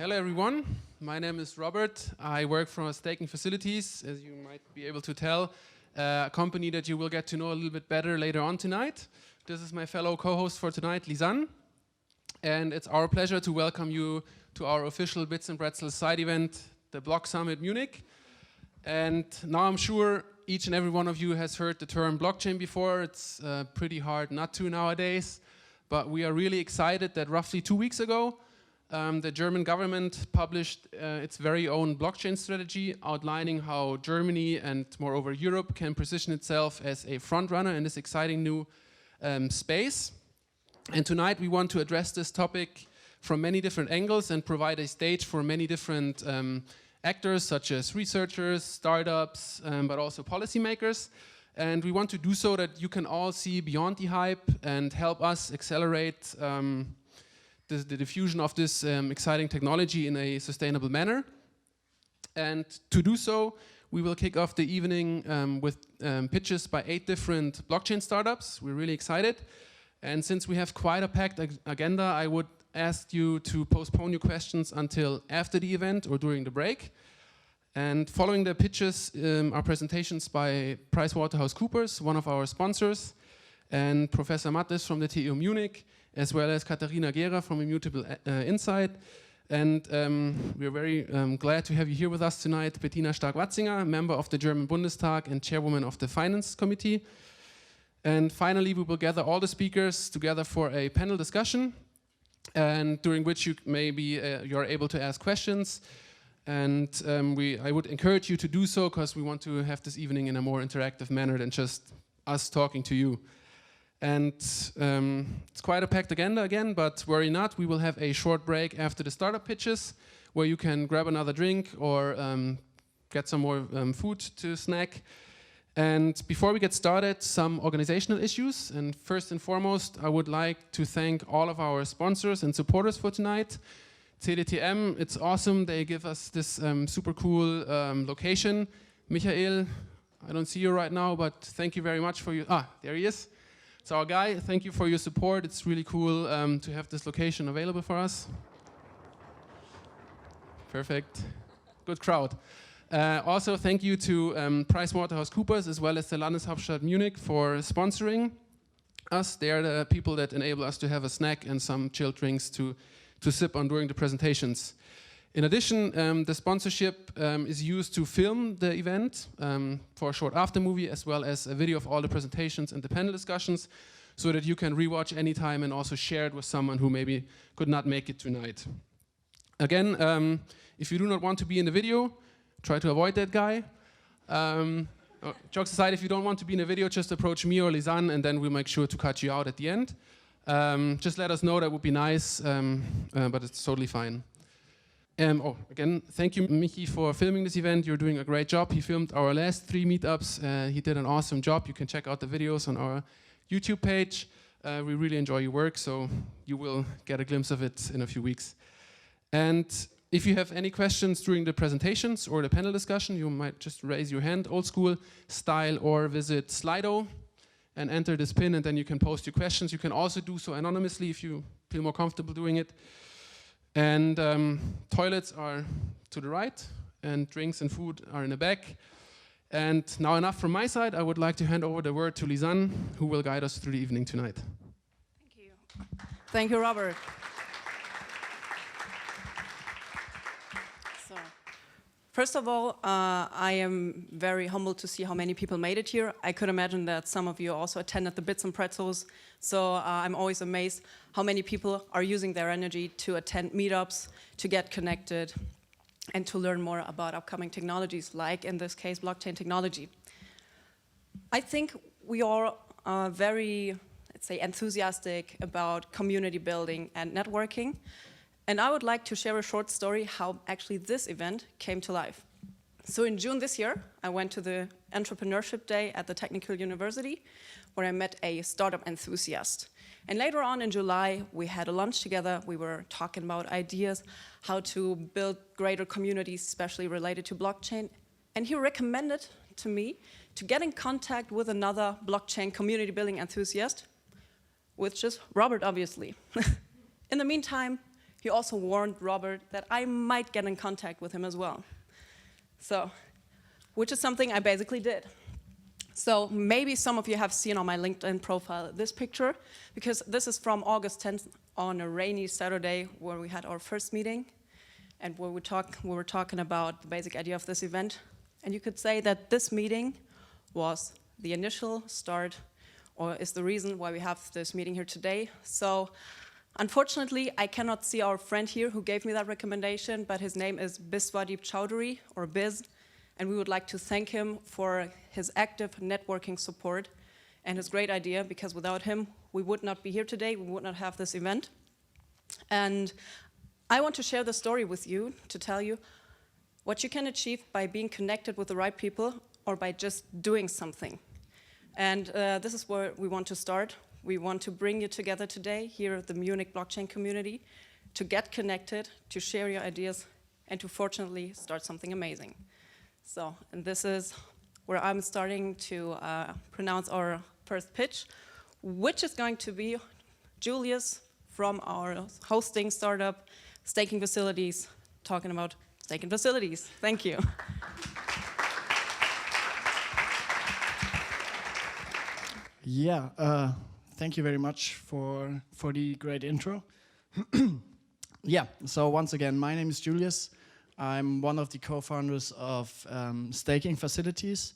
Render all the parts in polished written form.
Hello everyone, my name is Robert. I work for Staking Facilities, as you might be able to tell, a company that you will get to know a little bit better later on tonight. This is my fellow co-host for tonight, Lisanne, and it's our pleasure to welcome you to our official Bits and Pretzels side event, the Block Summit Munich. And now I'm sure each and every one of you has heard the term blockchain before. It's pretty hard not to nowadays, but we are really excited that roughly 2 weeks ago, the German government published its very own blockchain strategy, outlining how Germany and moreover Europe can position itself as a front runner in this exciting new space. And tonight we want to address this topic from many different angles and provide a stage for many different actors such as researchers, startups, but also policymakers. And we want to do so that you can all see beyond the hype and help us accelerate the diffusion of this exciting technology in a sustainable manner. And to do so, we will kick off the evening with pitches by 8 different blockchain startups. We're really excited. And since we have quite a packed agenda, I would ask you to postpone your questions until after the event or during the break. And following the pitches are presentations by PricewaterhouseCoopers, one of our sponsors, and Professor Matthes from the TU Munich, as well as Katharina Gehra from Immutable Insight. And we're very glad to have you here with us tonight, Bettina Stark-Watzinger, member of the German Bundestag and Chairwoman of the Finance Committee. And finally, we will gather all the speakers together for a panel discussion, and during which you you're able to ask questions. And I would encourage you to do so, because we want to have this evening in a more interactive manner than just us talking to you. And it's quite a packed agenda again, but worry not, we will have a short break after the startup pitches, where you can grab another drink or get some more food to snack. And before we get started, some organizational issues. And first and foremost, I would like to thank all of our sponsors and supporters for tonight. CDTM, it's awesome. They give us this super cool location. Michael, I don't see you right now, but thank you very much for your... there he is. It's our guy. Thank you for your support. It's really cool to have this location available for us. Perfect. Good crowd. Also, thank you to PricewaterhouseCoopers as well as the Landeshauptstadt Munich for sponsoring us. They are the people that enable us to have a snack and some chilled drinks to sip on during the presentations. In addition, the sponsorship is used to film the event for a short after movie, as well as a video of all the presentations and the panel discussions, so that you can rewatch anytime and also share it with someone who maybe could not make it tonight. Again, if you do not want to be in the video, try to avoid that guy. Jokes aside, if you don't want to be in a video, just approach me or Lisanne, and then we'll make sure to cut you out at the end. Just let us know, that would be nice, but it's totally fine. Again, thank you, Michi, for filming this event. You're doing a great job. He filmed our last 3 meetups. He did an awesome job. You can check out the videos on our YouTube page. We really enjoy your work, so you will get a glimpse of it in a few weeks. And if you have any questions during the presentations or the panel discussion, you might just raise your hand, old school style, or visit Slido and enter this pin, and then you can post your questions. You can also do so anonymously if you feel more comfortable doing it. And toilets are to the right, and drinks and food are in the back. And now enough from my side. I would like to hand over the word to Lisanne, who will guide us through the evening tonight. Thank you. Thank you, Robert. So, first of all, I am very humbled to see how many people made it here. I could imagine that some of you also attended the Bits and Pretzels, so I'm always amazed how many people are using their energy to attend meetups, to get connected, and to learn more about upcoming technologies, like in this case, blockchain technology. I think we are very, let's say, enthusiastic about community building and networking. And I would like to share a short story how actually this event came to life. So in June this year, I went to the Entrepreneurship Day at the Technical University, where I met a startup enthusiast. And later on in July, we had a lunch together. We were talking about ideas, how to build greater communities, especially related to blockchain. And he recommended to me to get in contact with another blockchain community building enthusiast, which is Robert, obviously. In the meantime, he also warned Robert that I might get in contact with him as well. So, which is something I basically did. So maybe some of you have seen on my LinkedIn profile this picture, because this is from August 10th on a rainy Saturday where we had our first meeting and where we were talking about the basic idea of this event. And you could say that this meeting was the initial start, or is the reason why we have this meeting here today. So unfortunately, I cannot see our friend here who gave me that recommendation, but his name is Biswadeep Chowdhury, or Biz, and we would like to thank him for his active networking support and his great idea, because without him, we would not be here today, we would not have this event. And I want to share the story with you to tell you what you can achieve by being connected with the right people or by just doing something. And this is where we want to start. We want to bring you together today here at the Munich blockchain community to get connected, to share your ideas, and to fortunately start something amazing. So, and this is where I'm starting to pronounce our first pitch, which is going to be Julius from our hosting startup, Staking Facilities, talking about staking facilities. Thank you. Yeah, thank you very much for the great intro. Yeah, so once again, my name is Julius. I'm one of the co-founders of Staking Facilities.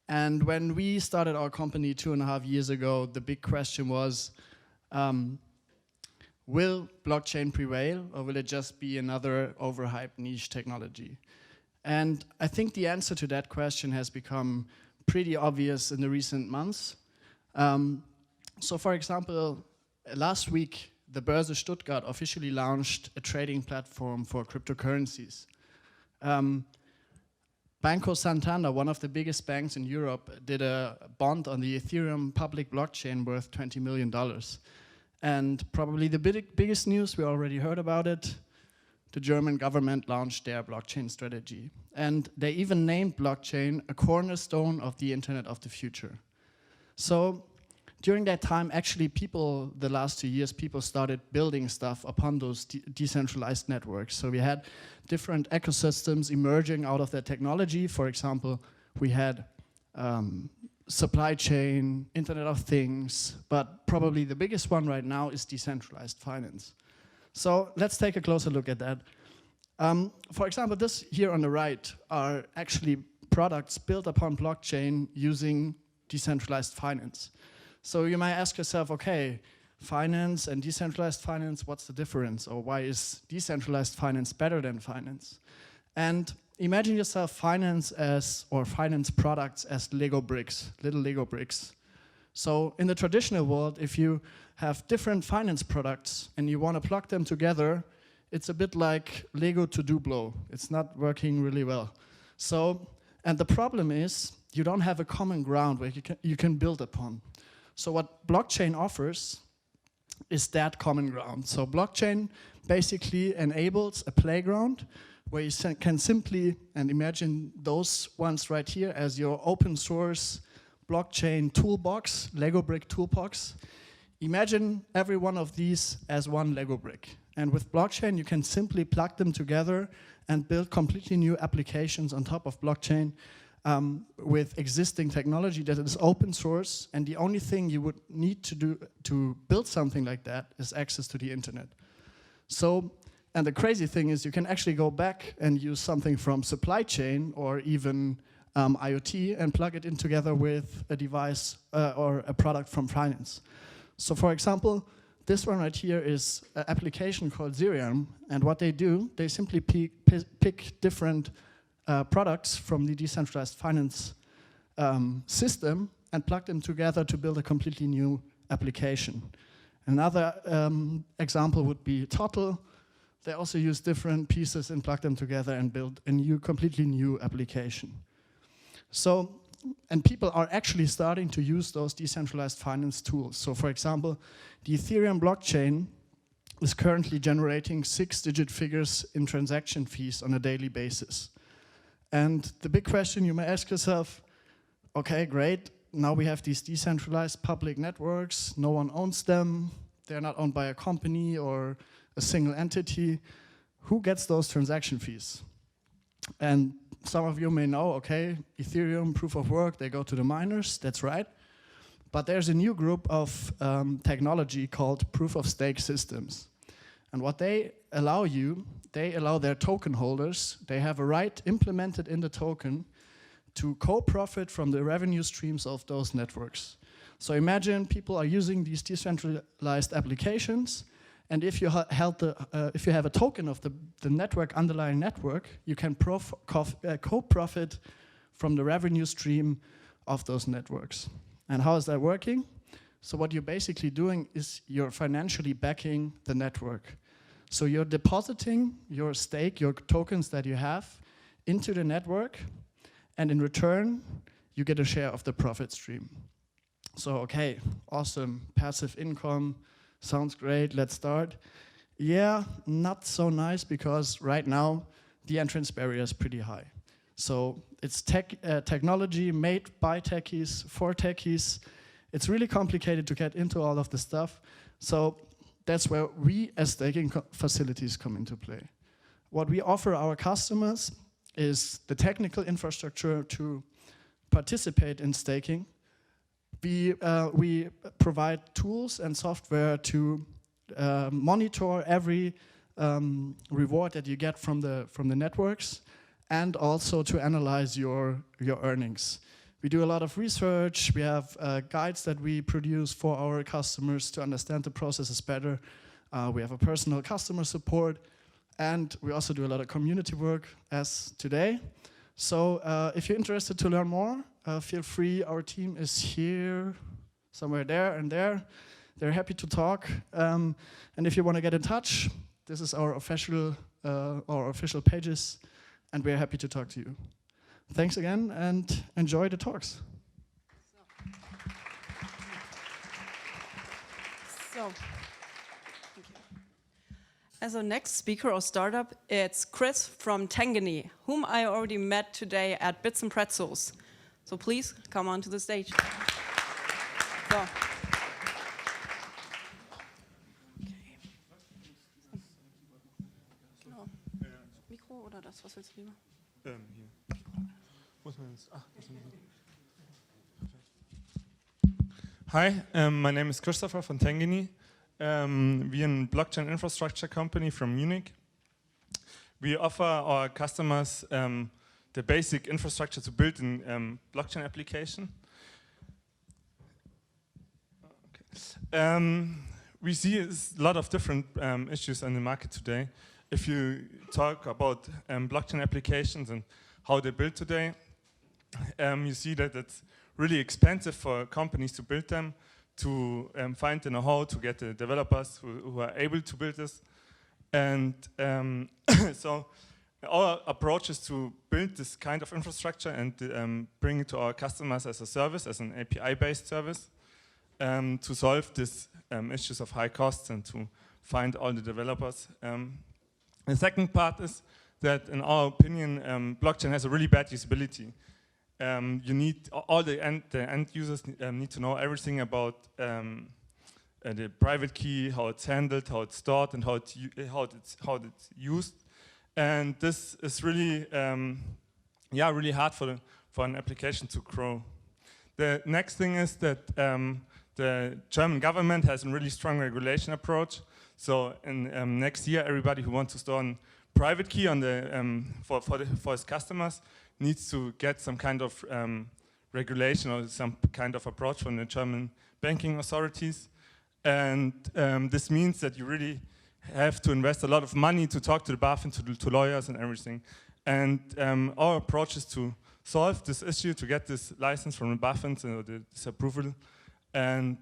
And when we started our company 2.5 years ago, the big question was, will blockchain prevail, or will it just be another overhyped niche technology? And I think the answer to that question has become pretty obvious in the recent months. So for example, last week, the Börse Stuttgart officially launched a trading platform for cryptocurrencies. Banco Santander, one of the biggest banks in Europe, did a bond on the Ethereum public blockchain worth $20 million. And probably the biggest news, we already heard about it, the German government launched their blockchain strategy. And they even named blockchain a cornerstone of the Internet of the future. So during that time, actually the last 2 years, people started building stuff upon those decentralized networks. So we had different ecosystems emerging out of that technology. For example, we had supply chain, Internet of Things, but probably the biggest one right now is decentralized finance. So let's take a closer look at that. For example, this here on the right are actually products built upon blockchain using decentralized finance. So you might ask yourself, okay, finance and decentralized finance, what's the difference? Or why is decentralized finance better than finance? And imagine yourself finance products as Lego bricks, little Lego bricks. So in the traditional world, if you have different finance products and you want to plug them together, it's a bit like Lego to Duplo. It's not working really well. So, and the problem is you don't have a common ground where you can build upon. So what blockchain offers is that common ground. So blockchain basically enables a playground where you can simply, and imagine those ones right here as your open source blockchain toolbox, Lego brick toolbox. Imagine every one of these as one Lego brick. And with blockchain, you can simply plug them together and build completely new applications on top of blockchain with existing technology that is open source. And the only thing you would need to do to build something like that is access to the internet. So, and the crazy thing is you can actually go back and use something from supply chain or even IoT and plug it in together with a device or a product from finance. So for example, this one right here is an application called Zerium, and what they do, they simply pick different products from the decentralized finance system and plug them together to build a completely new application. Another example would be Total. They also use different pieces and plug them together and build a completely new application. So, and people are actually starting to use those decentralized finance tools. So for example, the Ethereum blockchain is currently generating 6-digit figures in transaction fees on a daily basis. And the big question you may ask yourself, okay, great, now we have these decentralized public networks, no one owns them, they're not owned by a company or a single entity, who gets those transaction fees? And some of you may know, okay, Ethereum, proof of work, they go to the miners, that's right. But there's a new group of technology called proof of stake systems. And what they allow they allow their token holders, they have a right implemented in the token to co-profit from the revenue streams of those networks. So imagine people are using these decentralized applications, and if you if you have a token of the network underlying network, you can co-profit from the revenue stream of those networks. And how is that working? So what you're basically doing is you're financially backing the network. So you're depositing your stake, your tokens that you have, into the network, and in return, you get a share of the profit stream. So, okay, awesome, passive income, sounds great, let's start. Yeah, not so nice, because right now, the entrance barrier is pretty high. So it's technology made by techies, for techies. It's really complicated to get into all of the stuff. So that's where we as staking facilities come into play. What we offer our customers is the technical infrastructure to participate in staking. We provide tools and software to monitor every reward that you get from the networks, and also to analyze your earnings. We do a lot of research. We have guides that we produce for our customers to understand the processes better. We have a personal customer support, and we also do a lot of community work as today. So if you're interested to learn more, feel free. Our team is here, somewhere there and there. They're happy to talk. And if you want to get in touch, this is our official pages, and we're happy to talk to you. Thanks again, and enjoy the talks. So, thank you. As our next speaker or startup, it's Chris from Tangany, whom I already met today at Bits and Pretzels. So please come onto the stage. So. Genau. Mikro oder das, was willst du lieber? Hier. Wo ist man jetzt? Ach, das ist Hi, my name is Christopher from Tangany. We're a blockchain infrastructure company from Munich. We offer our customers the basic infrastructure to build a blockchain application. Okay. We see a lot of different issues on the market today. If you talk about blockchain applications and how they're built today, you see that it's really expensive for companies to build them, to find the know-how, to get the developers who are able to build this. And so our approach is to build this kind of infrastructure and bring it to our customers as a service, as an API-based service, to solve these issues of high costs and to find all the developers. The second part is that, in our opinion, blockchain has a really bad usability. You need all the end users need to know everything about the private key, how it's handled, how it's stored, and how it's used. And this is really really hard for an application to grow. The next thing is that the German government has a really strong regulation approach. So in next year, everybody who wants to store a private key on the for his customers needs to get some kind of regulation or some kind of approach from the German banking authorities. And this means that you really have to invest a lot of money to talk to the BaFin, to lawyers and everything. And our approach is to solve this issue, to get this license from the BaFin, so this approval, and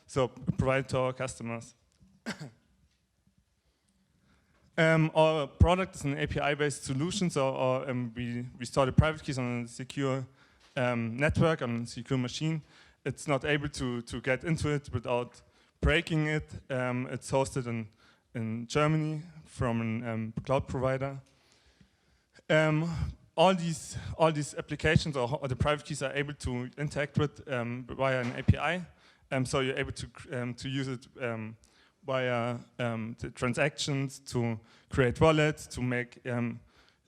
so provide it to our customers. Our product is an API-based solution, so we store the private keys on a secure network, on a secure machine. It's not able to get into it without breaking it. It's hosted in Germany from a cloud provider. All these applications or the private keys are able to interact with via an API. So you're able to use it via the transactions, to create wallets, to make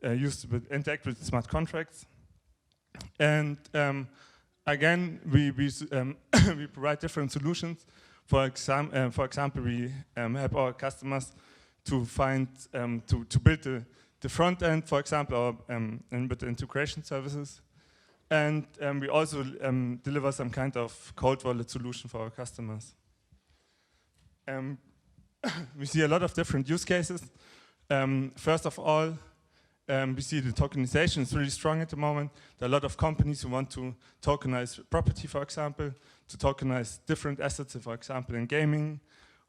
interact with smart contracts. And again, we provide different solutions. For example, we help our customers to find to build the front end, for example, and with integration services. And we also deliver some kind of cold wallet solution for our customers. We see a lot of different use cases. First of all, we see the tokenization is really strong at the moment. There are a lot of companies who want to tokenize property, for example, to tokenize different assets, for example, in gaming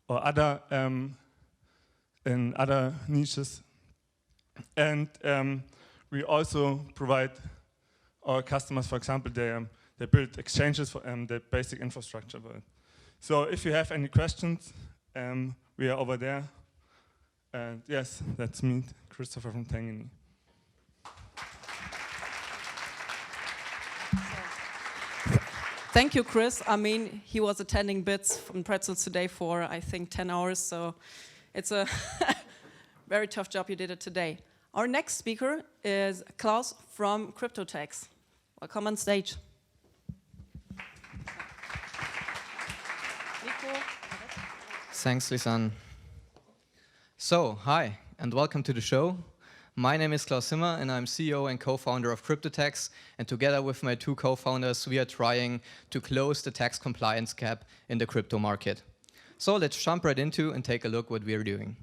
or other in other niches. And we also provide our customers, for example, they build exchanges for the basic infrastructure for it. So if you have any questions, we are over there. And yes, that's me, Christopher from Tangany. Thank you, Chris. I mean, he was attending bits from Pretzels today for, I think, 10 hours. So it's a very tough job you did it today. Our next speaker is Klaus from CryptoTax. Welcome on stage. Thanks, Lisanne. So, hi, and welcome to the show. My name is Klaus Zimmer, and I'm CEO and co-founder of CryptoTax. And together with my two co-founders, we are trying to close the tax compliance gap in the crypto market. So let's jump right into and take a look what we are doing.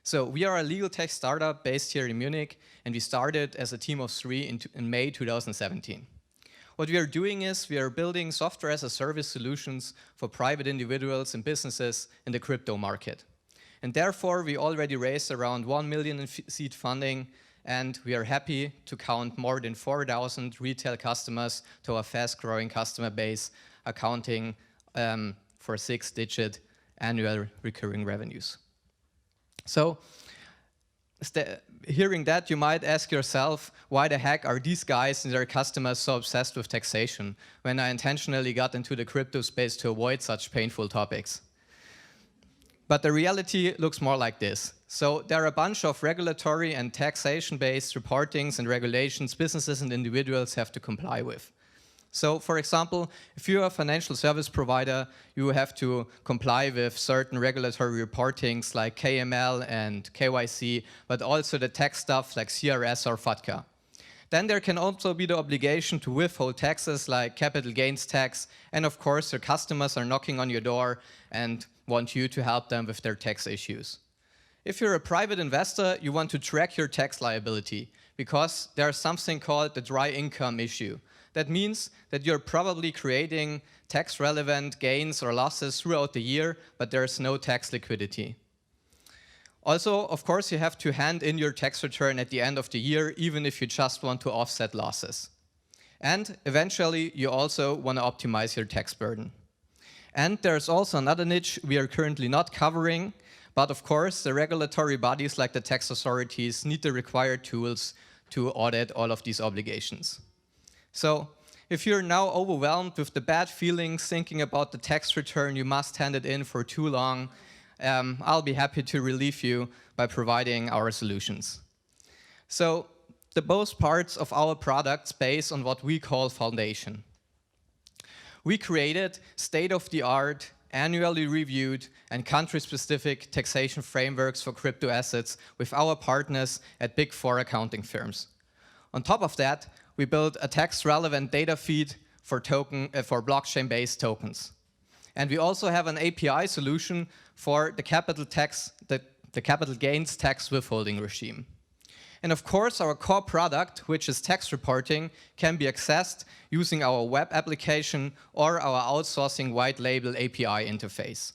So we are a legal tech startup based here in Munich, and we started as a team of 3 in May 2017. What we are doing is we are building software as a service solutions for private individuals and businesses in the crypto market. And therefore, we already raised around 1 million in seed funding, and we are happy to count more than 4,000 retail customers to our fast-growing customer base, accounting for 6-digit annual recurring revenues. So, hearing that, you might ask yourself, why the heck are these guys and their customers so obsessed with taxation when I intentionally got into the crypto space to avoid such painful topics? But the reality looks more like this. So there are a bunch of regulatory and taxation-based reportings and regulations businesses and individuals have to comply with. So, for example, if you're a financial service provider, you have to comply with certain regulatory reportings like KML and KYC, but also the tax stuff like CRS or FATCA. Then there can also be the obligation to withhold taxes like capital gains tax, and of course your customers are knocking on your door and want you to help them with their tax issues. If you're a private investor, you want to track your tax liability because there's something called the dry income issue. That means that you're probably creating tax-relevant gains or losses throughout the year, but there's no tax liquidity. Also, of course, you have to hand in your tax return at the end of the year, even if you just want to offset losses. And eventually, you also want to optimize your tax burden. And there's also another niche we are currently not covering, but of course, the regulatory bodies like the tax authorities need the required tools to audit all of these obligations. So, if you're now overwhelmed with the bad feelings thinking about the tax return, you must hand it in for too long, I'll be happy to relieve you by providing our solutions. So, the both parts of our products base on what we call foundation. We created state-of-the-art, annually reviewed, and country-specific taxation frameworks for crypto assets with our partners at Big 4 accounting firms. On top of that, we built a tax-relevant data feed for blockchain-based tokens. And we also have an API solution for the capital gains tax withholding regime. And of course, our core product, which is tax reporting, can be accessed using our web application or our outsourcing white label API interface.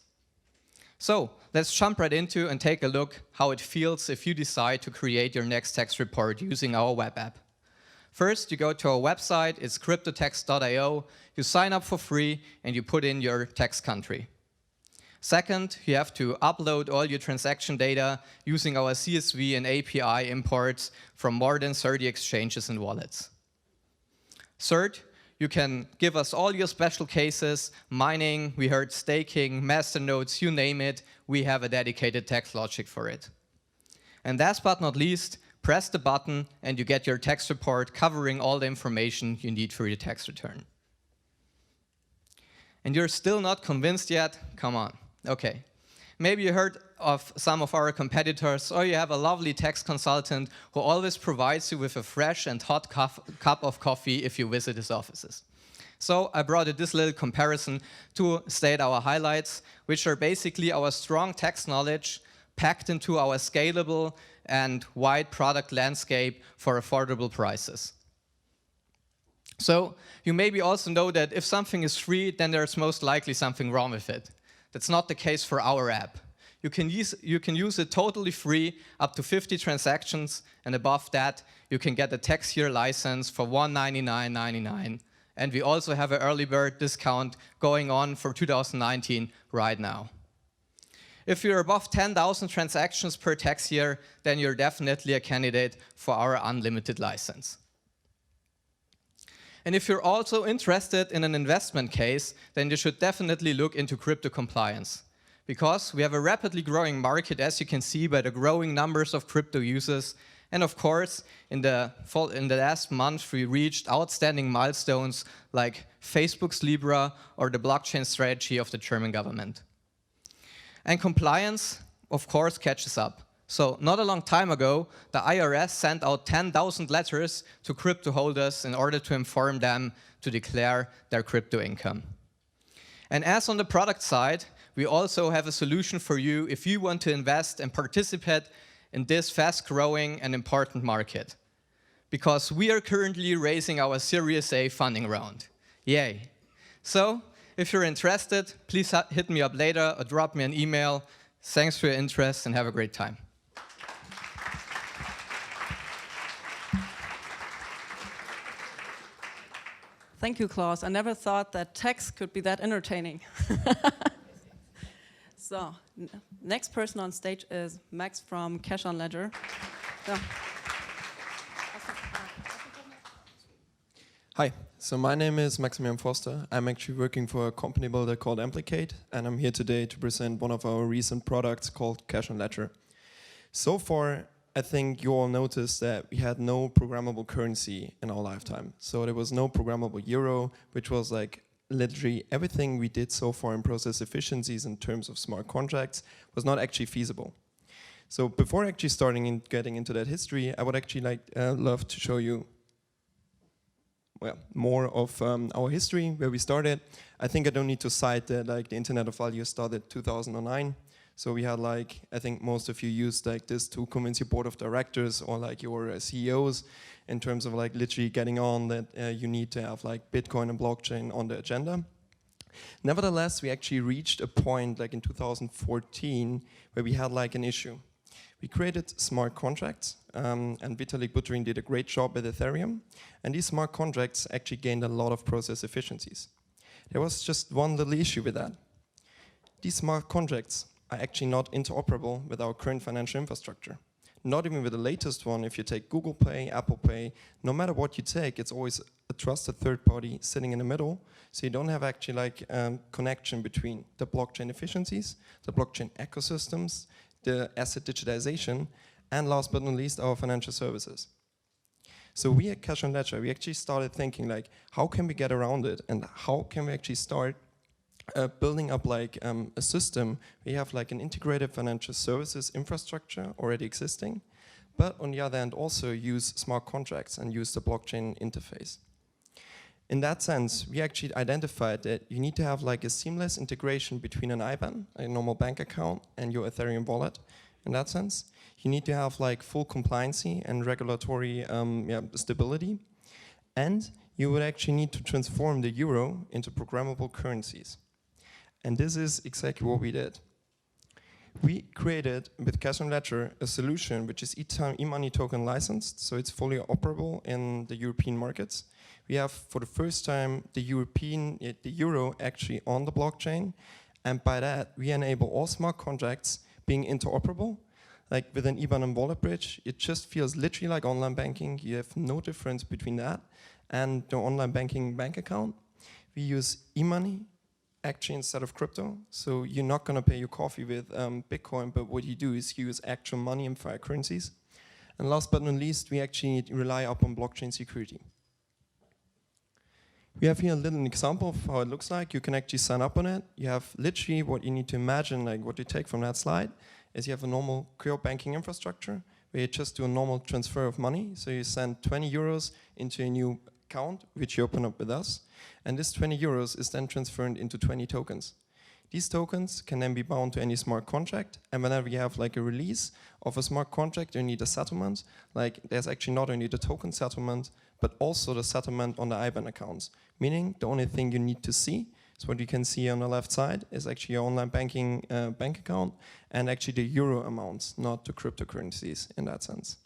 So let's jump right into and take a look how it feels if you decide to create your next tax report using our web app. First, you go to our website, it's cryptotax.io, you sign up for free, and you put in your tax country. Second, you have to upload all your transaction data using our CSV and API imports from more than 30 exchanges and wallets. Third, you can give us all your special cases, mining, we heard staking, masternodes, you name it, we have a dedicated tax logic for it. And last but not least, press the button and you get your tax report covering all the information you need for your tax return. And you're still not convinced yet? Come on. Okay. Maybe you heard of some of our competitors, or you have a lovely tax consultant who always provides you with a fresh and hot cup of coffee if you visit his offices. So I brought this little comparison to state our highlights, which are basically our strong tax knowledge packed into our scalable and wide product landscape for affordable prices. So you maybe also know that if something is free, then there's most likely something wrong with it. That's not the case for our app. You can use it totally free, up to 50 transactions, and above that, you can get a tax year license for $199.99. And we also have an early bird discount going on for 2019 right now. If you're above 10,000 transactions per tax year, then you're definitely a candidate for our unlimited license. And if you're also interested in an investment case, then you should definitely look into crypto compliance. Because we have a rapidly growing market, as you can see by the growing numbers of crypto users. And of course, in the last month, we reached outstanding milestones like Facebook's Libra or the blockchain strategy of the German government. And compliance, of course, catches up. So not a long time ago, the IRS sent out 10,000 letters to crypto holders in order to inform them to declare their crypto income. And as on the product side, we also have a solution for you if you want to invest and participate in this fast-growing and important market. Because we are currently raising our Series A funding round. Yay! So, if you're interested, please hit me up later or drop me an email. Thanks for your interest and have a great time. Thank you, Klaus. I never thought that text could be that entertaining. So, next person on stage is Max from Cash on Ledger. So. Hi, so my name is Maximilian Foster. I'm actually working for a company builder called Amplicate, and I'm here today to present one of our recent products called Cash on Ledger. So far, I think you all noticed that we had no programmable currency in our lifetime. So there was no programmable euro, which was like literally everything we did so far in process efficiencies in terms of smart contracts was not actually feasible. So before actually starting and getting into that history, I would actually love to show you more of our history, where we started. I think I don't need to cite that the Internet of Value started 2009. So we had I think most of you used this to convince your board of directors or your CEOs in terms of literally getting on that you need to have Bitcoin and blockchain on the agenda. Nevertheless, we actually reached a point in 2014 where we had an issue. We created smart contracts, and Vitalik Buterin did a great job with Ethereum, and these smart contracts actually gained a lot of process efficiencies. There was just one little issue with that. These smart contracts are actually not interoperable with our current financial infrastructure. Not even with the latest one. If you take Google Pay, Apple Pay, no matter what you take, it's always a trusted third party sitting in the middle, so you don't have actually connection between the blockchain efficiencies, the blockchain ecosystems, the asset digitization, and last but not least, our financial services. So we at Cash on Ledger, we actually started thinking how can we get around it, and how can we actually start building up a system. We have an integrated financial services infrastructure already existing, but on the other hand also use smart contracts and use the blockchain interface. In that sense, we actually identified that you need to have a seamless integration between an IBAN, a normal bank account, and your Ethereum wallet. In that sense, you need to have full compliancy and regulatory stability, and you would actually need to transform the euro into programmable currencies. And this is exactly what we did. We created, with Cash on Ledger, a solution which is e-money token licensed, so it's fully operable in the European markets. We have, for the first time, the euro actually on the blockchain, and by that, we enable all smart contracts being interoperable. With an IBAN and wallet bridge, it just feels literally like online banking. You have no difference between that. and the online banking bank account. We use e-money actually instead of crypto. So you're not going to pay your coffee with Bitcoin, but what you do is use actual money and fiat currencies. And last but not least, we actually rely upon blockchain security. We have here a little example of how it looks like. You can actually sign up on it. You have literally what you need to imagine, like what you take from that slide, is you have a normal core banking infrastructure where you just do a normal transfer of money. So you send 20 euros into a new account, which you open up with us. And this 20 euros is then transferred into 20 tokens. These tokens can then be bound to any smart contract. And whenever you have like a release of a smart contract, you need a settlement. Like there's actually not only the token settlement, but also the settlement on the IBAN accounts. Meaning the only thing you need to see is what you can see on the left side is actually your online banking bank account and actually the euro amounts, not the cryptocurrencies in that sense.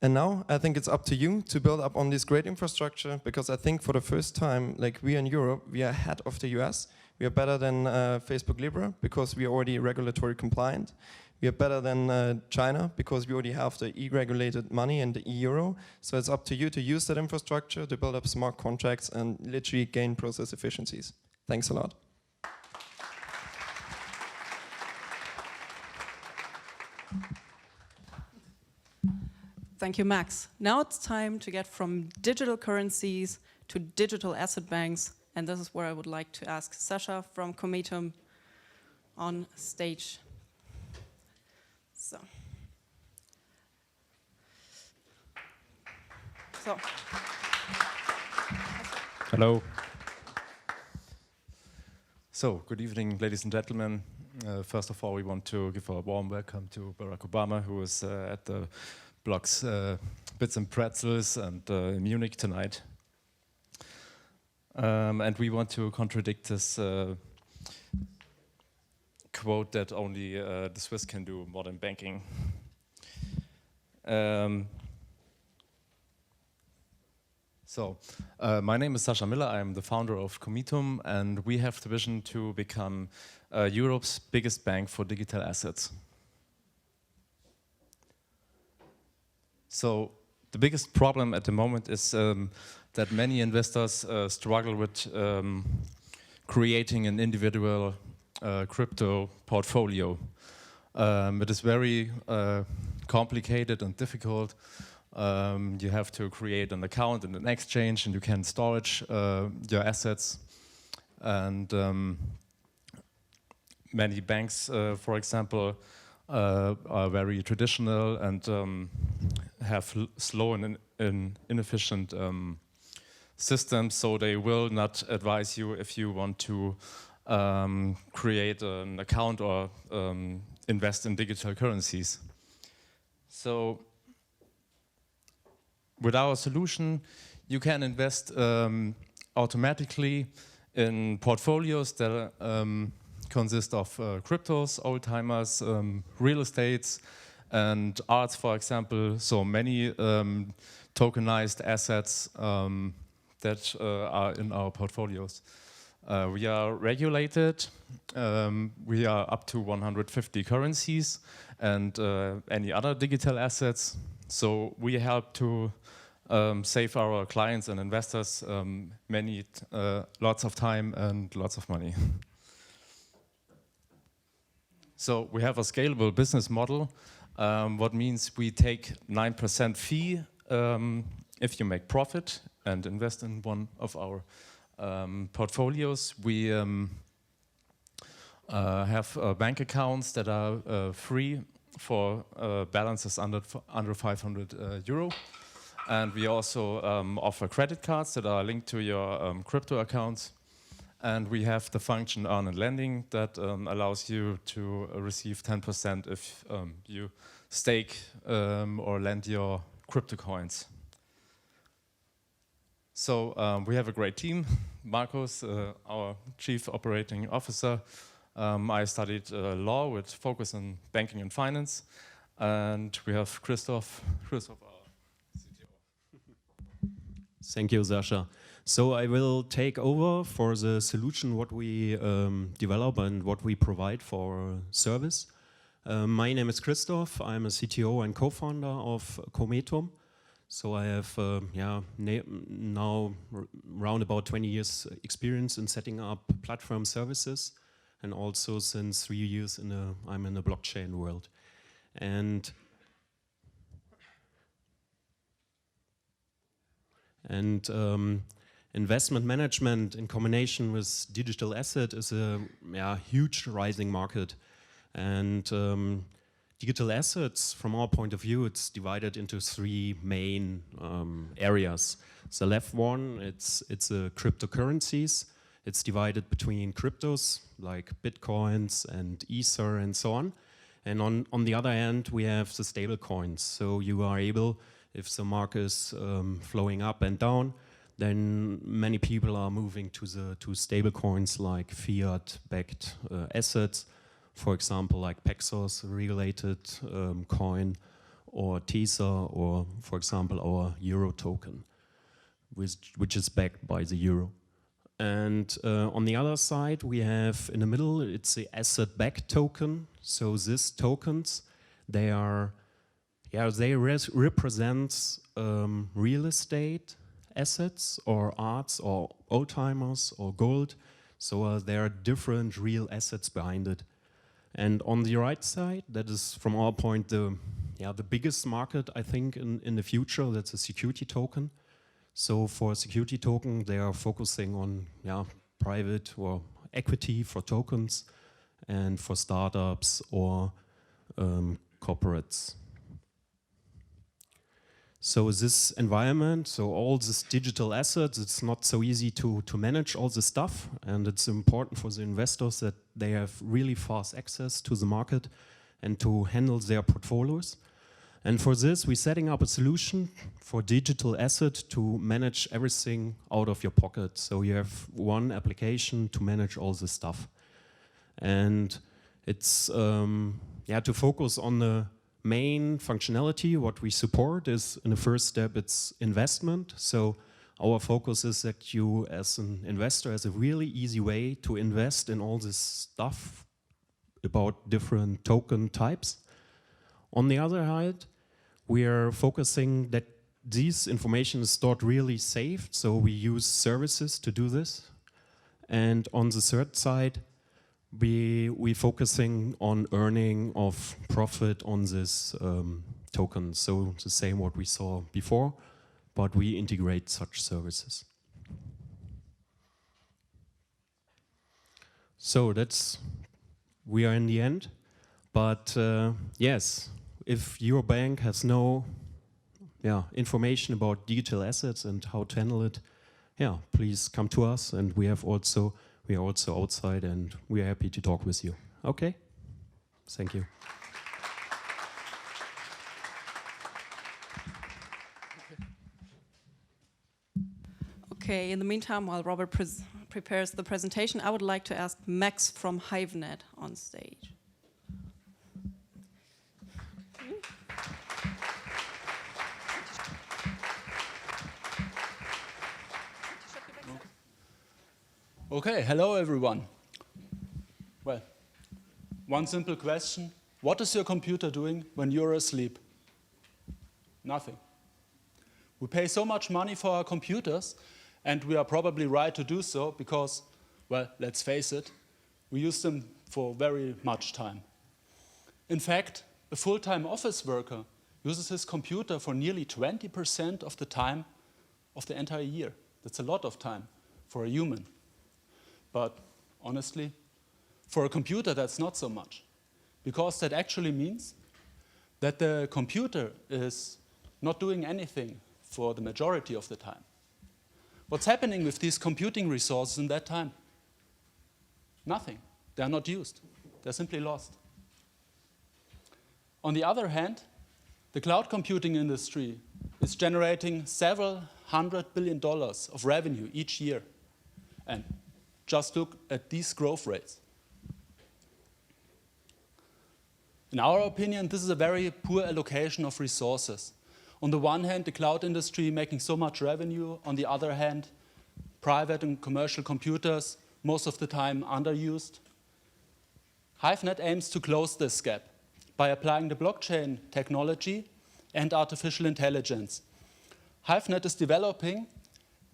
And now I think it's up to you to build up on this great infrastructure, because I think for the first time, like we in Europe, we are ahead of the US. We are better than Facebook Libra because we are already regulatory compliant. We are better than China because we already have the e-regulated money and the e-euro. So it's up to you to use that infrastructure to build up smart contracts and literally gain process efficiencies. Thanks a lot. Thank you, Max. Now it's time to get from digital currencies to digital asset banks. And this is where I would like to ask Sasha from Cometum on stage. So. Hello. So, good evening, ladies and gentlemen. First of all, we want to give a warm welcome to Barack Obama, who is at the Blocks Bits and Pretzels and in Munich tonight. And we want to contradict this quote that only the Swiss can do modern banking. My name is Sascha Miller. I am the founder of Cometum, and we have the vision to become Europe's biggest bank for digital assets. So the biggest problem at the moment is that many investors struggle with creating an individual crypto portfolio. It is very complicated and difficult. You have to create an account in an exchange, and you can storage your assets. And many banks, for example, are very traditional and have slow and inefficient systems, so they will not advise you if you want to create an account or invest in digital currencies. So with our solution, you can invest automatically in portfolios that consist of cryptos, old-timers, real estates, and arts, for example. So many tokenized assets that are in our portfolios. We are regulated. We are up to 150 currencies and any other digital assets. So we help to save our clients and investors lots of time and lots of money. So we have a scalable business model, what means we take 9% fee if you make profit and invest in one of our portfolios. We have bank accounts that are free for balances under 500 euro. And we also offer credit cards that are linked to your crypto accounts. And we have the function earn and lending that allows you to receive 10% if you stake or lend your crypto coins. So we have a great team. Marcos, our Chief Operating Officer. I studied law with focus on banking and finance. And we have Christoph, our CTO. Thank you, Sascha. So I will take over for the solution what we develop and what we provide for service. My name is Christoph. I'm a CTO and co-founder of Cometum. So I have now round about 20 years experience in setting up platform services, and also since 3 years I'm in the blockchain world. And investment management in combination with digital asset is a huge rising market. And digital assets, from our point of view, it's divided into 3 main areas. The left one, it's cryptocurrencies. It's divided between cryptos like Bitcoins and Ether and so on. And on the other hand, we have the stable coins. So you are able, if the market is flowing up and down, then many people are moving to stable coins like fiat-backed assets. For example, like Paxos, related coin, or Tether, or for example, our Euro token, which is backed by the Euro. And on the other side, we have in the middle, it's the asset-backed token. So these tokens, they represent real estate assets, or arts, or old-timers, or gold. So there are different real assets behind it. And on the right side, that is from our point the biggest market, I think, in the future. That's a security token. So for a security token, they are focusing on private or equity for tokens, and for startups or corporates. So this environment, so all these digital assets, it's not so easy to manage all this stuff, and it's important for the investors that they have really fast access to the market and to handle their portfolios. And for this, we're setting up a solution for digital asset to manage everything out of your pocket. So you have one application to manage all this stuff. And it's to focus on the main functionality. What we support is, in the first step, it's investment. So our focus is that you, as an investor, has a really easy way to invest in all this stuff about different token types. On the other hand, we are focusing that this information is stored really safe, so we use services to do this. And on the third side, we're focusing on earning of profit on this token. So the same what we saw before, but we integrate such services. So we are in the end. But yes, if your bank has no information about digital assets and how to handle it, please come to us, and we are also outside, and we are happy to talk with you. Okay? Thank you. Okay, in the meantime, while Robert prepares the presentation, I would like to ask Max from HiveNet on stage. Okay, hello everyone. Well, one simple question. What is your computer doing when you're asleep? Nothing. We pay so much money for our computers, and we are probably right to do so because, well, let's face it, we use them for very much time. In fact, a full-time office worker uses his computer for nearly 20% of the time of the entire year. That's a lot of time for a human. But honestly, for a computer, that's not so much, because that actually means that the computer is not doing anything for the majority of the time. What's happening with these computing resources in that time? Nothing. They are not used. They're simply lost. On the other hand, the cloud computing industry is generating several $100 billion of revenue each year. And just look at these growth rates. In our opinion, this is a very poor allocation of resources. On the one hand, the cloud industry making so much revenue. On the other hand, private and commercial computers, most of the time underused. HiveNet aims to close this gap by applying the blockchain technology and artificial intelligence HiveNet is developing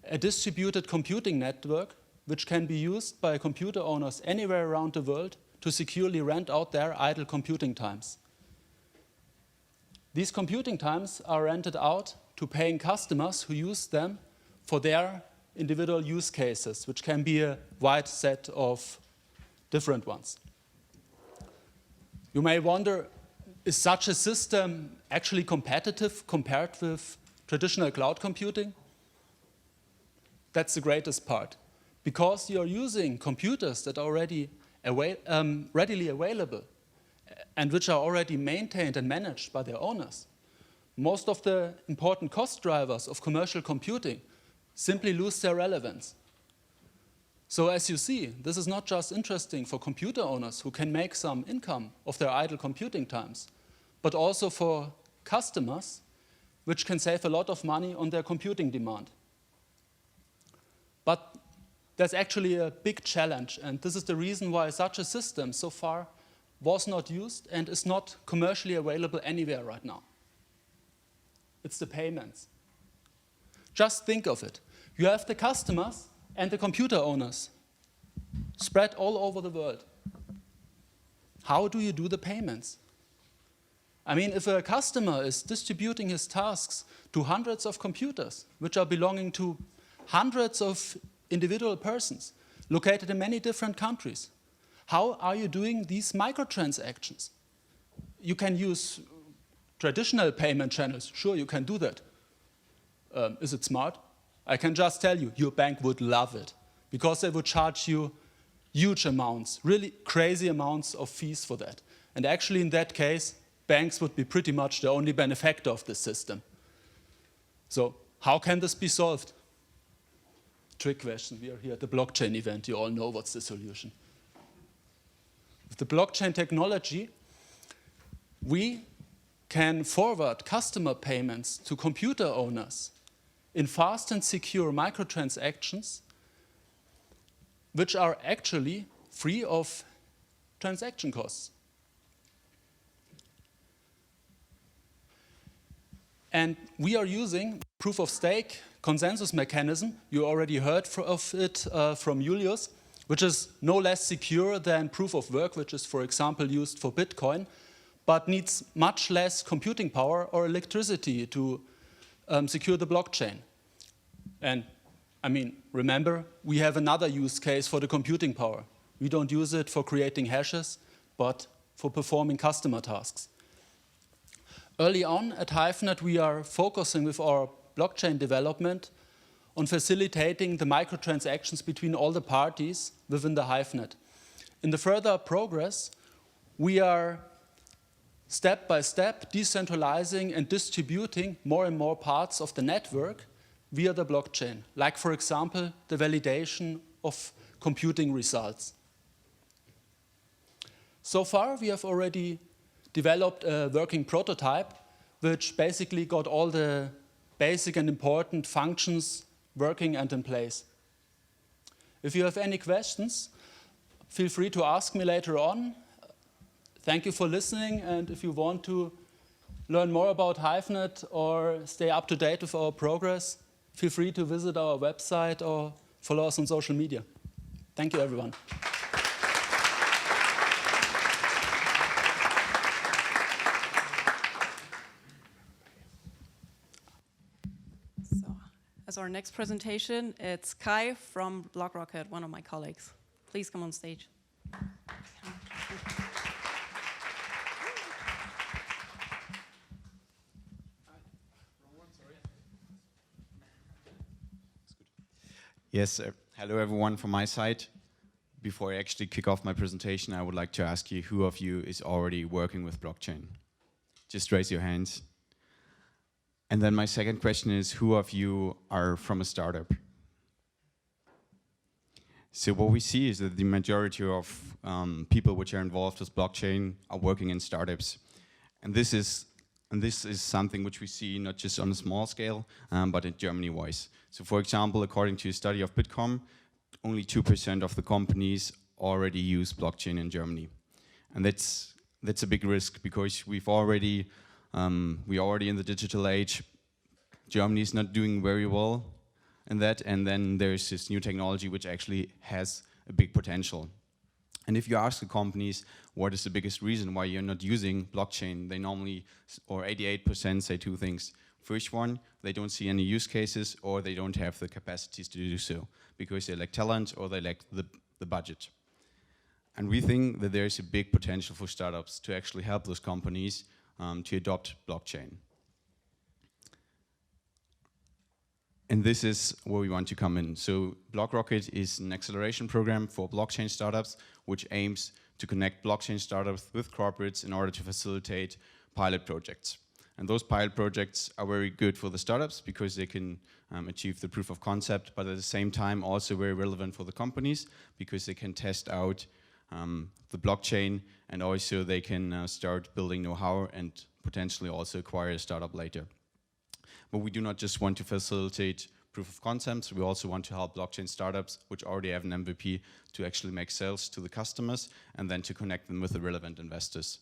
a distributed computing network which can be used by computer owners anywhere around the world to securely rent out their idle computing times. These computing times are rented out to paying customers who use them for their individual use cases, which can be a wide set of different ones. You may wonder, is such a system actually competitive compared with traditional cloud computing? That's the greatest part. Because you're using computers that are already readily available and which are already maintained and managed by their owners, most of the important cost drivers of commercial computing simply lose their relevance. So as you see, this is not just interesting for computer owners who can make some income of their idle computing times, but also for customers which can save a lot of money on their computing demand. But there's actually a big challenge, and this is the reason why such a system so far was not used and is not commercially available anywhere right now. It's the payments. Just think of it. You have the customers and the computer owners spread all over the world. How do you do the payments? I mean, if a customer is distributing his tasks to hundreds of computers, which are belonging to hundreds of individual persons located in many different countries, how are you doing these microtransactions? You can use traditional payment channels. Sure, you can do that. Is it smart? I can just tell you, your bank would love it because they would charge you huge amounts, really crazy amounts of fees for that. And actually, in that case, banks would be pretty much the only benefactor of this system. So how can this be solved? Trick question. We are here at the blockchain event. You all know what's the solution. With the blockchain technology, we can forward customer payments to computer owners in fast and secure microtransactions, which are actually free of transaction costs. And we are using proof of stake consensus mechanism. You already heard of it from Julius, which is no less secure than proof of work, which is, for example, used for Bitcoin, but needs much less computing power or electricity to secure the blockchain. And I mean, remember, we have another use case for the computing power. We don't use it for creating hashes, but for performing customer tasks. Early on at HiveNet, we are focusing with our blockchain development on facilitating the microtransactions between all the parties within the HiveNet. In the further progress, we are step by step decentralizing and distributing more and more parts of the network via the blockchain, like, for example, the validation of computing results. So far, we have already developed a working prototype, which basically got all the basic and important functions working and in place. If you have any questions, feel free to ask me later on. Thank you for listening, and if you want to learn more about HiveNet or stay up to date with our progress, feel free to visit our website or follow us on social media. Thank you, everyone. So, as our next presentation, it's Kai from BlockRocket, one of my colleagues. Please come on stage. Yes, hello everyone from my side. Before I actually kick off my presentation, I would like to ask you who of you is already working with blockchain? Just raise your hands. And then my second question is, who of you are from a startup? So what we see is that the majority of people which are involved with blockchain are working in startups. And this is something which we see not just on a small scale, but in Germany-wise. So for example, according to a study of Bitkom, only 2% of the companies already use blockchain in Germany. And that's a big risk because we're already in the digital age. Germany is not doing very well in that, and then there's this new technology which actually has a big potential. And if you ask the companies what is the biggest reason why you're not using blockchain, they normally, or 88% say two things. First one, they don't see any use cases, or they don't have the capacities to do so, because they lack talent or they lack the budget. And we think that there is a big potential for startups to actually help those companies to adopt blockchain. And this is where we want to come in. So BlockRocket is an acceleration program for blockchain startups, which aims to connect blockchain startups with corporates in order to facilitate pilot projects. And those pilot projects are very good for the startups because they can achieve the proof of concept, but at the same time also very relevant for the companies because they can test out the blockchain, and also they can start building know-how and potentially also acquire a startup later. But we do not just want to facilitate proof of concepts, we also want to help blockchain startups which already have an MVP to actually make sales to the customers and then to connect them with the relevant investors.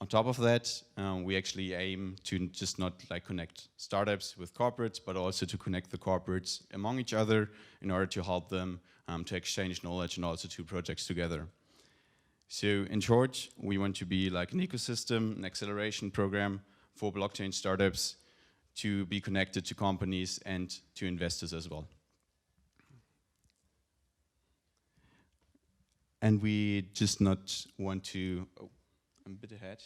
On top of that, we actually aim to just not like connect startups with corporates, but also to connect the corporates among each other in order to help them to exchange knowledge and also do projects together. So in short, we want to be like an ecosystem, an acceleration program for blockchain startups to be connected to companies and to investors as well. And we just not want to, oh, I'm a bit ahead.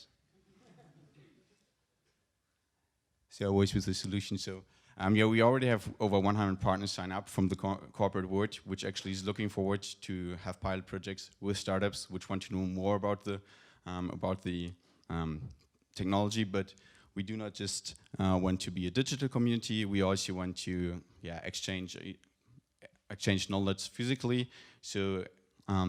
So always with the solution. So yeah, we already have over 100 partners sign up from the corporate world, which actually is looking forward to have pilot projects with startups, which want to know more about the technology. But we do not just want to be a digital community. We also want to exchange knowledge physically. So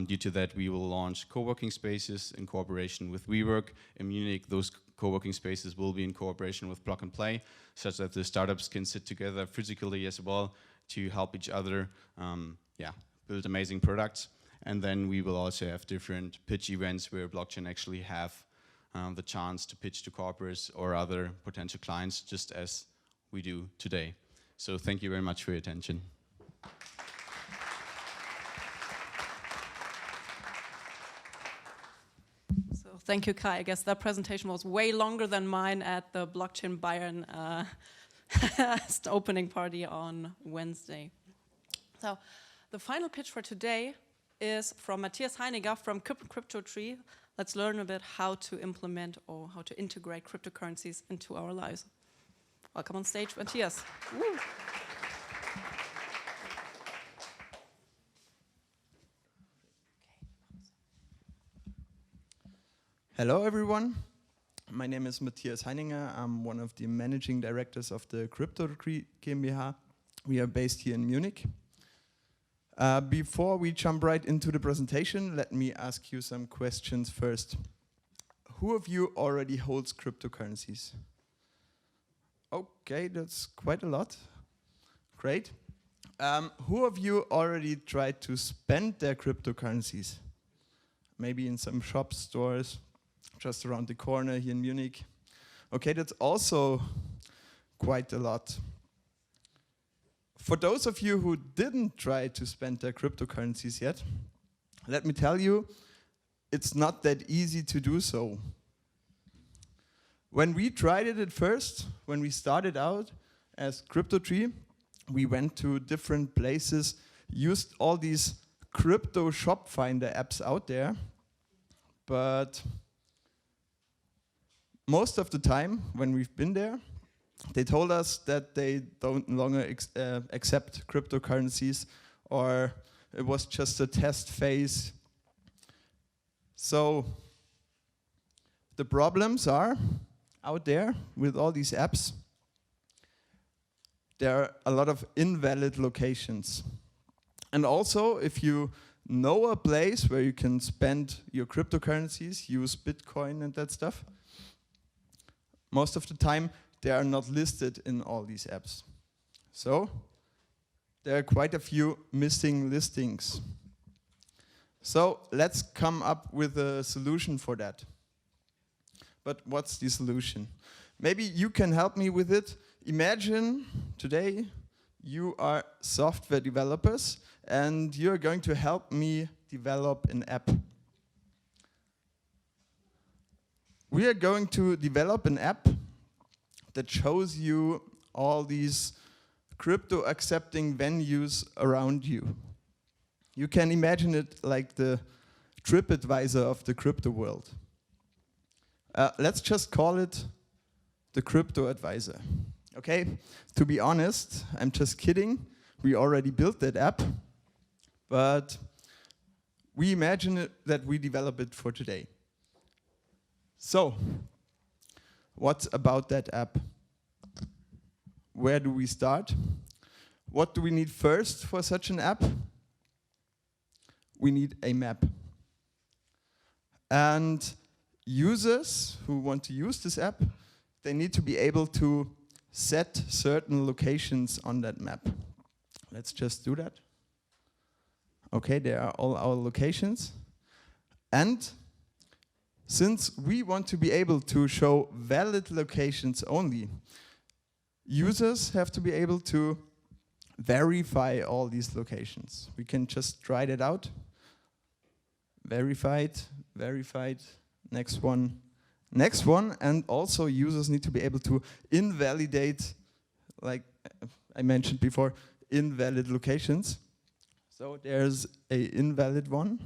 due to that, we will launch co-working spaces in cooperation with WeWork in Munich. Those co-working spaces will be in cooperation with Plug and Play, such that the startups can sit together physically as well to help each other build amazing products. And then we will also have different pitch events where blockchain actually have the chance to pitch to corporates or other potential clients, just as we do today. So thank you very much for your attention. So thank you, Kai. I guess that presentation was way longer than mine at the Blockchain Bayern opening party on Wednesday. So the final pitch for today is from Matthes from CryptoTree. Let's learn a bit how to implement or how to integrate cryptocurrencies into our lives. Welcome on stage, Matthes. Woo. Hello, everyone. My name is Matthes. I'm one of the managing directors of the CryptoTree GmbH. We are based here in Munich. Before we jump right into the presentation, let me ask you some questions first. Who of you already holds cryptocurrencies? Okay, that's quite a lot. Great. Who of you already tried to spend their cryptocurrencies? Maybe in some shops, stores, just around the corner here in Munich. Okay, that's also quite a lot. For those of you who didn't try to spend their cryptocurrencies yet, let me tell you, it's not that easy to do so. When we tried it at first, when we started out as CryptoTree, we went to different places, used all these crypto shop finder apps out there, but most of the time when we've been there, they told us that they don't longer accept cryptocurrencies, or it was just a test phase. So the problems are out there with all these apps. There are a lot of invalid locations. And also, if you know a place where you can spend your cryptocurrencies, use Bitcoin and that stuff, most of the time they are not listed in all these apps. So there are quite a few missing listings. So let's come up with a solution for that. But what's the solution? Maybe you can help me with it. imagine today you are software developers and you're going to help me develop an app. We are going to develop an app that shows you all these crypto accepting venues around you. You can imagine it like the TripAdvisor of the crypto world. Let's just call it the Crypto Advisor. Okay, to be honest, I'm just kidding. We already built that app, but we imagine that we develop it for today. So, what about that app? Where do we start? What do we need first for such an app? We need a map. And users who want to use this app, they need to be able to set certain locations on that map. Let's just do that. Okay, there are all our locations. And since we want to be able to show valid locations only, users have to be able to verify all these locations. We can just try that out. Verified, verified, next one, and also users need to be able to invalidate, like I mentioned before, invalid locations. So there's an invalid one.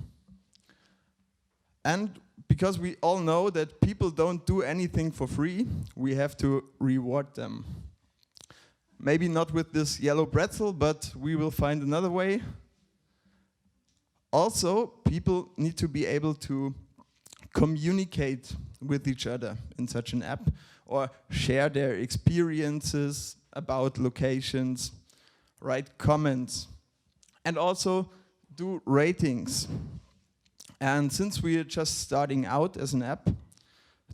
And because we all know that people don't do anything for free, we have to reward them. Maybe not with this yellow pretzel, but we will find another way. Also, people need to be able to communicate with each other in such an app or share their experiences about locations, write comments, and also do ratings. And since we are just starting out as an app,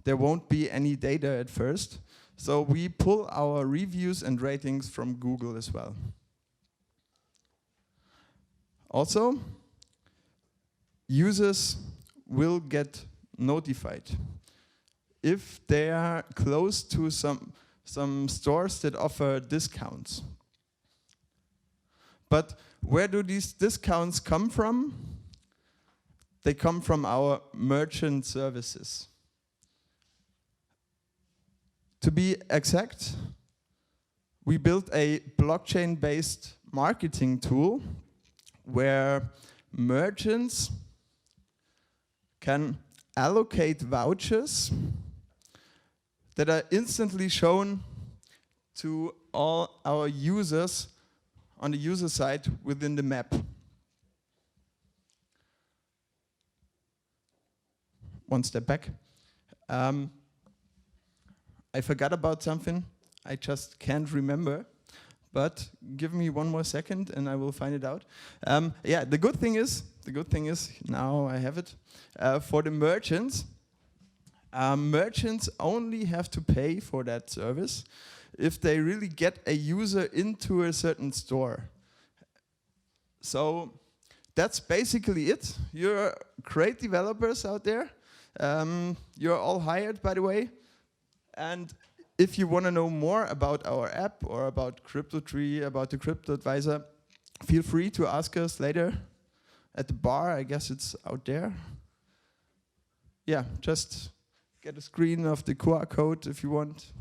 there won't be any data at first. So we pull our reviews and ratings from Google as well. Also, users will get notified if they are close to some stores that offer discounts. But where do these discounts come from? They come from our merchant services. To be exact, we built a blockchain-based marketing tool where merchants can allocate vouchers that are instantly shown to all our users on the user side within the map. One step back. I forgot about something. I just can't remember. But give me one more second and I will find it out. Yeah, the good thing is, now I have it. For the merchants, merchants only have to pay for that service if they really get a user into a certain store. So that's basically it. You're great developers out there. You're all hired, by the way. And if you want to know more about our app or about CryptoTree, about the Crypto Advisor, feel free to ask us later at the bar. I guess it's out there. Yeah, just get a screen of the QR code if you want.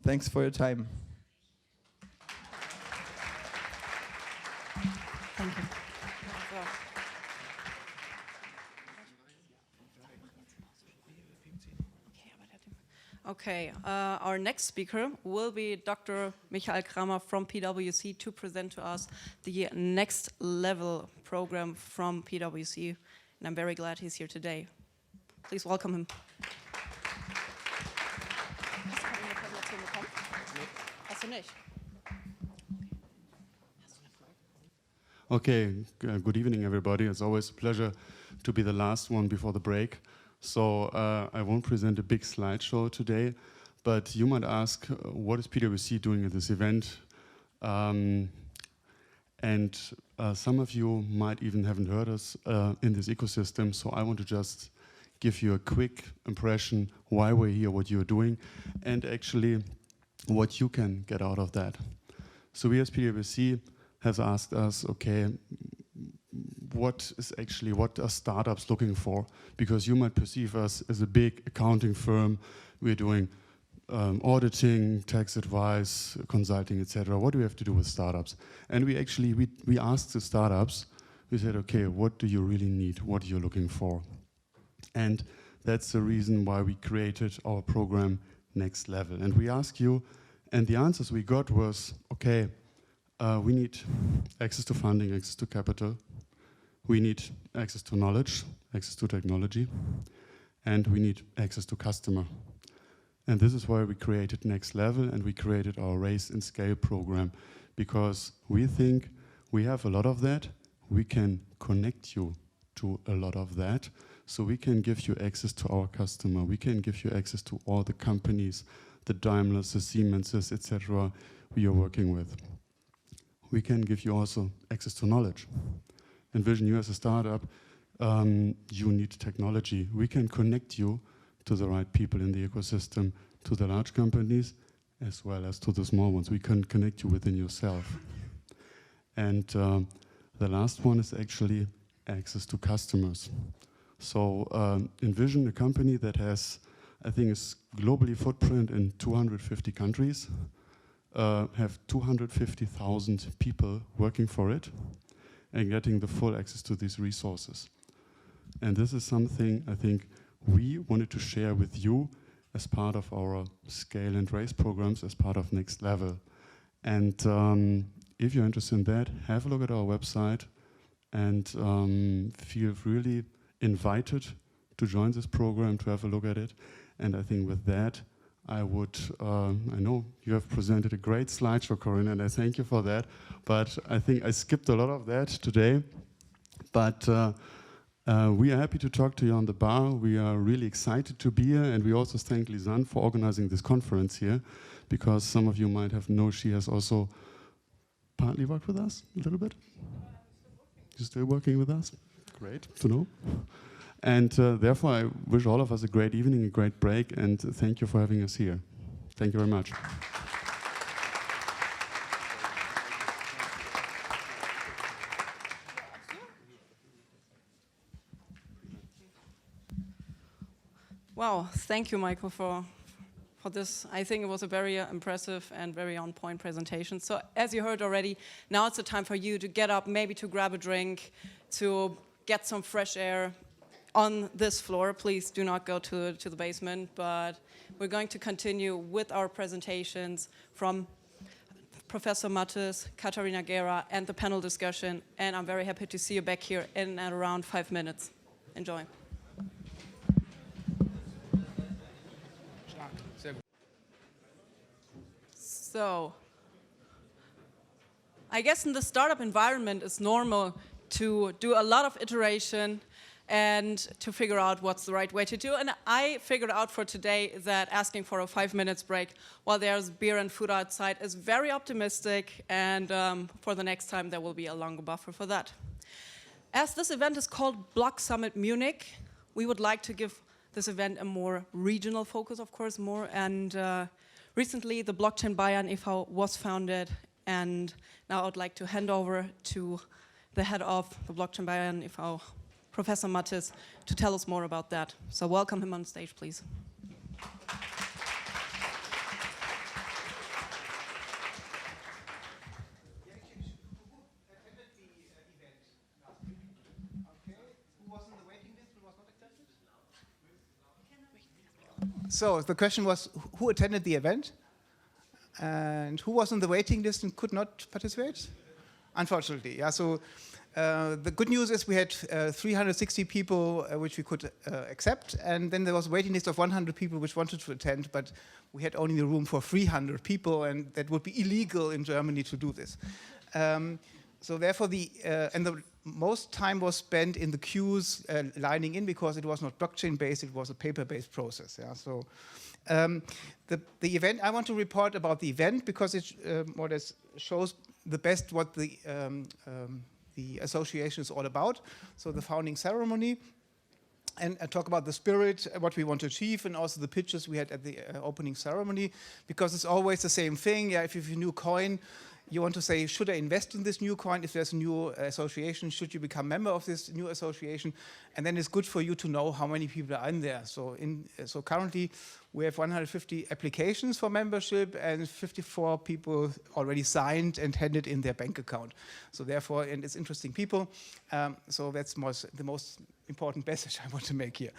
Thanks for your time. Thank you. Okay, our next speaker will be Dr. Michael Kramer from PwC to present to us the next level program from PwC. And I'm very glad he's here today. Please welcome him. Okay, good evening everybody. It's always a pleasure to be the last one before the break. So I won't present a big slideshow today, but you might ask, what is PwC doing at this event? And some of you might even haven't heard us in this ecosystem, so I want to just give you a quick impression why we're here, what you're doing, and actually what you can get out of that. So we as PwC has asked us, okay, what are startups looking for? Because you might perceive us as a big accounting firm. We're doing auditing, tax advice, consulting, etc. What do we have to do with startups? And we asked the startups, we said, okay, what do you really need? What are you looking for? And that's the reason why we created our program Next Level. And we asked you, and the answers we got was, okay, we need access to funding, access to capital. We need access to knowledge, access to technology, and we need access to customer. And this is why we created Next Level and we created our Raise and Scale program, because we think we have a lot of that. We can connect you to a lot of that. So we can give you access to our customer. We can give you access to all the companies, the Daimlers, the Siemenses, etc. we are working with. We can give you also access to knowledge. Envision you as a startup, you need technology. We can connect you to the right people in the ecosystem, to the large companies, as well as to the small ones. We can connect you within yourself. And the last one is actually access to customers. So envision a company that has, I think, is globally footprint in 250 countries, have 250,000 people working for it, and getting the full access to these resources. And this is something I think we wanted to share with you as part of our Scale and Raise programs, as part of Next Level. And if you're interested in that, have a look at our website and feel really invited to join this program, to have a look at it. And I think with that, I would, I know you have presented a great slideshow, Corinne, and I thank you for that. But I think I skipped a lot of that today. But we are happy to talk to you on the bar. We are really excited to be here. And we also thank Lisanne for organizing this conference here, because some of you might have known she has also partly worked with us a little bit. You're still working with us? Great to know. And therefore, I wish all of us a great evening, a great break, and thank you for having us here. Thank you very much. Wow, thank you, Michael, for this. I think it was a very impressive and very on-point presentation. So as you heard already, now it's the time for you to get up, maybe to grab a drink, to get some fresh air on this floor. Please do not go to the basement, but we're going to continue with our presentations from Professor Matthes, Katharina Gehra, and the panel discussion. And I'm very happy to see you back here in and around 5 minutes. Enjoy. So, I guess in the startup environment, it's normal to do a lot of iteration and to figure out what's the right way to do. And I figured out for today that asking for a 5 minutes break while there's beer and food outside is very optimistic, and for the next time there will be a longer buffer for that. As this event is called Block Summit Munich, we would like to give this event a more regional focus, of course, and recently the Blockchain Bayern e.V. was founded, and now I would like to hand over to the head of the Blockchain Bayern e.V., Professor Matthes, to tell us more about that. So welcome him on stage, please. So the question was, who attended the event? And who was on the waiting list and could not participate? Unfortunately, yeah. So the good news is we had 360 people which we could accept, and then there was a waiting list of 100 people which wanted to attend, but we had only room for 300 people, and that would be illegal in Germany to do this. So therefore, the most time was spent in the queues lining in, because it was not blockchain-based, it was a paper-based process. Yeah? So the event, I want to report about the event because it more or less shows the best what the association is all about. So the founding ceremony, and talk about the spirit, what we want to achieve, and also the pitches we had at the opening ceremony, because it's always the same thing. Yeah, if you have a new coin, you want to say, should I invest in this new coin? If there's a new association, should you become member of this new association? And then it's good for you to know how many people are in there. So currently we have 150 applications for membership and 54 people already signed and handed in their bank account. So therefore, and it's interesting people. So that's the most important message I want to make here.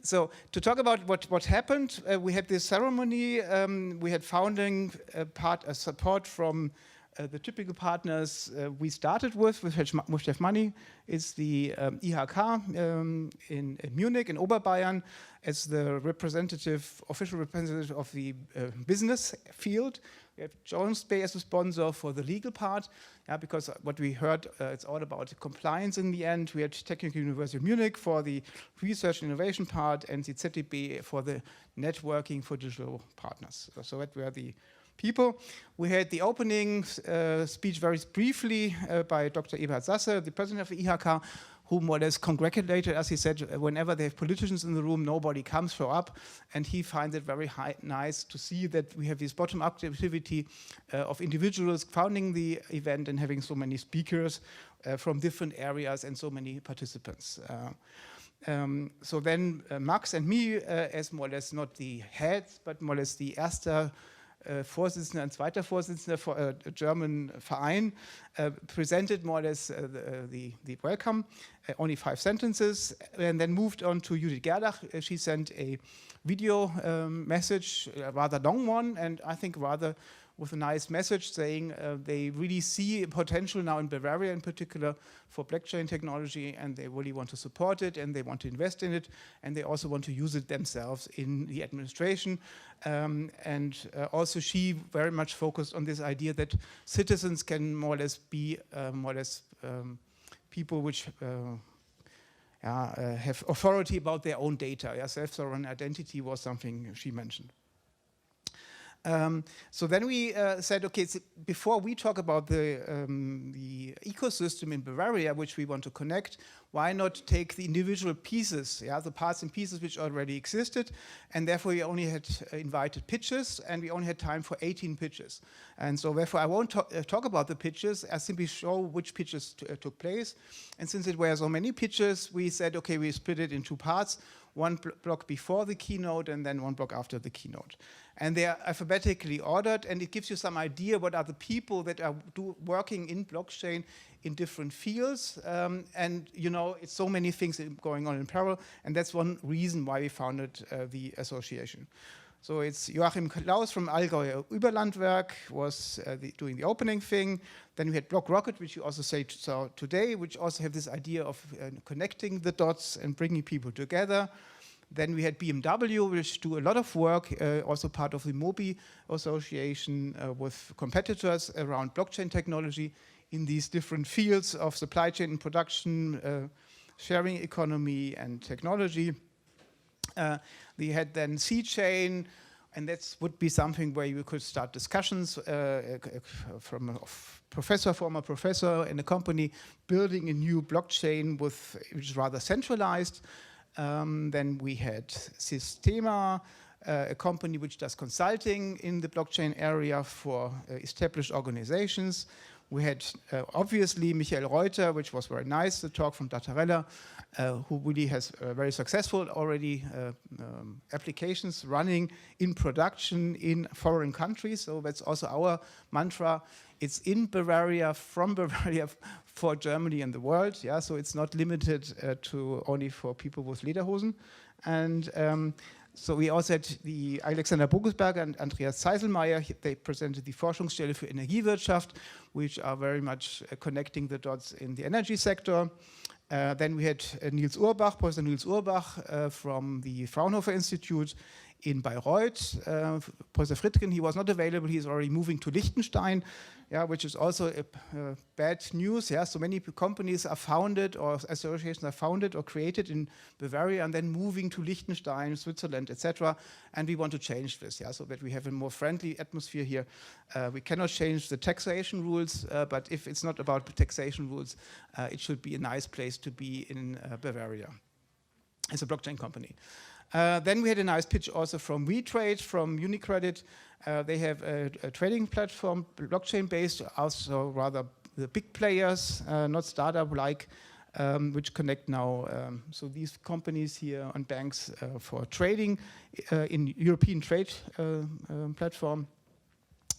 So to talk about what happened, we had this ceremony. We had founding support from the typical partners we started with, which have money, is the i.Gr in Munich, in Oberbayern, as the official representative of the business field. We have Jones Bay as a sponsor for the legal part, because what we heard, it's all about compliance in the end. We had Technical University Munich for the research and innovation part, and the ZDB for the networking for digital partners. So that were the people. We had the opening speech very briefly by Dr. Eberhard Sasse, the president of the i.Gr, who more or less congratulated us. He said, whenever they have politicians in the room, nobody comes show up, and he finds it very nice to see that we have this bottom-up activity of individuals founding the event and having so many speakers from different areas and so many participants. So then Max and me, as more or less not the heads, but more or less the erster Vorsitzender and zweiter Vorsitzender for a German Verein, presented more or less the welcome, only 5 sentences, and then moved on to Judith Gerlach. She sent a video message, a rather long one, and I think rather with a nice message saying they really see potential now in Bavaria in particular for blockchain technology, and they really want to support it, and they want to invest in it, and they also want to use it themselves in the administration. Also she very much focused on this idea that citizens can more or less be people which have authority about their own data. Self-sovereign identity was something she mentioned. So then we said, okay, before we talk about the ecosystem in Bavaria, which we want to connect, why not take the individual pieces, the parts and pieces which already existed, and therefore we only had invited pitches, and we only had time for 18 pitches. And so therefore I won't talk about the pitches, I simply show which pitches took place. And since it were so many pitches, we said, okay, we split it in 2 parts, one block before the keynote and then one block after the keynote. And they are alphabetically ordered, and it gives you some idea what are the people that are working in blockchain in different fields. And you know, it's so many things going on in parallel, and that's one reason why we founded the association. So it's Joachim Klaus from Allgäuer Überlandwerk was doing the opening thing. Then we had BlockRocket, which you also saw today, which also have this idea of connecting the dots and bringing people together. Then we had BMW, which do a lot of work, also part of the MOBI association with competitors around blockchain technology in these different fields of supply chain and production, sharing economy and technology. We had then C-Chain, and that would be something where you could start discussions from a former professor in a company building a new blockchain which is rather centralized. Then we had Systema, a company which does consulting in the blockchain area for established organizations. We had obviously Michael Reuter, which was very nice, the talk from Datarella, who really has very successful already applications running in production in foreign countries. So that's also our mantra. It's in Bavaria, from Bavaria, for Germany and the world. Yeah, so it's not limited to only for people with Lederhosen. And so we also had the Alexander Bogusberger and Andreas Zeiselmeier. They presented the Forschungsstelle für Energiewirtschaft, which are very much connecting the dots in the energy sector. Then we had Professor Niels Urbach from the Fraunhofer Institute in Bayreuth. Professor Friedkin, he was not available, he is already moving to Liechtenstein, which is also bad news. So many companies are founded or associations are founded or created in Bavaria and then moving to Liechtenstein, Switzerland, etc. And we want to change this, so that we have a more friendly atmosphere here. We cannot change the taxation rules, but if it's not about taxation rules, it should be a nice place to be in Bavaria. as a blockchain company. Then we had a nice pitch also from WeTrade, from UniCredit. They have a trading platform, blockchain-based, also rather the big players, not startup-like, which connect now. So these companies here and banks for trading in European trade platform.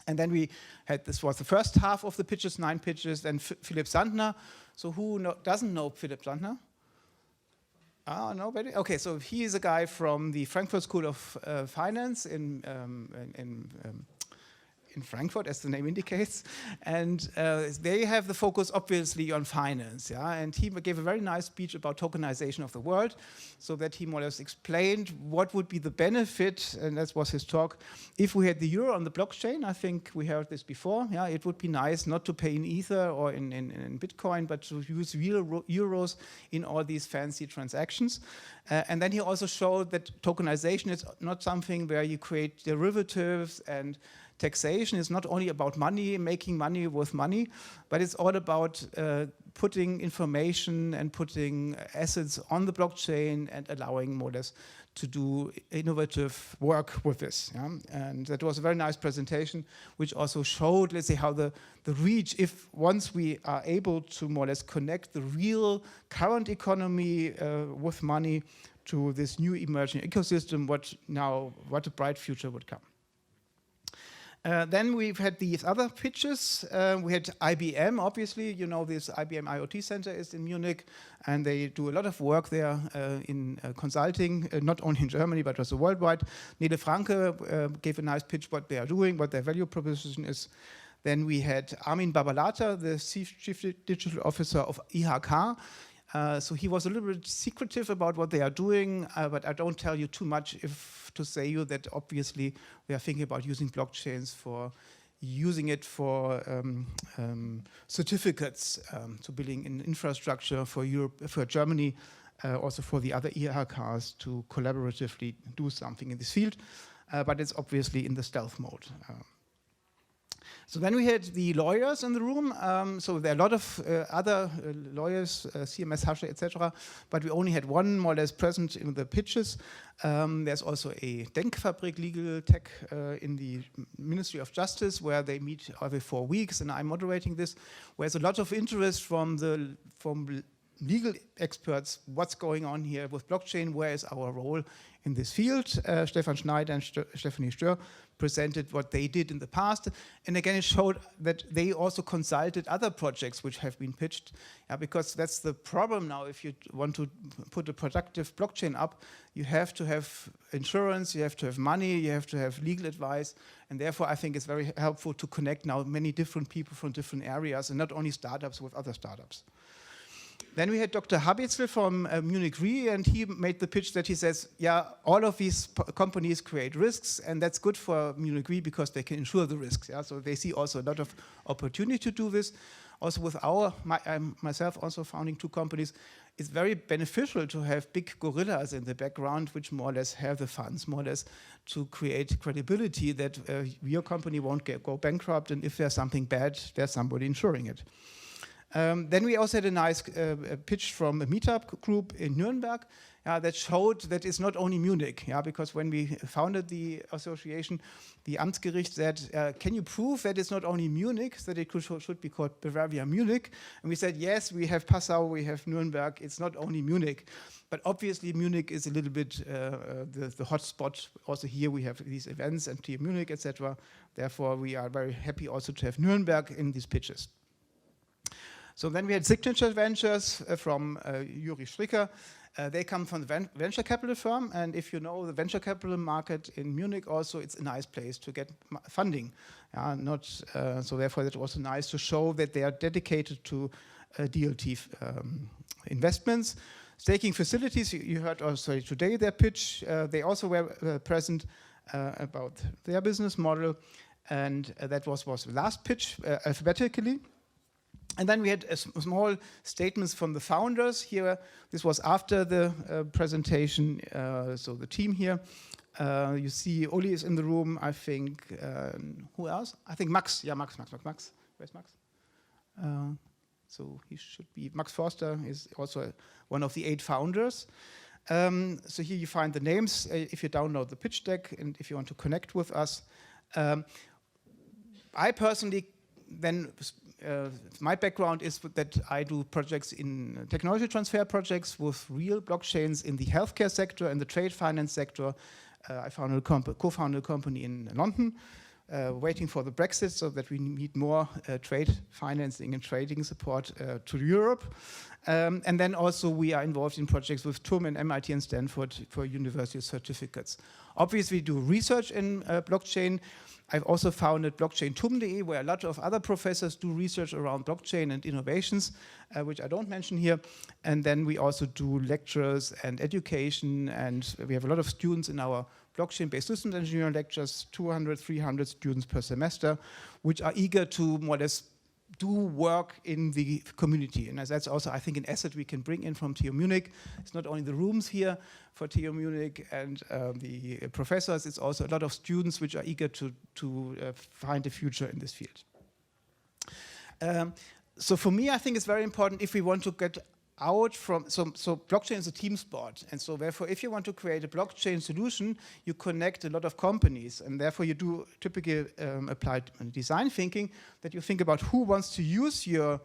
And then we had, this was the first half of the pitches, 9 pitches, then Philipp Sandner. So who doesn't know Philipp Sandner? Ah, nobody? Okay, so he is a guy from the Frankfurt School of Finance in Frankfurt, as the name indicates, and they have the focus obviously on finance, yeah. And he gave a very nice speech about tokenization of the world, so that he more or less explained what would be the benefit, and that was his talk. If we had the euro on the blockchain, I think we heard this before, yeah, it would be nice not to pay in Ether or in Bitcoin, but to use real euros in all these fancy transactions. And then he also showed that tokenization is not something where you create derivatives, and taxation is not only about money, making money with money, but it's all about putting information and putting assets on the blockchain and allowing more or less to do innovative work with this. Yeah? And that was a very nice presentation, which also showed, let's say, how the reach, if once we are able to more or less connect the real current economy with money to this new emerging ecosystem, what a bright future would come. Then we've had these other pitches. We had IBM, obviously, you know, this IBM IoT Center is in Munich, and they do a lot of work there in consulting, not only in Germany, but also worldwide. Nele Franke gave a nice pitch what they are doing, what their value proposition is. Then we had Armin Babalata, the Chief Digital Officer of IHK. So he was a little bit secretive about what they are doing, but I don't tell you too much to say you that obviously we are thinking about using blockchains for using it for certificates, so building an infrastructure for Europe, for Germany, also for the other IHKs to collaboratively do something in this field, but it's obviously in the stealth mode. So then we had the lawyers in the room. So there are a lot of other lawyers, CMS, Hasche, etc. But we only had one more or less present in the pitches. There's also a Denkfabrik legal tech in the Ministry of Justice, where they meet every 4 weeks, and I'm moderating this. Where there's a lot of interest from legal experts. What's going on here with blockchain? Where is our role in this field? Stefan Schneider and Stephanie Stör presented what they did in the past. And again, it showed that they also consulted other projects which have been pitched, because that's the problem now. If you want to put a productive blockchain up, you have to have insurance, you have to have money, you have to have legal advice. And therefore, I think it's very helpful to connect now many different people from different areas, and not only startups with other startups. Then we had Dr. Habitzel from Munich Re, and he made the pitch that he says, yeah, all of these companies create risks, and that's good for Munich Re because they can insure the risks. Yeah? So they see also a lot of opportunity to do this. Also with myself also founding 2 companies, it's very beneficial to have big gorillas in the background, which more or less have the funds, more or less to create credibility that your company won't go bankrupt, and if there's something bad, there's somebody insuring it. Then we also had a nice pitch from a meetup group in Nuremberg that showed that it's not only Munich, because when we founded the association, the Amtsgericht said, can you prove that it's not only Munich, that it should be called Bavaria Munich? And we said, yes, we have Passau, we have Nuremberg, it's not only Munich. But obviously Munich is a little bit the hot spot. Also here we have these events and TM Munich, etc. Therefore, we are very happy also to have Nuremberg in these pitches. So then we had Signature Ventures from Juri Stricker. They come from the venture capital firm, and if you know the venture capital market in Munich also, it's a nice place to get funding. So therefore it was nice to show that they are dedicated to DLT investments. Staking facilities, you heard also today their pitch. They also were present about their business model, and that was the last pitch alphabetically. And then we had small statements from the founders here. This was after the presentation, so the team here. You see Uli is in the room, I think. Who else? I think Max. Yeah, Max. Where's Max? So he should be, Max Forster is also one of the 8 founders. So here you find the names if you download the pitch deck and if you want to connect with us. I personally then, my background is that I do projects in technology transfer projects with real blockchains in the healthcare sector and the trade finance sector. I co-founded a company in London, waiting for the Brexit so that we need more trade financing and trading support to Europe. And then also we are involved in projects with TUM and MIT and Stanford for university certificates. Obviously we do research in blockchain. I've also founded blockchain.tum.de, where a lot of other professors do research around blockchain and innovations, which I don't mention here. And then we also do lectures and education, and we have a lot of students in our blockchain-based systems engineering lectures, 200, 300 students per semester, which are eager to more or less do work in the community. And that's also, I think, an asset we can bring in from TU Munich. It's not only the rooms here for TU Munich and the professors, it's also a lot of students which are eager to find a future in this field. So for me, I think it's very important if we want to get out from, so blockchain is a team sport, and so therefore if you want to create a blockchain solution, you connect a lot of companies, and therefore you do typically applied design thinking, that you think about who wants to use your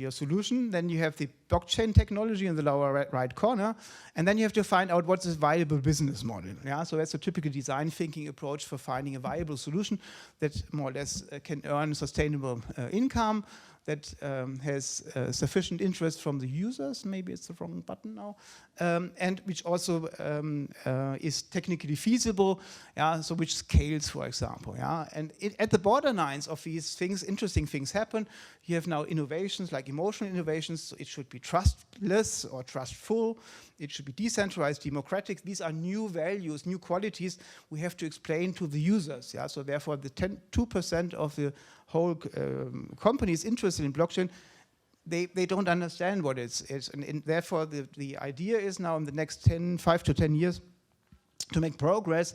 solution. Then you have the blockchain technology in the lower right corner, and then you have to find out what's a viable business model. Yeah, so that's a typical design thinking approach for finding a viable solution that more or less can earn sustainable income, that has sufficient interest from the users, maybe it's the wrong button now, and which also is technically feasible, yeah, so which scales, for example. Yeah? And at the borderlines of these things, interesting things happen. You have now innovations like emotional innovations, so it should be trustless or trustful, it should be decentralized, democratic. These are new values, new qualities we have to explain to the users. Yeah? So therefore the 2% of the whole companies interested in blockchain, they don't understand what it is. And therefore the idea is now in the next 5 to 10 years to make progress,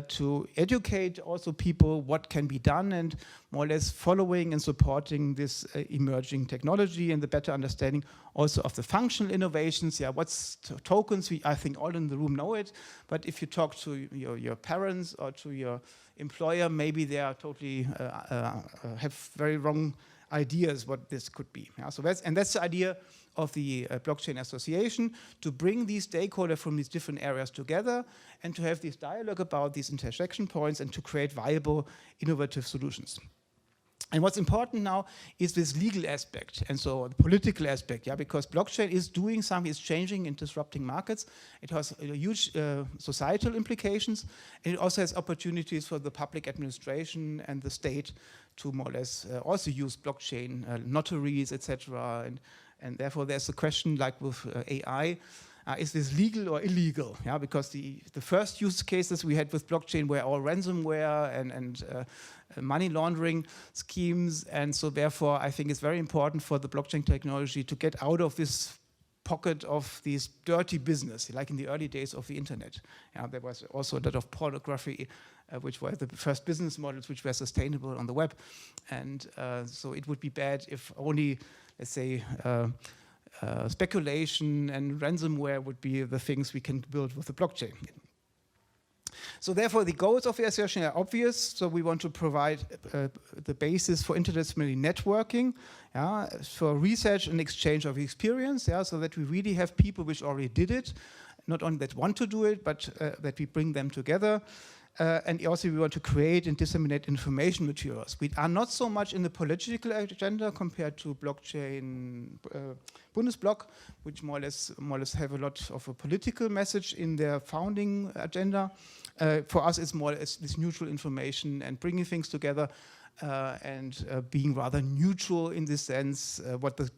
to educate also people what can be done, and more or less following and supporting this emerging technology and the better understanding also of the functional innovations. Yeah, what's tokens? I think all in the room know it, but if you talk to your parents or to your employer, maybe they are totally have very wrong ideas what this could be. Yeah, so that's the idea of the Blockchain Association, to bring these stakeholders from these different areas together and to have this dialogue about these intersection points and to create viable, innovative solutions. And what's important now is this legal aspect, and so the political aspect, yeah, because blockchain is doing something, it's changing and disrupting markets. It has huge societal implications, and it also has opportunities for the public administration and the state to more or less also use blockchain, notaries, etc. And therefore there's a question like with AI, is this legal or illegal? Yeah, because the first use cases we had with blockchain were all ransomware and money laundering schemes, and so therefore I think it's very important for the blockchain technology to get out of this pocket of this dirty business, like in the early days of the internet. Yeah, there was also a lot of pornography, which were the first business models which were sustainable on the web, and so it would be bad if only, let's say, speculation and ransomware would be the things we can build with the blockchain. So therefore the goals of the association are obvious. So we want to provide the basis for interdisciplinary networking, yeah, for research and exchange of experience, yeah, so that we really have people which already did it, not only that want to do it, but that we bring them together. And also we want to create and disseminate information materials. We are not so much in the political agenda compared to Blockchain Bundesverband, which more or less have a lot of a political message in their founding agenda. For us, it's more or less this neutral information and bringing things together and being rather neutral in this sense, what the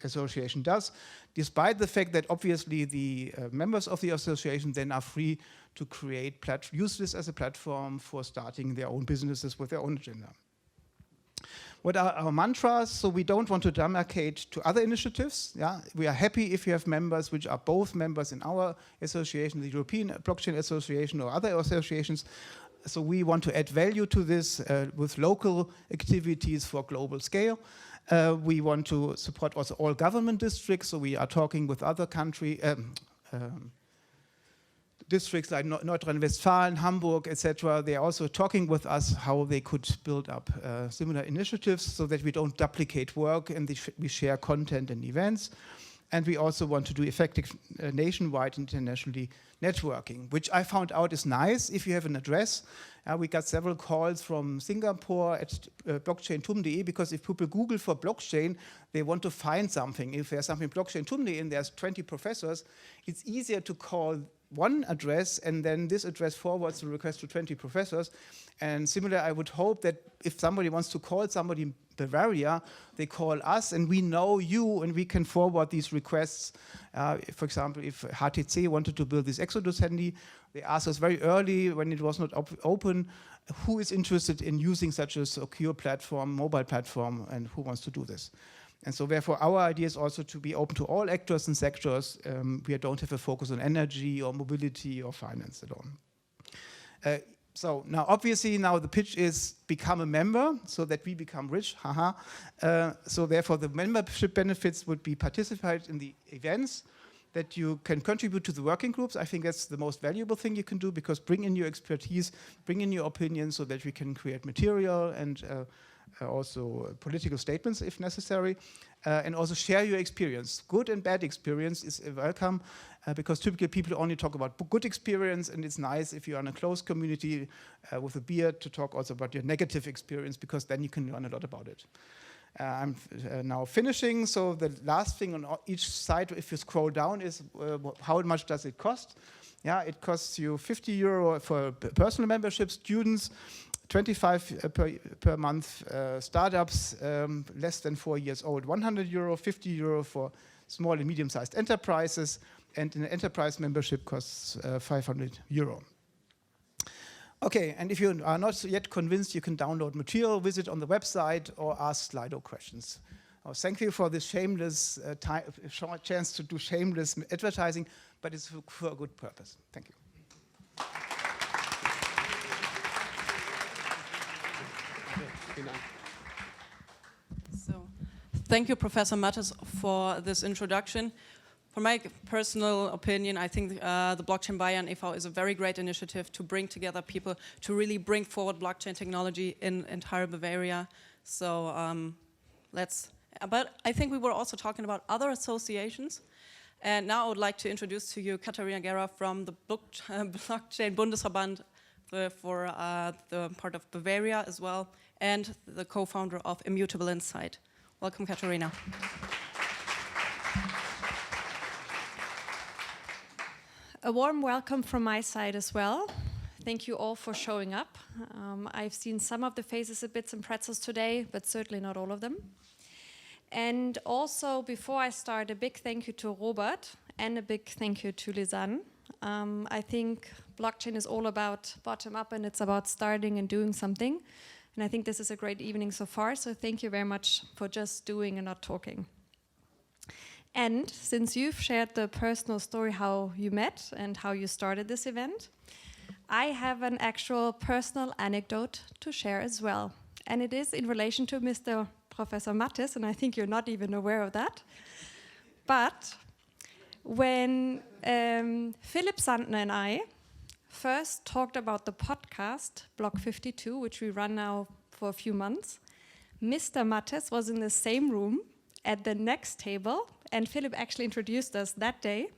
association does, despite the fact that obviously the members of the association then are free to create, use this as a platform for starting their own businesses with their own agenda. What are our mantras? So we don't want to demarcate to other initiatives. Yeah? We are happy if you have members which are both members in our association, the European Blockchain Association or other associations. So we want to add value to this with local activities for global scale. We want to support also all government districts, so we are talking with other districts like Nordrhein-Westfalen, Hamburg, etc. They are also talking with us how they could build up similar initiatives so that we don't duplicate work and we share content and events. And we also want to do effective nationwide internationally networking, which I found out is nice if you have an address. We got several calls from Singapore at blockchain.tum.de, because if people Google for blockchain, they want to find something. If there's something blockchain.tum.de and there's 20 professors, it's easier to call one address and then this address forwards the request to 20 professors. And similar, I would hope that if somebody wants to call somebody in Bavaria, they call us and we know you and we can forward these requests. For example, if HTC wanted to build this Exodus handy, they asked us very early when it was not open, who is interested in using such a secure platform, mobile platform, and who wants to do this. And so therefore our idea is also to be open to all actors and sectors. We don't have a focus on energy or mobility or finance at all. So now obviously now the pitch is become a member so that we become rich, haha. So therefore the membership benefits would be participate in the events, that you can contribute to the working groups. I think that's the most valuable thing you can do, because bring in your expertise, bring in your opinions so that we can create material and also political statements if necessary, and also share your experience. Good and bad experience is welcome, because typically people only talk about good experience, and it's nice if you're in a close community with a beer to talk also about your negative experience, because then you can learn a lot about it. I'm now finishing, so the last thing on each side, if you scroll down, is how much does it cost? Yeah, it costs you €50 for personal membership, students, 25 per month, startups less than 4 years old, €100, €50 for small and medium-sized enterprises, and an enterprise membership costs €500. Okay, and if you are not yet convinced, you can download material, visit on the website, or ask Slido questions. Thank you for this shameless chance to do shameless advertising, but it's for a good purpose. Thank you. So, thank you, Professor Matthes, for this introduction. For my personal opinion, I think the Blockchain Bayern e.V. is a very great initiative to bring together people to really bring forward blockchain technology in entire Bavaria. So but I think we were also talking about other associations. And now I would like to introduce to you Katharina Gehra from the Blockchain Bundesverband for the part of Bavaria as well, and the co-founder of Immutable Insight. Welcome, Katharina. A warm welcome from my side as well. Thank you all for showing up. I've seen some of the faces at Bits and Pretzels today, but certainly not all of them. And also, before I start, a big thank you to Robert and a big thank you to Lisanne. I think blockchain is all about bottom up, and it's about starting and doing something. And I think this is a great evening so far, so thank you very much for just doing and not talking. And since you've shared the personal story how you met and how you started this event, I have an actual personal anecdote to share as well. And it is in relation to Mr. Professor Matthes, and I think you're not even aware of that. But when Philipp Sandner and I first talked about the podcast, Block 52, which we run now for a few months, Mr. Matthes was in the same room at the next table, and Philipp actually introduced us that day.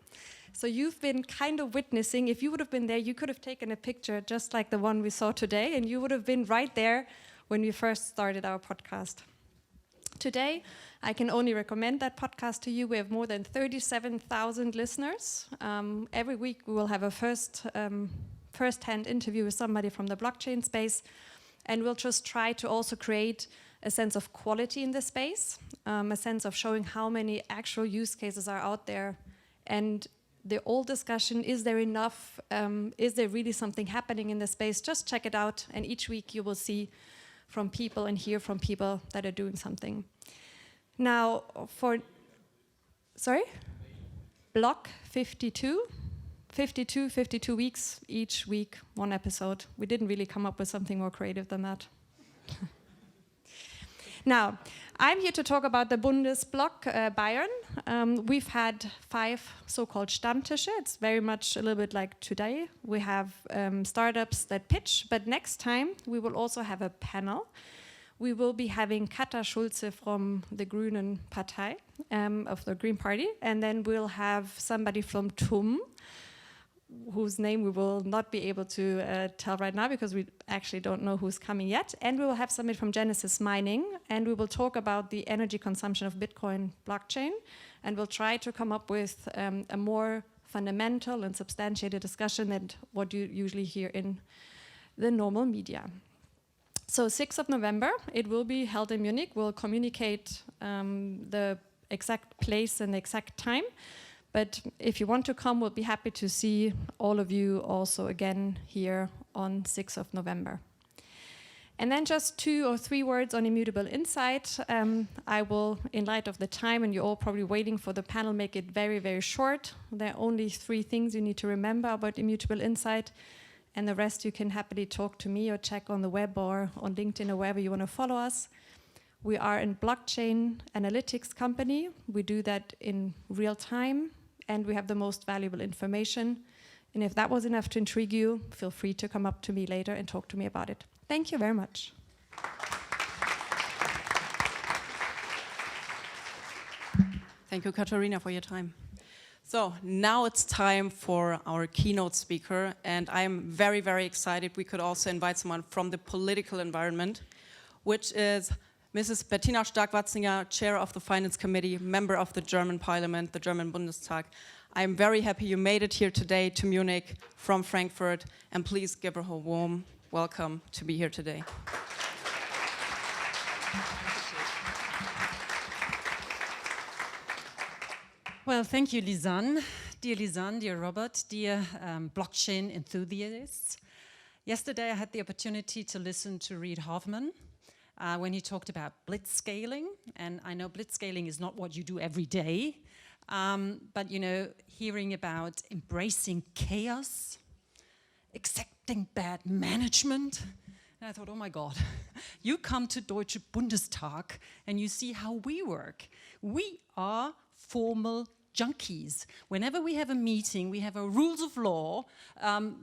So you've been kind of witnessing. If you would have been there, you could have taken a picture just like the one we saw today, and you would have been right there when we first started our podcast. Today, I can only recommend that podcast to you. We have more than 37,000 listeners. Every week we will have a first-hand interview with somebody from the blockchain space, and we'll just try to also create a sense of quality in the space, a sense of showing how many actual use cases are out there, and the old discussion, is there enough, is there really something happening in the space? Just check it out, and each week you will see from people and hear from people that are doing something. Now, Block 52, 52 weeks, each week, one episode. We didn't really come up with something more creative than that. Now, I'm here to talk about the Bundesblock Bayern. We've had 5 so-called Stammtische. It's very much a little bit like today. We have startups that pitch, but next time we will also have a panel. We will be having Katja Schulze from the Grünen Partei, of the Green Party, and then we'll have somebody from TUM, whose name we will not be able to tell right now because we actually don't know who's coming yet. And we will have somebody from Genesis Mining, and we will talk about the energy consumption of Bitcoin blockchain, and we'll try to come up with a more fundamental and substantiated discussion than what you usually hear in the normal media. So 6th of November, it will be held in Munich. We'll communicate the exact place and the exact time. But if you want to come, we'll be happy to see all of you also again here on 6th of November. And then just 2 or 3 words on Immutable Insight. I will, in light of the time, and you're all probably waiting for the panel, make it very, very short. There are only 3 things you need to remember about Immutable Insight, and the rest you can happily talk to me or check on the web or on LinkedIn or wherever you want to follow us. We are a blockchain analytics company. We do that in real time, and we have the most valuable information. And if that was enough to intrigue you, feel free to come up to me later and talk to me about it. Thank you very much. Thank you, Katharina, for your time. So now it's time for our keynote speaker, and I'm very, very excited. We could also invite someone from the political environment, which is Mrs. Bettina Stark-Watzinger, Chair of the Finance Committee, member of the German Parliament, the German Bundestag. I'm very happy you made it here today to Munich from Frankfurt, and please give her a warm welcome to be here today. Well, thank you, Lisanne. Dear Lisanne, dear Robert, dear blockchain enthusiasts. Yesterday I had the opportunity to listen to Reid Hoffman when he talked about blitzscaling, and I know blitzscaling is not what you do every day, but you know, hearing about embracing chaos, accepting bad management, and I thought, oh my God, you come to Deutsche Bundestag and you see how we work. We are formal junkies. Whenever we have a meeting, we have our rules of law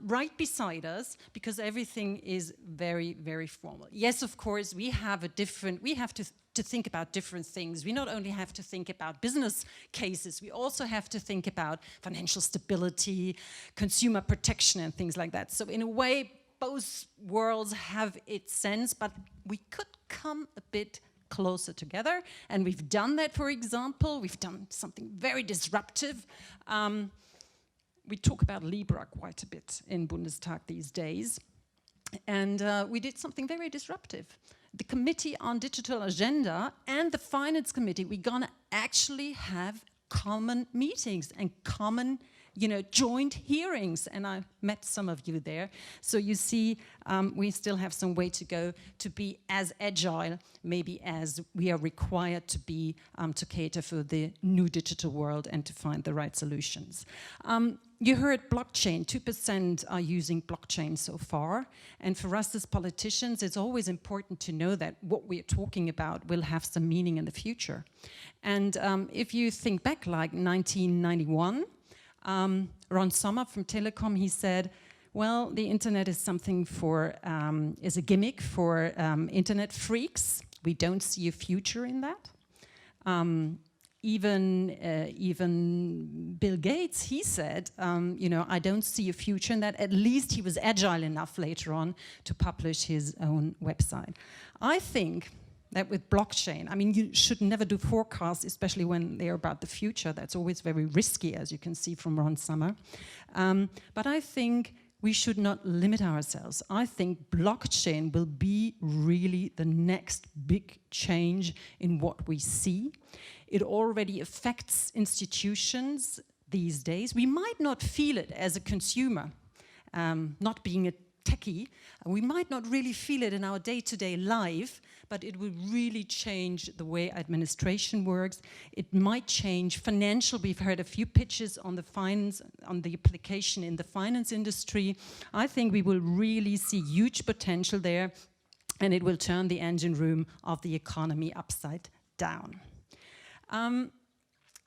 right beside us because everything is very, very formal. Yes, of course, we have to think about different things. We not only have to think about business cases, we also have to think about financial stability, consumer protection and things like that. So in a way, both worlds have its sense, but we could come a bit closer together, and we've done that. For example, we've done something very disruptive. We talk about Libra quite a bit in Bundestag these days, and we did something very disruptive. The Committee on Digital Agenda and the Finance Committee, we're gonna actually have common meetings and common, you know, joint hearings, and I met some of you there. So you see, we still have some way to go to be as agile, maybe as we are required to be to cater for the new digital world and to find the right solutions. You heard blockchain, 2% are using blockchain so far. And for us as politicians, it's always important to know that what we're talking about will have some meaning in the future. And if you think back like 1991, Ron Sommer from Telecom, he said, well, the internet is something for, is a gimmick for internet freaks. We don't see a future in that. Even Bill Gates, he said, you know, I don't see a future in that. At least he was agile enough later on to publish his own website. I think that with blockchain, I mean, you should never do forecasts, especially when they're about the future. That's always very risky, as you can see from Ron Sommer. But I think we should not limit ourselves. I think blockchain will be really the next big change in what we see. It already affects institutions these days. We might not feel it as a consumer, not being a techie. We might not really feel it in our day-to-day life, but it will really change the way administration works. It might change financial. We've heard a few pitches on the finance, on the application in the finance industry. I think we will really see huge potential there. and it will turn the engine room of the economy upside down.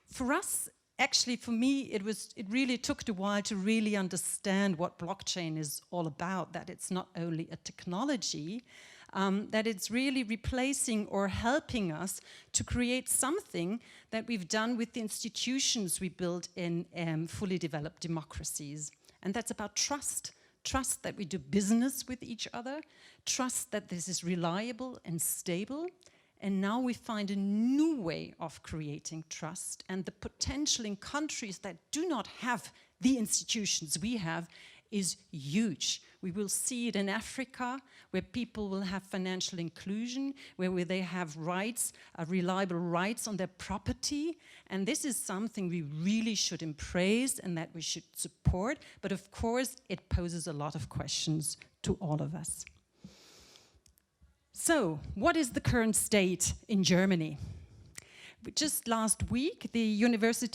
For us, actually, for me, it really took a while to really understand what blockchain is all about, that it's not only a technology, that it's really replacing or helping us to create something that we've done with the institutions we built in fully developed democracies. And that's about trust. Trust that we do business with each other, trust that this is reliable and stable. And now we find a new way of creating trust, and the potential in countries that do not have the institutions we have is huge. We will see it in Africa, where people will have financial inclusion, where they have rights, reliable rights on their property. And this is something we really should embrace and that we should support. But of course, it poses a lot of questions to all of us. So, what is the current state in Germany? Just last week, the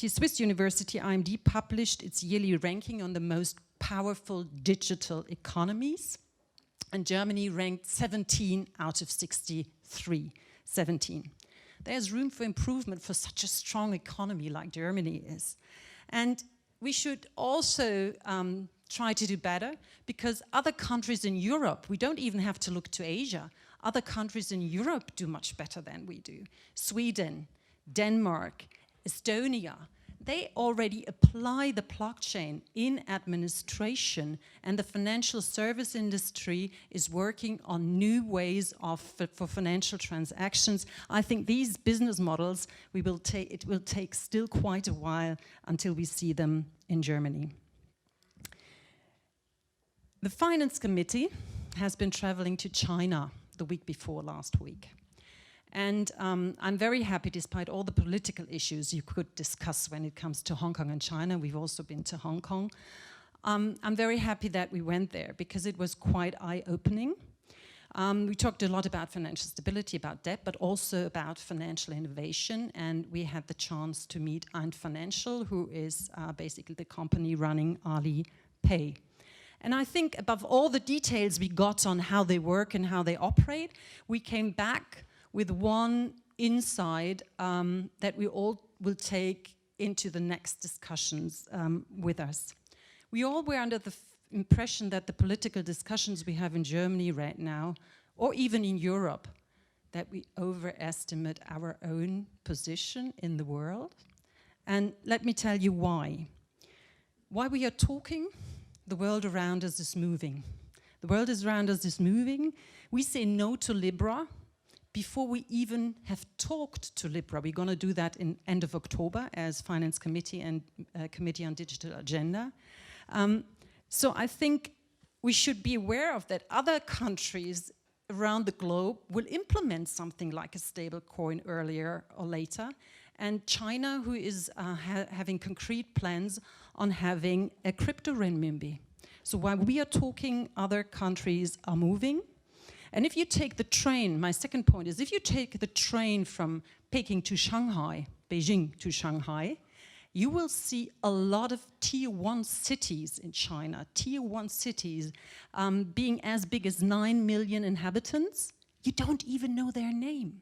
Swiss University IMD published its yearly ranking on the most powerful digital economies, and Germany ranked 17 out of 63, 17. There's room for improvement for such a strong economy like Germany is. And we should also try to do better, because other countries in Europe, we don't even have to look to Asia, other countries in Europe do much better than we do. Sweden, Denmark, Estonia, they already apply the blockchain in administration, and the financial service industry is working on new ways for financial transactions. I think these business models, it will take still quite a while until we see them in Germany. The Finance Committee has been traveling to China the week before last week. And I'm very happy, despite all the political issues you could discuss when it comes to Hong Kong and China. We've also been to Hong Kong. I'm very happy that we went there, because it was quite eye-opening. We talked a lot about financial stability, about debt, but also about financial innovation. And we had the chance to meet Ant Financial, who is basically the company running Alipay. And I think above all the details we got on how they work and how they operate, we came back with one insight that we all will take into the next discussions with us. We all were under the impression that the political discussions we have in Germany right now, or even in Europe, that we overestimate our own position in the world. And let me tell you why. Why we are talking, the world around us is moving. The world around us is moving. We say no to Libra before we even have talked to Libra. We're going to do that in end of October as Finance Committee and Committee on Digital Agenda. So I think we should be aware of that other countries around the globe will implement something like a stable coin earlier or later. And China, who is having concrete plans on having a crypto renminbi. So while we are talking, other countries are moving. And if you take the train, my second point is, if you take the train from Peking to Shanghai, Beijing to Shanghai, you will see a lot of tier 1 cities in China, tier 1 cities being as big as 9 million inhabitants. You don't even know their name.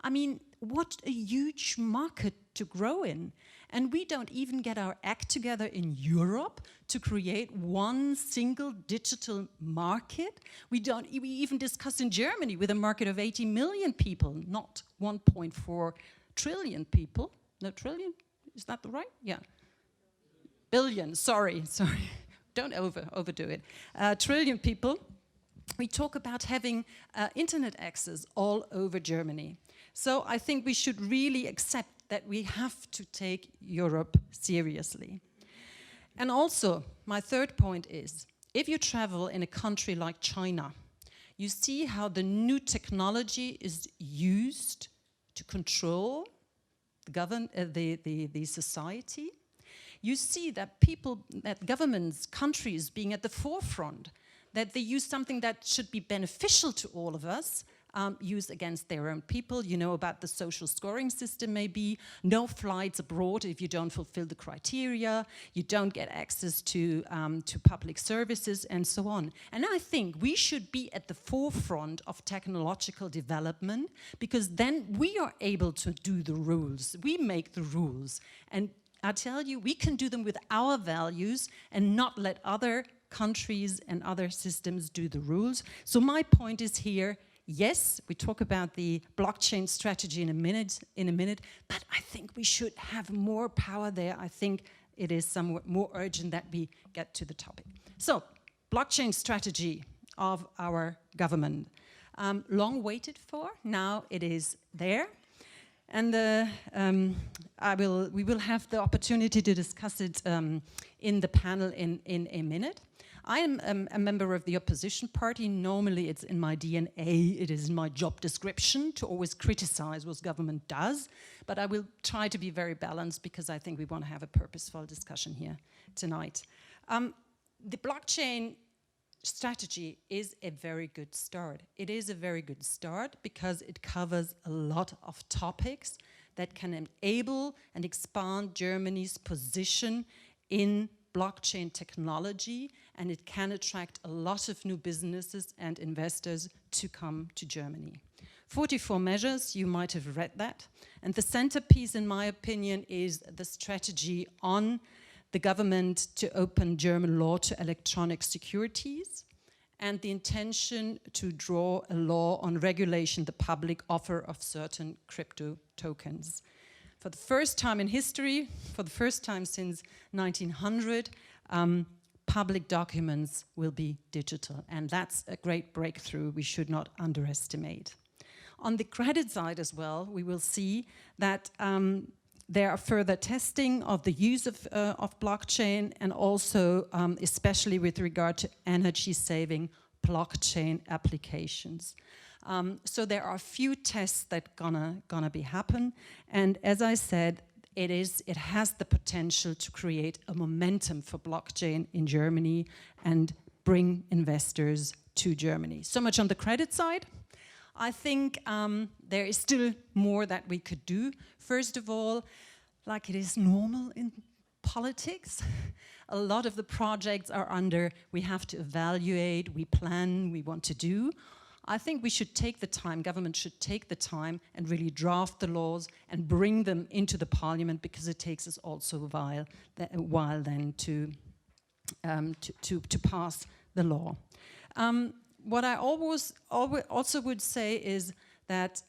I mean, what a huge market to grow in. And we don't even get our act together in Europe to create one single digital market. We even discuss in Germany with a market of 80 million people, not 1.4 trillion people. No, trillion? Is that the right? Yeah. Billion, sorry. Don't overdo it. Trillion people. We talk about having internet access all over Germany. So I think we should really accept that we have to take Europe seriously. And also, my third point is, if you travel in a country like China, you see how the new technology is used to control the society. You see that governments, countries being at the forefront, that they use something that should be beneficial to all of us, use against their own people. You know about the social scoring system maybe, no flights abroad if you don't fulfill the criteria, you don't get access to public services and so on. And I think we should be at the forefront of technological development, because then we are able to do the rules. We make the rules. And I tell you, we can do them with our values and not let other countries and other systems do the rules. So my point is here, yes, we talk about the blockchain strategy in a minute, but I think we should have more power there. I think it is somewhat more urgent that we get to the topic. So, blockchain strategy of our government. Long waited for, now it is there. And we will have the opportunity to discuss it in the panel in a minute. I am a member of the opposition party. Normally it's in my DNA, it is in my job description to always criticize what government does, but I will try to be very balanced because I think we want to have a purposeful discussion here tonight. The blockchain strategy is a very good start. It is a very good start because it covers a lot of topics that can enable and expand Germany's position in blockchain technology, and it can attract a lot of new businesses and investors to come to Germany. 44 measures, you might have read that. And the centerpiece, in my opinion, is the strategy on the government to open German law to electronic securities, and the intention to draw a law on regulation the public offer of certain crypto tokens. For the first time in history, for the first time since 1900, public documents will be digital, and that's a great breakthrough we should not underestimate. On the credit side as well, we will see that there are further testing of the use of blockchain, and also especially with regard to energy-saving blockchain applications. So there are a few tests that gonna be happen, and as I said, it has the potential to create a momentum for blockchain in Germany and bring investors to Germany. So much on the credit side. I think there is still more that we could do. First of all, like it is normal in politics, a lot of the projects are under, we have to evaluate, we plan, we want to do. I think we should take the time, government should take the time and really draft the laws and bring them into the parliament, because it takes us also a while then to pass the law. What I always also would say is that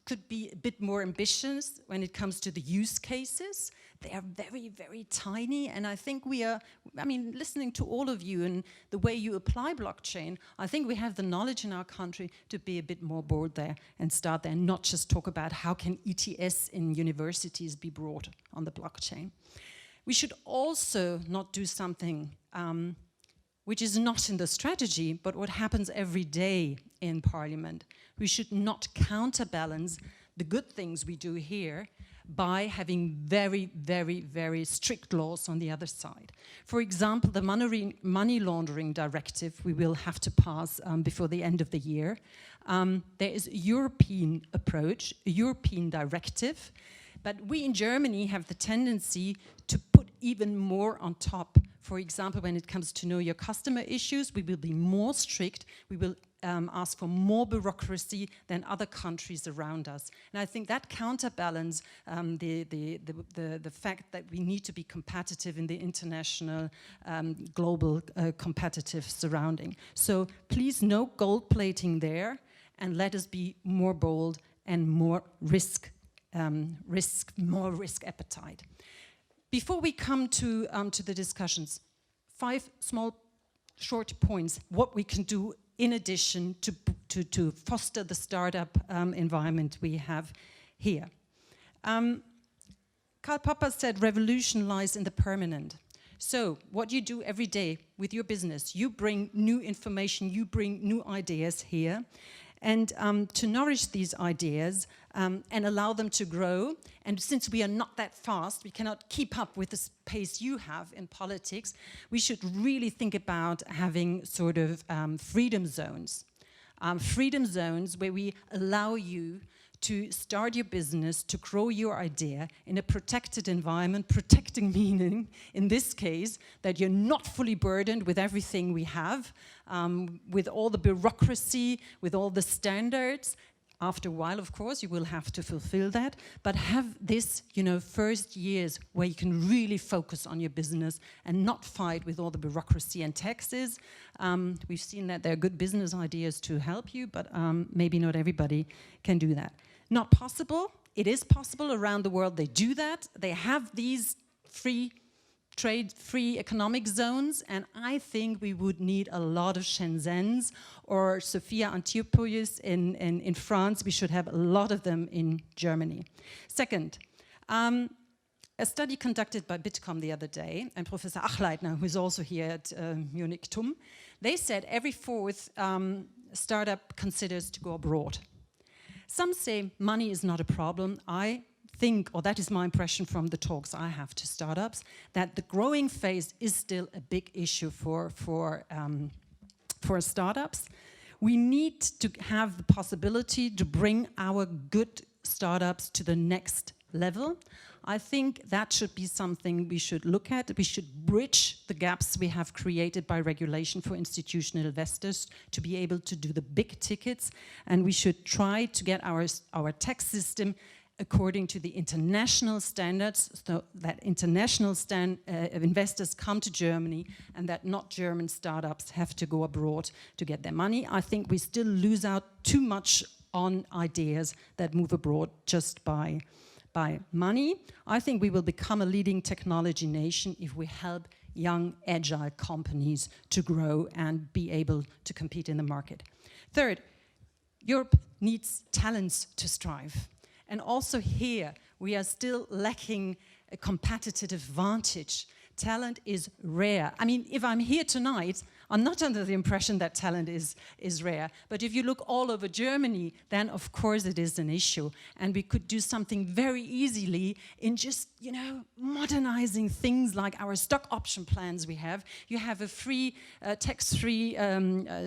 could be a bit more ambitious when it comes to the use cases. They are very, very tiny, and I think listening to all of you and the way you apply blockchain, I think we have the knowledge in our country to be a bit more bold there and start there, and not just talk about how can ETS in universities be brought on the blockchain. We should also not do something which is not in the strategy, but what happens every day in Parliament. We should not counterbalance the good things we do here by having very, very, very strict laws on the other side. For example, the money laundering directive we will have to pass before the end of the year. There is a European approach, a European directive, but we in Germany have the tendency to put even more on top. For example, when it comes to know your customer issues, we will be more strict, we will ask for more bureaucracy than other countries around us. And I think that counterbalance the fact that we need to be competitive in the international, global competitive surrounding. So please no gold plating there, and let us be more bold and more risk appetite. Before we come to the discussions, 5 small short points, what we can do in addition to foster the startup environment we have here. Karl Popper said revolution lies in the permanent. So what you do every day with your business, you bring new information, you bring new ideas here, and to nourish these ideas and allow them to grow. And since we are not that fast, we cannot keep up with the pace you have in politics, we should really think about having sort of freedom zones. freedom zones where we allow you to start your business, to grow your idea in a protected environment, protecting meaning, in this case, that you're not fully burdened with everything we have, with all the bureaucracy, with all the standards. After a while, of course, you will have to fulfill that, but have this, first years where you can really focus on your business and not fight with all the bureaucracy and taxes. We've seen that there are good business ideas to help you, but maybe not everybody can do that. Not possible. It is possible around the world. They do that. They have these free trade, free economic zones, and I think we would need a lot of Shenzhens or Sophia Antipolis in France. We should have a lot of them in Germany. Second, a study conducted by Bitkom the other day, and Professor Achleitner, who's also here at Munich TUM, they said every fourth startup considers to go abroad. Some say money is not a problem. I think, or that is my impression from the talks I have to startups, that the growing phase is still a big issue for startups. We need to have the possibility to bring our good startups to the next level. I think that should be something we should look at. We should bridge the gaps we have created by regulation for institutional investors to be able to do the big tickets, and we should try to get our tax system according to the international standards, so that international investors come to Germany and that not German startups have to go abroad to get their money. I think we still lose out too much on ideas that move abroad just by money. I think we will become a leading technology nation if we help young, agile companies to grow and be able to compete in the market. Third, Europe needs talents to strive. And also here, we are still lacking a competitive advantage. Talent is rare. I mean, if I'm here tonight, I'm not under the impression that talent is rare. But if you look all over Germany, then of course it is an issue. And we could do something very easily in just, modernizing things like our stock option plans we have. You have a free, tax-free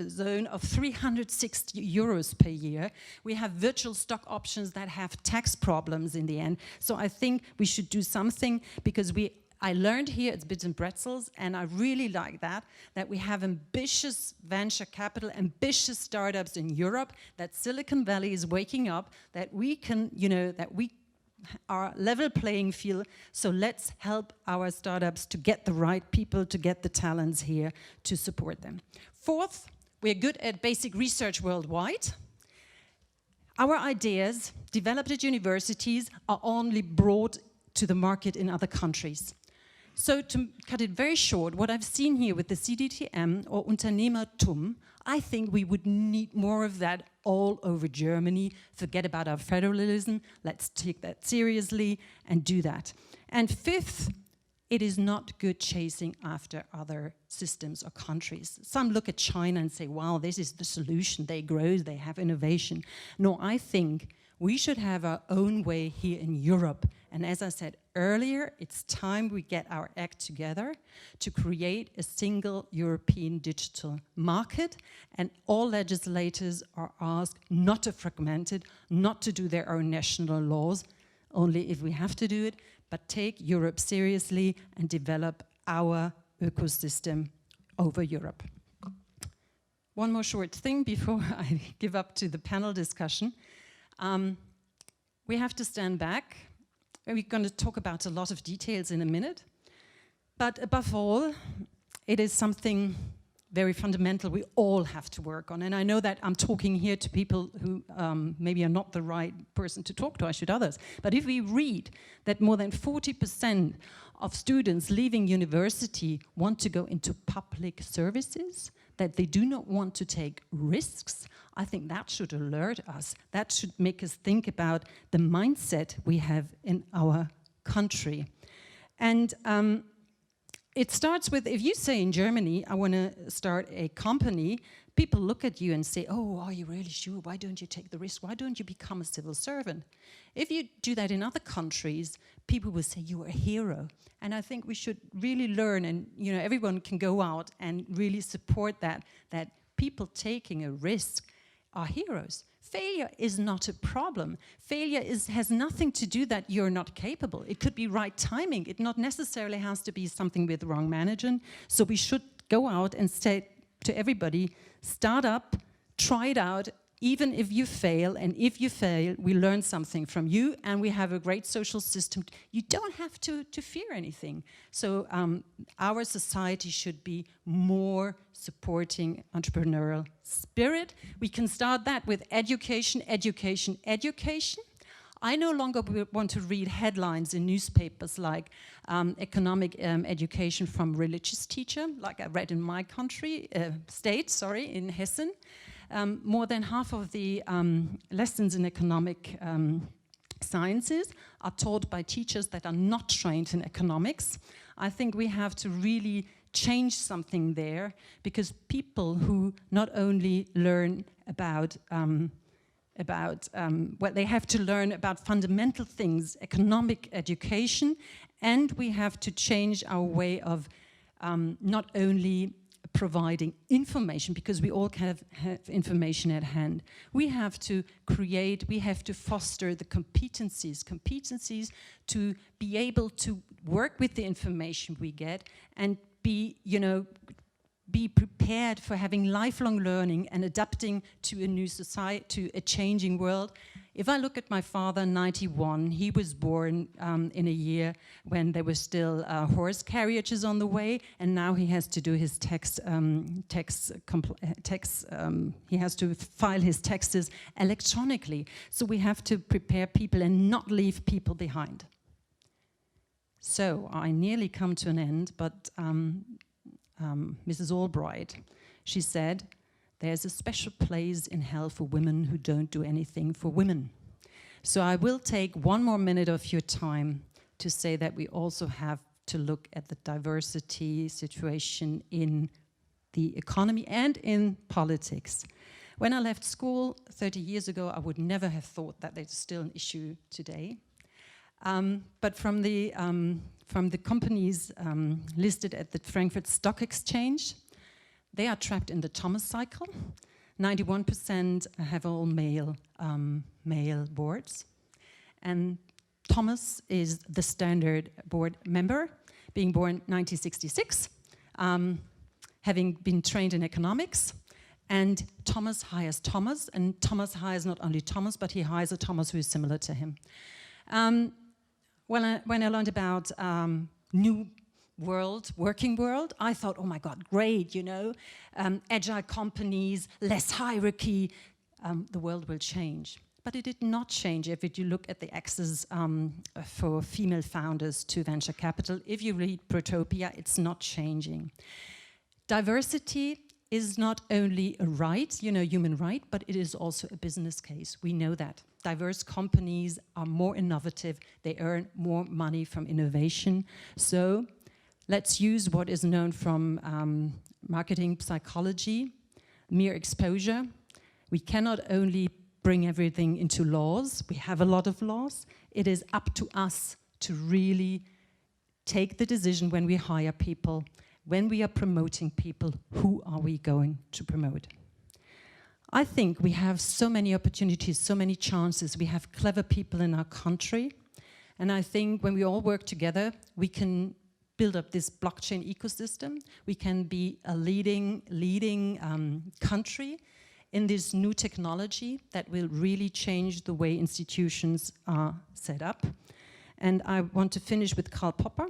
zone of 360 euros per year. We have virtual stock options that have tax problems in the end. So I think we should do something because I learned here at Bits and Pretzels, and I really like that we have ambitious venture capital, ambitious startups in Europe, that Silicon Valley is waking up, that we can, that we are level playing field. So let's help our startups to get the right people, to get the talents here, to support them. Fourth, we're good at basic research worldwide. Our ideas developed at universities are only brought to the market in other countries. So to cut it very short, what I've seen here with the CDTM or Unternehmertum, I think we would need more of that all over Germany. Forget about our federalism, let's take that seriously and do that. And fifth, it is not good chasing after other systems or countries. Some look at China and say, wow, this is the solution, they grow, they have innovation. No, I think we should have our own way here in Europe. And as I said earlier, it's time we get our act together to create a single European digital market. And all legislators are asked not to fragment it, not to do their own national laws, only if we have to do it, but take Europe seriously and develop our ecosystem over Europe. One more short thing before I give up to the panel discussion. We have to stand back. We're going to talk about a lot of details in a minute. But above all, it is something very fundamental we all have to work on. And I know that I'm talking here to people who maybe are not the right person to talk to, I should others. But if we read that more than 40% of students leaving university want to go into public services, that they do not want to take risks, I think that should alert us. That should make us think about the mindset we have in our country. And it starts with, if you say in Germany, I want to start a company, people look at you and say, oh, are you really sure? Why don't you take the risk? Why don't you become a civil servant? If you do that in other countries, people will say you're a hero. And I think we should really learn, and everyone can go out and really support that people taking a risk are heroes. Failure is not a problem. Failure has nothing to do that you're not capable. It could be right timing. It not necessarily has to be something with wrong management. So we should go out and say to everybody, start up, try it out, even if you fail, and if you fail, we learn something from you, and we have a great social system. You don't have to fear anything. So our society should be more supporting entrepreneurial spirit. We can start that with education, education, education. I no longer want to read headlines in newspapers like economic education from religious teacher, like I read in my country, in Hessen. More than half of the lessons in economic sciences are taught by teachers that are not trained in economics. I think we have to really change something there, because people who not only learn about they have to learn about fundamental things, economic education, and we have to change our way of not only providing information, because we all kind of have information at hand. We have to create, we have to foster the competencies to be able to work with the information we get and be prepared for having lifelong learning and adapting to a new society, to a changing world. If I look at my father, 91, he was born in a year when there were still horse carriages on the way, and now he has to do his he has to file his taxes electronically. So we have to prepare people and not leave people behind. So I nearly come to an end, but Mrs. Albright, she said, there's a special place in hell for women who don't do anything for women. So I will take 1 more minute of your time to say that we also have to look at the diversity situation in the economy and in politics. When I left school 30 years ago, I would never have thought that it's still an issue today. But from the companies listed at the Frankfurt Stock Exchange, they are trapped in the Thomas cycle. 91% have all male boards. And Thomas is the standard board member, being born 1966, having been trained in economics. And Thomas hires Thomas, and Thomas hires not only Thomas, but he hires a Thomas who is similar to him. When I learned about new working world, I thought, oh my God, great, agile companies, less hierarchy, the world will change. But it did not change if you look at the access for female founders to venture capital. If you read Protopia, it's not changing. Diversity is not only a right, human right, but it is also a business case. We know that. Diverse companies are more innovative, they earn more money from innovation. So let's use what is known from marketing psychology, mere exposure. We cannot only bring everything into laws, we have a lot of laws. It is up to us to really take the decision when we hire people, when we are promoting people, who are we going to promote? I think we have so many opportunities, so many chances. We have clever people in our country. And I think when we all work together, we can build up this blockchain ecosystem. We can be a leading country in this new technology that will really change the way institutions are set up. And I want to finish with Karl Popper,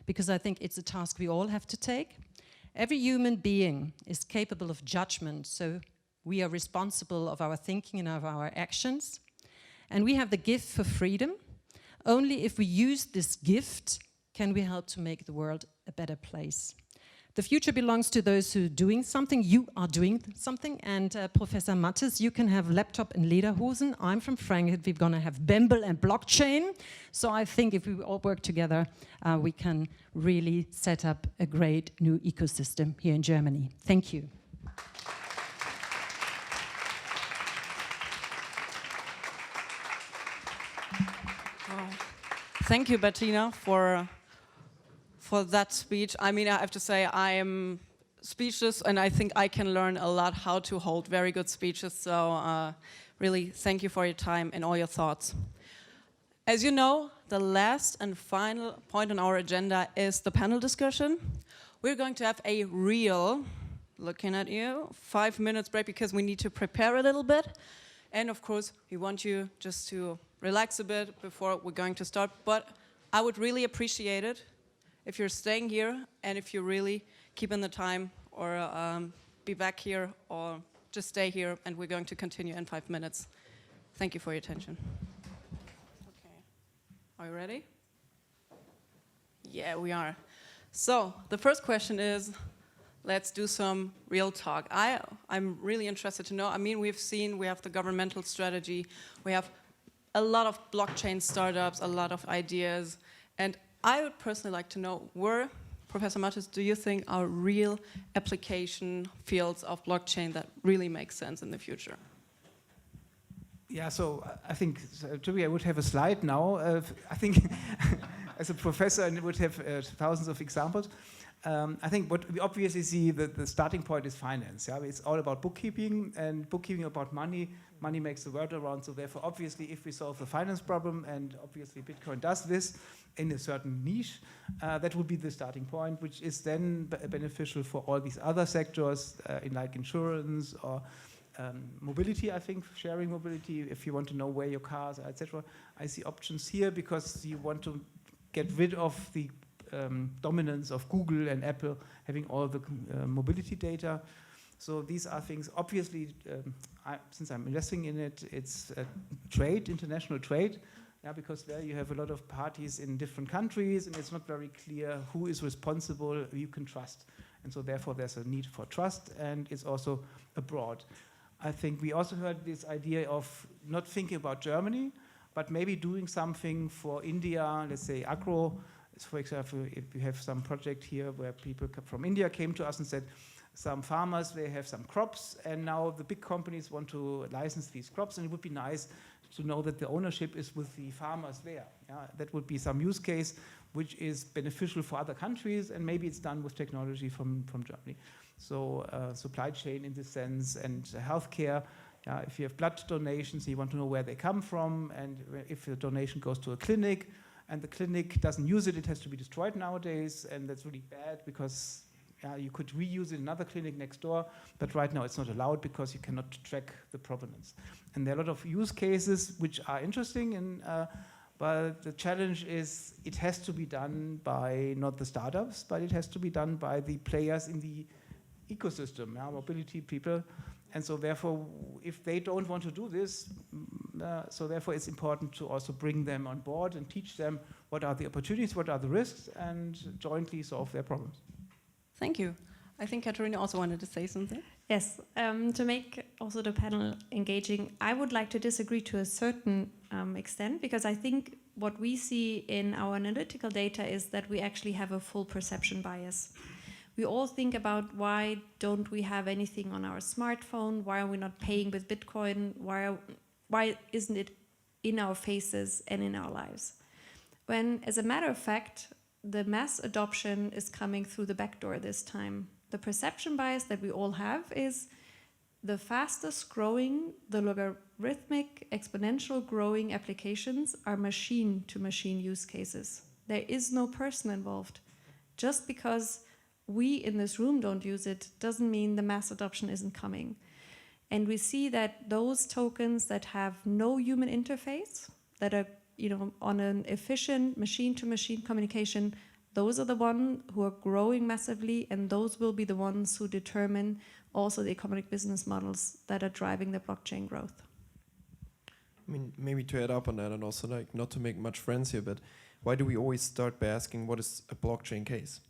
because I think it's a task we all have to take. Every human being is capable of judgment, so we are responsible of our thinking and of our actions. And we have the gift for freedom. Only if we use this gift can we help to make the world a better place. The future belongs to those who are doing something. You are doing something. And Professor Matthes, you can have laptop and lederhosen. I'm from Frankfurt. We're going to have Bembel and blockchain. So I think if we all work together, we can really set up a great new ecosystem here in Germany. Thank you. Thank you, Bettina, for that speech. I mean, I have to say I am speeches, and I think I can learn a lot how to hold very good speeches. So really, thank you for your time and all your thoughts. As you know, the last and final point on our agenda is the panel discussion. We're going to have a real, looking at you, 5 minutes break because we need to prepare a little bit. And of course, we want you just to relax a bit before we're going to start. But I would really appreciate it if you're staying here and if you really keep in the time or be back here or just stay here and we're going to continue in 5 minutes. Thank you for your attention. Okay. Are you ready? Yeah, we are. So the first question is, let's do some real talk. I'm really interested to know, I mean, we have the governmental strategy, we have a lot of blockchain startups, a lot of ideas, and I would personally like to know, Professor Matthes, do you think are real application fields of blockchain that really make sense in the future? Yeah, so I think, Toby, I would have a slide now. I think as a professor, I would have thousands of examples. I think what we obviously see that the starting point is finance. Yeah? It's all about bookkeeping and bookkeeping about money. Money makes the world around. So therefore, obviously, if we solve the finance problem, and obviously Bitcoin does this in a certain niche, that would be the starting point, which is then beneficial for all these other sectors, in like insurance or mobility. I think sharing mobility. If you want to know where your cars are, etc., I see options here because you want to get rid of the dominance of Google and Apple having all the mobility data. So these are things, obviously, since I'm investing in it, it's trade, international trade, yeah, because there you have a lot of parties in different countries and it's not very clear who is responsible, who you can trust. And so therefore there's a need for trust and it's also abroad. I think we also heard this idea of not thinking about Germany, but maybe doing something for India, let's say agro. For example, if we have some project here where people from India came to us and said, some farmers, they have some crops, and now the big companies want to license these crops, and it would be nice to know that the ownership is with the farmers there. Yeah, that would be some use case which is beneficial for other countries, and maybe it's done with technology from Germany. So supply chain in this sense, and healthcare. If you have blood donations, you want to know where they come from, and if a donation goes to a clinic, and the clinic doesn't use it, it has to be destroyed nowadays, and that's really bad because you could reuse it in another clinic next door, but right now it's not allowed because you cannot track the provenance. And there are a lot of use cases which are interesting, but the challenge is it has to be done by not the startups, but it has to be done by the players in the ecosystem, mobility people. And so therefore, if they don't want to do this, so therefore it's important to also bring them on board and teach them what are the opportunities, what are the risks, and jointly solve their problems. Thank you. I think Katharina also wanted to say something. Yes, to make also the panel engaging, I would like to disagree to a certain extent, because I think what we see in our analytical data is that we actually have a full perception bias. We all think about why don't we have anything on our smartphone, why are we not paying with Bitcoin, why isn't it in our faces and in our lives? When, as a matter of fact, the mass adoption is coming through the back door this time. The perception bias that we all have is the fastest growing, the logarithmic, exponential growing applications are machine-to-machine use cases. There is no person involved. Just because we in this room don't use it doesn't mean the mass adoption isn't coming. And we see that those tokens that have no human interface, that are on an efficient machine-to-machine communication, those are the ones who are growing massively, and those will be the ones who determine also the economic business models that are driving the blockchain growth. I mean, maybe to add up on that, and also like not to make much friends here, but why do we always start by asking what is a blockchain case?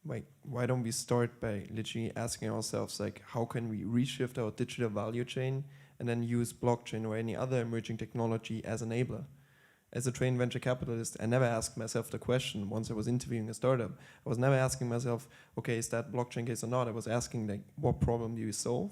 Like, why don't we start by literally asking ourselves, like, how can we reshift our digital value chain and then use blockchain or any other emerging technology as enabler? As a trained venture capitalist, I never asked myself the question once I was interviewing a startup. I was never asking myself, okay, is that blockchain case or not? I was asking, like, what problem do you solve?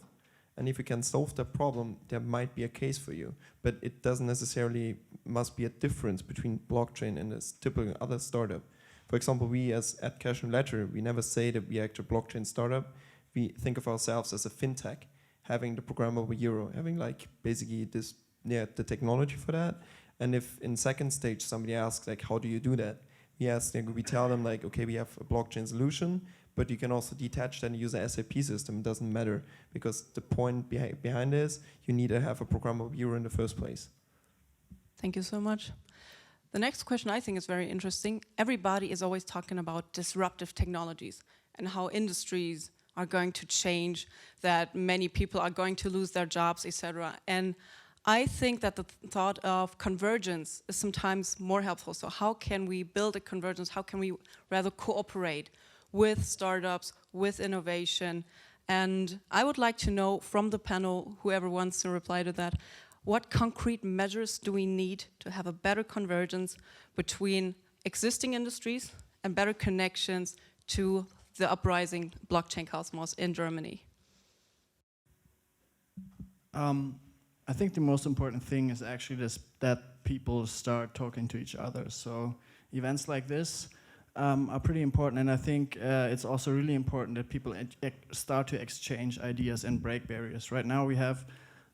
And if you can solve that problem, there might be a case for you. But it doesn't necessarily must be a difference between blockchain and a typical other startup. For example, we at Cash and Ledger, we never say that we are actually a blockchain startup. we think of ourselves as a fintech, having the programmable euro, having like basically this, the technology for that. And if in second stage somebody asks like, how do you do that? We tell them like, okay, we have a blockchain solution, but you can also detach that and use an SAP system. It doesn't matter, because the point behind is you need to have a programmable euro in the first place. Thank you so much. The next question I think is very interesting. Everybody is always talking about disruptive technologies and how industries are going to change, that many people are going to lose their jobs, etc. And I think that the thought of convergence is sometimes more helpful. So how can we build a convergence? How can we rather cooperate with startups, with innovation? And I would like to know from the panel, whoever wants to reply to that, what concrete measures do we need to have a better convergence between existing industries and better connections to the uprising blockchain cosmos in Germany? I think the most important thing is actually that people start talking to each other. So events like this are pretty important, and I think it's also really important that people start to exchange ideas and break barriers. Right now we have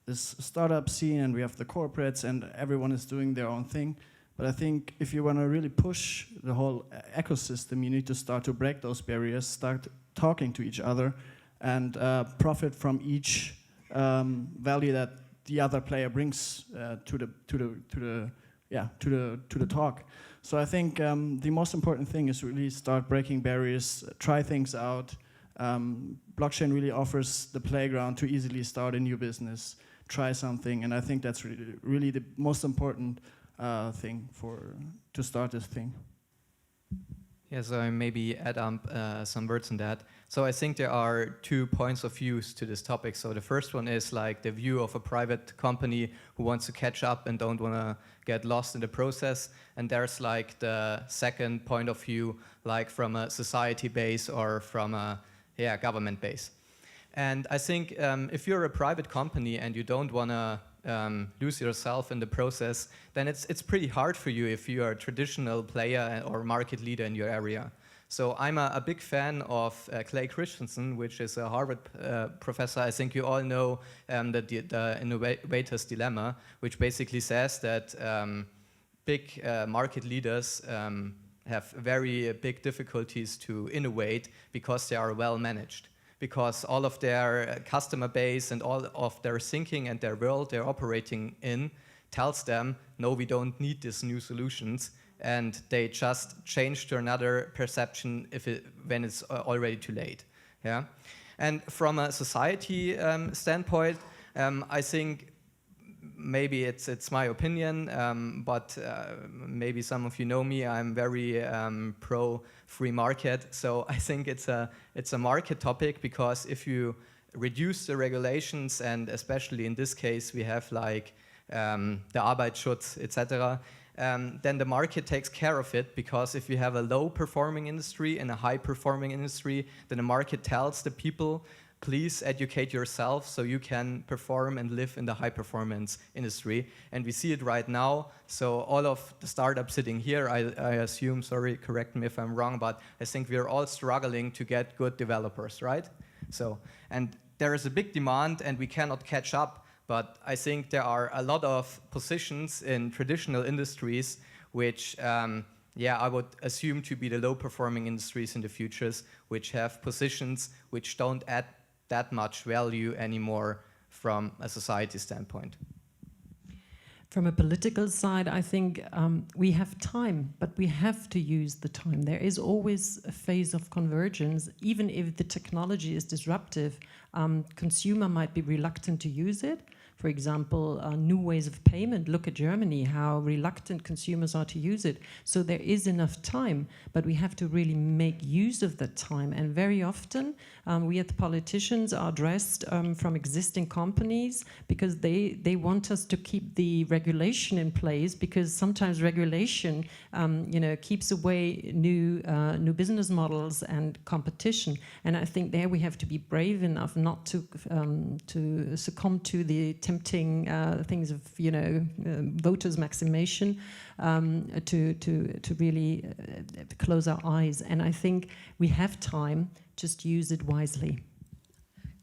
this startup scene and we have the corporates and everyone is doing their own thing. But I think if you want to really push the whole ecosystem, you need to start to break those barriers, start talking to each other, and profit from each value that the other player brings to the talk. So I think the most important thing is really start breaking barriers, try things out. Blockchain really offers the playground to easily start a new business, try something, and I think that's really the most important thing to start this thing. Yeah, so I maybe add some words on that. So I think there are 2 points of views to this topic. So the first one is like the view of a private company who wants to catch up and don't want to get lost in the process. And there's like the second point of view, like from a society base or from a government base. And I think if you're a private company and you don't want to lose yourself in the process, then it's pretty hard for you if you are a traditional player or market leader in your area. So I'm a big fan of Clay Christensen, which is a Harvard professor. I think you all know the innovator's dilemma, which basically says that big market leaders have very big difficulties to innovate because they are well managed. Because all of their customer base and all of their thinking and their world they're operating in tells them, no, we don't need these new solutions, and they just change to another perception when it's already too late. Yeah, and from a society standpoint, I think maybe it's my opinion, but maybe some of you know me. I'm very pro free market. So I think it's a market topic, because if you reduce the regulations, and especially in this case we have like the Arbeitsschutz, etc., then the market takes care of it. Because if you have a low performing industry and a high performing industry, then the market tells the people, please educate yourself so you can perform and live in the high performance industry. And we see it right now. So all of the startups sitting here, I assume, sorry, correct me if I'm wrong, but I think we're all struggling to get good developers, right? So, and there is a big demand and we cannot catch up, but I think there are a lot of positions in traditional industries which I would assume to be the low performing industries in the futures, which have positions which don't add that much value anymore from a society standpoint. From a political side, I think we have time, but we have to use the time. There is always a phase of convergence. Even if the technology is disruptive, consumer might be reluctant to use it. For example, new ways of payment. Look at Germany, how reluctant consumers are to use it. So there is enough time, but we have to really make use of that time. And very often, we as politicians are addressed from existing companies, because they want us to keep the regulation in place, because sometimes regulation keeps away new business models and competition. And I think there we have to be brave enough not to succumb to the tempting things of voters' maximization, to really close our eyes. And I think we have time, just use it wisely.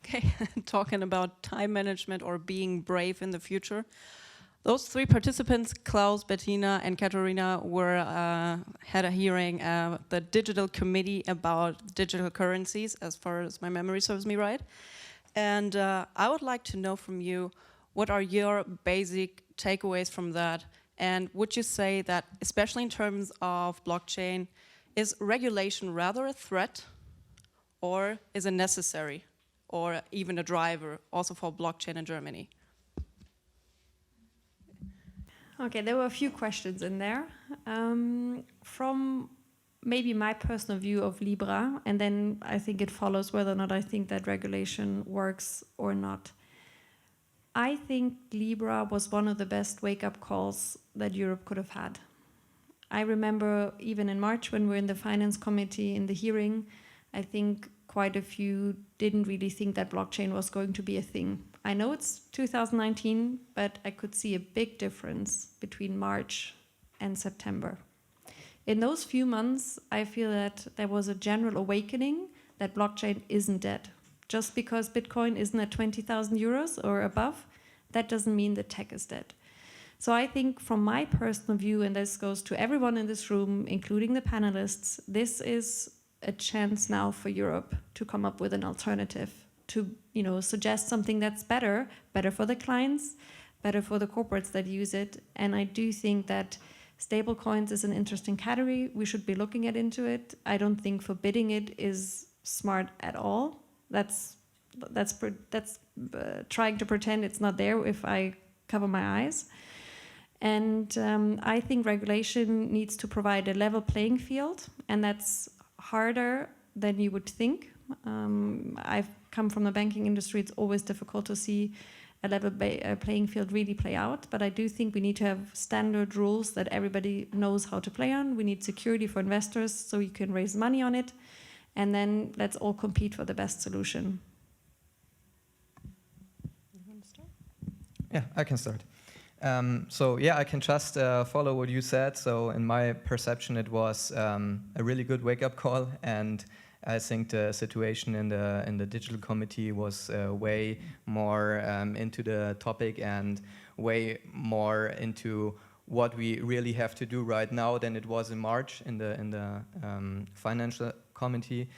Okay, talking about time management or being brave in the future. Those three participants, Klaus, Bettina, and Katharina, had a hearing at the digital committee about digital currencies, as far as my memory serves me right. And I would like to know from you, what are your basic takeaways from that? And would you say that, especially in terms of blockchain, is regulation rather a threat, or is it necessary, or even a driver, also for blockchain in Germany? Okay, there were a few questions in there. From maybe my personal view of Libra, and then I think it follows whether or not I think that regulation works or not. I think Libra was one of the best wake-up calls that Europe could have had. I remember even in March when we were in the finance committee in the hearing, I think quite a few didn't really think that blockchain was going to be a thing. I know it's 2019, but I could see a big difference between March and September. In those few months, I feel that there was a general awakening that blockchain isn't dead. Just because Bitcoin isn't at 20,000 euros or above, that doesn't mean the tech is dead. So I think from my personal view, and this goes to everyone in this room, including the panelists, this is a chance now for Europe to come up with an alternative, to suggest something that's better for the clients, better for the corporates that use it. And I do think that stablecoins is an interesting category. We should be looking into it. I don't think forbidding it is smart at all. That's trying to pretend it's not there if I cover my eyes. And I think regulation needs to provide a level playing field, and that's harder than you would think. I've come from the banking industry. It's always difficult to see a level playing field really play out, but I do think we need to have standard rules that everybody knows how to play on. We need security for investors so you can raise money on it, and then let's all compete for the best solution. You want to start? Yeah, I can start. So yeah, I can just follow what you said. So in my perception, it was a really good wake-up call, and I think the situation in the digital committee was way more into the topic and way more into what we really have to do right now than it was in March in the financial committee.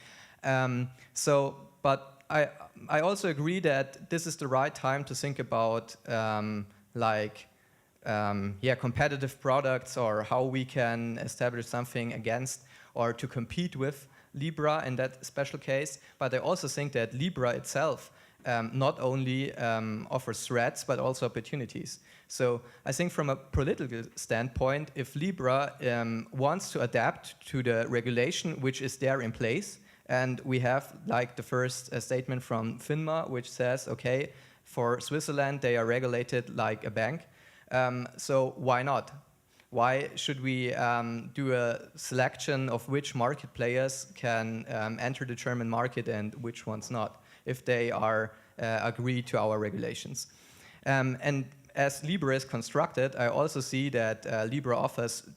But I also agree that this is the right time to think about competitive products, or how we can establish something against or to compete with Libra in that special case. But I also think that Libra itself not only offers threats but also opportunities. So I think from a political standpoint, if Libra wants to adapt to the regulation which is there in place, and we have like the first statement from FINMA, which says, okay, for Switzerland they are regulated like a bank. So why not? Why should we do a selection of which market players can enter the German market and which ones not, if they are agree to our regulations? And as Libra is constructed, I also see that Libra offers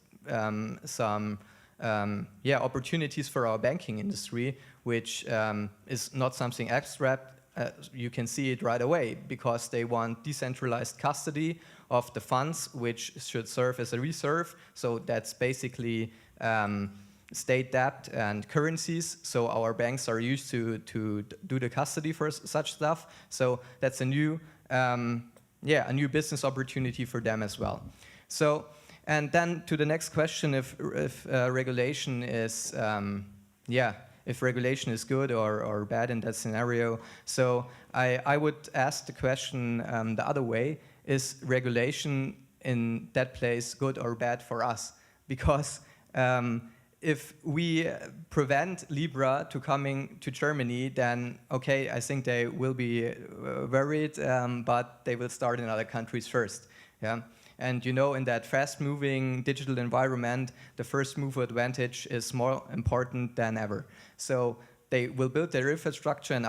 some opportunities for our banking industry, which is not something abstract. You can see it right away, because they want decentralized custody of the funds, which should serve as a reserve. So that's basically state debt and currencies. So our banks are used to do the custody for such stuff. So that's a new business opportunity for them as well. So, and then to the next question, if regulation is if regulation is good or bad in that scenario. So I would ask the question the other way: is regulation in that place good or bad for us? Because if we prevent Libra to coming to Germany, then okay, I think they will be worried, but they will start in other countries first. Yeah. And in that fast-moving digital environment, the first mover advantage is more important than ever. So they will build their infrastructure in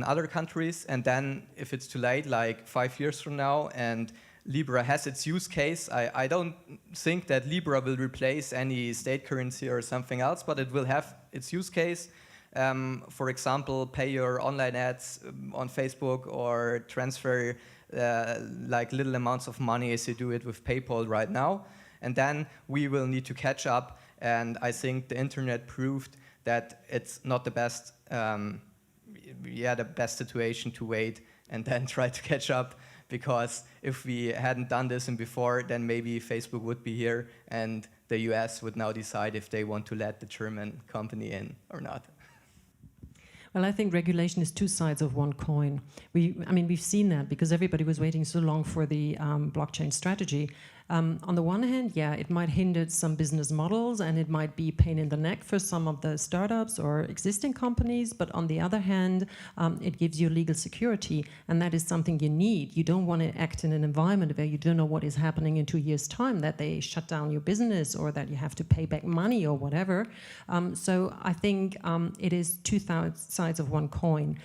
other countries, and then if it's too late, like 5 years from now, and Libra has its use case, I don't think that Libra will replace any state currency or something else, but it will have its use case. For example, pay your online ads on Facebook or transfer like little amounts of money as you do it with PayPal right now. And then we will need to catch up. And I think the internet proved that it's not the best, the best situation to wait and then try to catch up. Because if we hadn't done this before, then maybe Facebook would be here and the US would now decide if they want to let the German company in or not. Well, I think regulation is two sides of one coin. We've seen that because everybody was waiting so long for the blockchain strategy. On the one hand, yeah, it might hinder some business models and it might be a pain in the neck for some of the startups or existing companies, but on the other hand, it gives you legal security, and that is something you need. You don't want to act in an environment where you don't know what is happening in 2 years' time, that they shut down your business or that you have to pay back money or whatever. So I think it is two sides of one coin.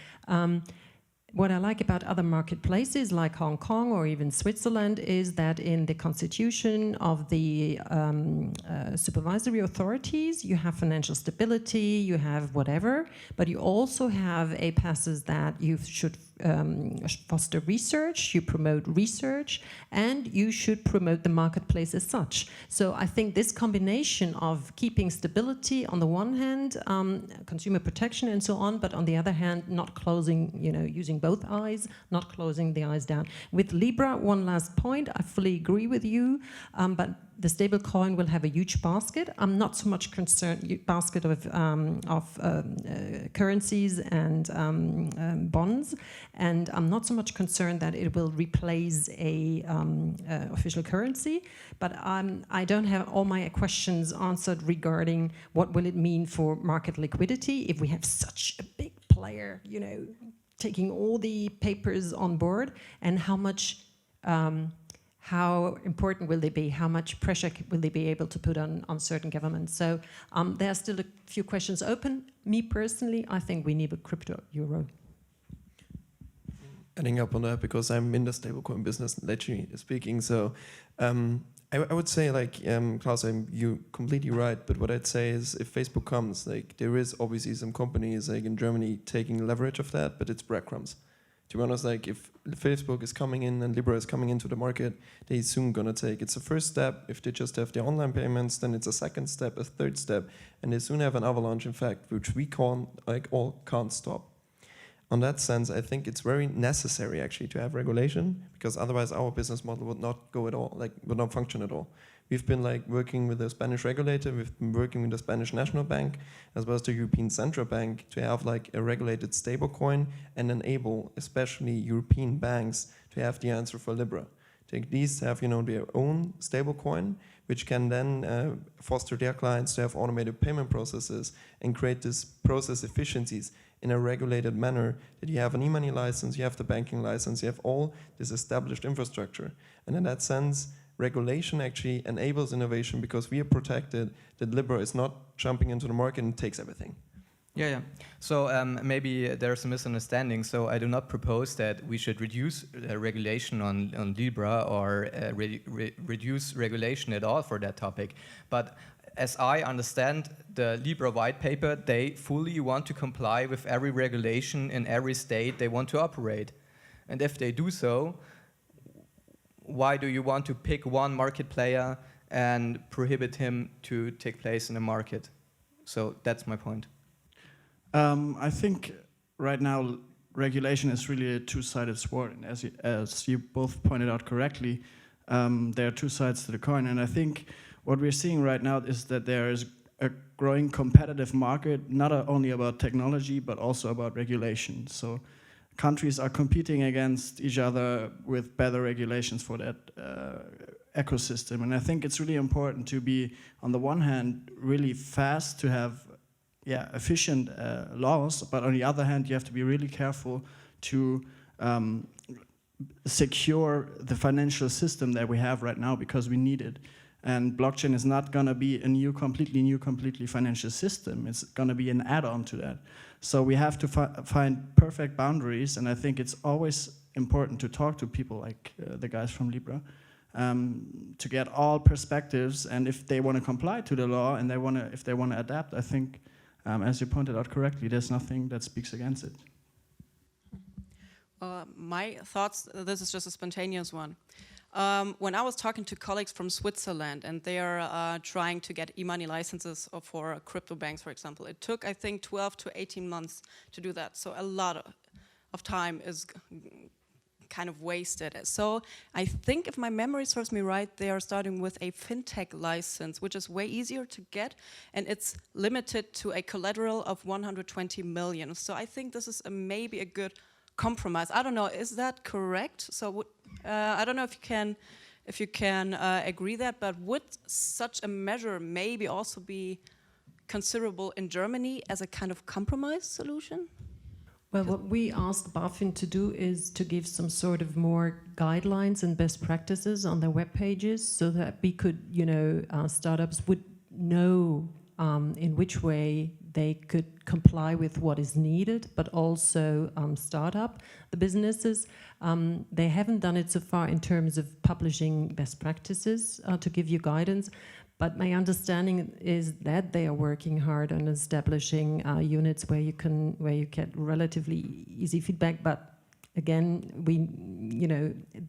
What I like about other marketplaces like Hong Kong or even Switzerland is that in the constitution of the supervisory authorities, you have financial stability, you have whatever, but you also have a passes that you should foster research, you promote research, and you should promote the marketplace as such. So I think this combination of keeping stability on the one hand, consumer protection and so on, but on the other hand, not closing, using both eyes, not closing the eyes down. With Libra, one last point, I fully agree with you, but the stable coin will have a huge basket. I'm not so much concerned, basket of currencies and bonds, and I'm not so much concerned that it will replace a official currency, but I don't have all my questions answered regarding what will it mean for market liquidity if we have such a big player, taking all the papers on board, and how much how important will they be? How much pressure will they be able to put on certain governments? So there are still a few questions open. Me personally, I think we need a crypto euro. Adding up on that, because I'm in the stablecoin business, literally speaking. So I would say, like, Klaus, you're completely right. But what I'd say is, if Facebook comes, like, there is obviously some companies like in Germany taking leverage of that, but it's breadcrumbs. To be honest, like, if Facebook is coming in and Libra is coming into the market, they're soon gonna take. It's a first step. If they just have their online payments, then it's a second step, a third step, and they soon have an avalanche effect, which we can't stop. On that sense, I think it's very necessary actually to have regulation, because otherwise our business model would not go at all, would not function at all. We've been working with the Spanish regulator, we've been working with the Spanish National Bank, as well as the European Central Bank, to have a regulated stablecoin and enable especially European banks to have the answer for Libra. To at least have their own stablecoin, which can then foster their clients to have automated payment processes and create this process efficiencies in a regulated manner, that you have an e-money license, you have the banking license, you have all this established infrastructure. And in that sense, regulation actually enables innovation, because we are protected that Libra is not jumping into the market and takes everything. Yeah. So maybe there's a misunderstanding. So I do not propose that we should reduce regulation on Libra or reduce regulation at all for that topic. But as I understand the Libra white paper, they fully want to comply with every regulation in every state they want to operate. And if they do so, why do you want to pick one market player and prohibit him to take place in the market? So that's my point. I think right now regulation is really a two-sided sword, and as you both pointed out correctly, there are two sides to the coin, and I think what we're seeing right now is that there is a growing competitive market, not only about technology, but also about regulation. So countries are competing against each other with better regulations for that ecosystem. And I think it's really important to be, on the one hand, really fast to have efficient laws, but on the other hand, you have to be really careful to secure the financial system that we have right now, because we need it. And blockchain is not going to be a completely financial system. It's going to be an add-on to that. So we have to find perfect boundaries, and I think it's always important to talk to people like the guys from Libra to get all perspectives. And if they want to comply to the law and if they want to adapt, I think As you pointed out correctly, there's nothing that speaks against it. My thoughts, this is just a spontaneous one. When I was talking to colleagues from Switzerland and they are trying to get e-money licenses for crypto banks, for example, it took, I think, 12 to 18 months to do that. So a lot of time is kind of wasted. So I think if my memory serves me right, they are starting with a fintech license, which is way easier to get, and it's limited to a collateral of 120 million. So I think this is maybe a good compromise. I don't know, is that correct? So I don't know if you can agree that, but would such a measure maybe also be considerable in Germany as a kind of compromise solution? Well, what we asked BaFin to do is to give some sort of more guidelines and best practices on their web pages so that we could, startups would know in which way they could comply with what is needed, but also start up the businesses. They haven't done it so far in terms of publishing best practices to give you guidance, but my understanding is that they are working hard on establishing units where you get relatively easy feedback. But again,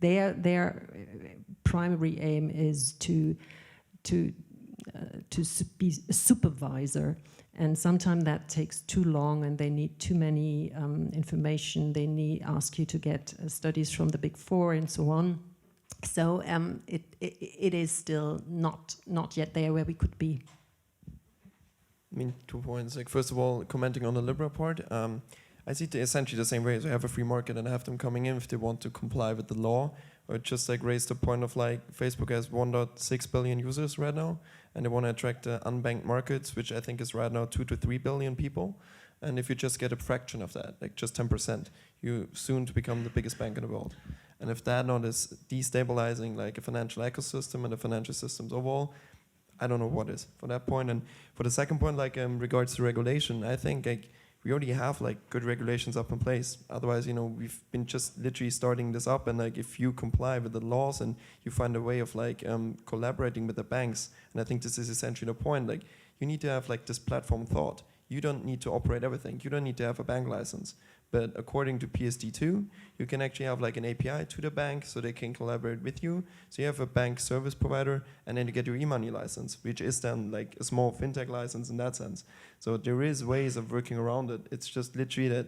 their primary aim is to be a supervisor, and sometimes that takes too long, and they need too many information. They ask you to get studies from the Big Four and so on. So it is still not yet there where we could be. I mean, 2 points. Like, first of all, commenting on the Libra part, I see it essentially the same way. So I have a free market and I have them coming in if they want to comply with the law. Or just like raise the point of like Facebook has 1.6 billion users right now, and they want to attract unbanked markets, which I think is right now 2 to 3 billion people. And if you just get a fraction of that, like just 10%, you soon to become the biggest bank in the world. And if that not is destabilizing like a financial ecosystem and the financial systems overall, I don't know what is for that point. And for the second point, like regards to regulation, I think like we already have like good regulations up in place. Otherwise, we've been just literally starting this up, and like if you comply with the laws and you find a way of like collaborating with the banks, and I think this is essentially the point, like you need to have like this platform thought. You don't need to operate everything. You don't need to have a bank license. But according to PSD2, you can actually have like an API to the bank so they can collaborate with you. So you have a bank service provider, and then you get your e-money license, which is then like a small fintech license in that sense. So there is ways of working around it. It's just literally that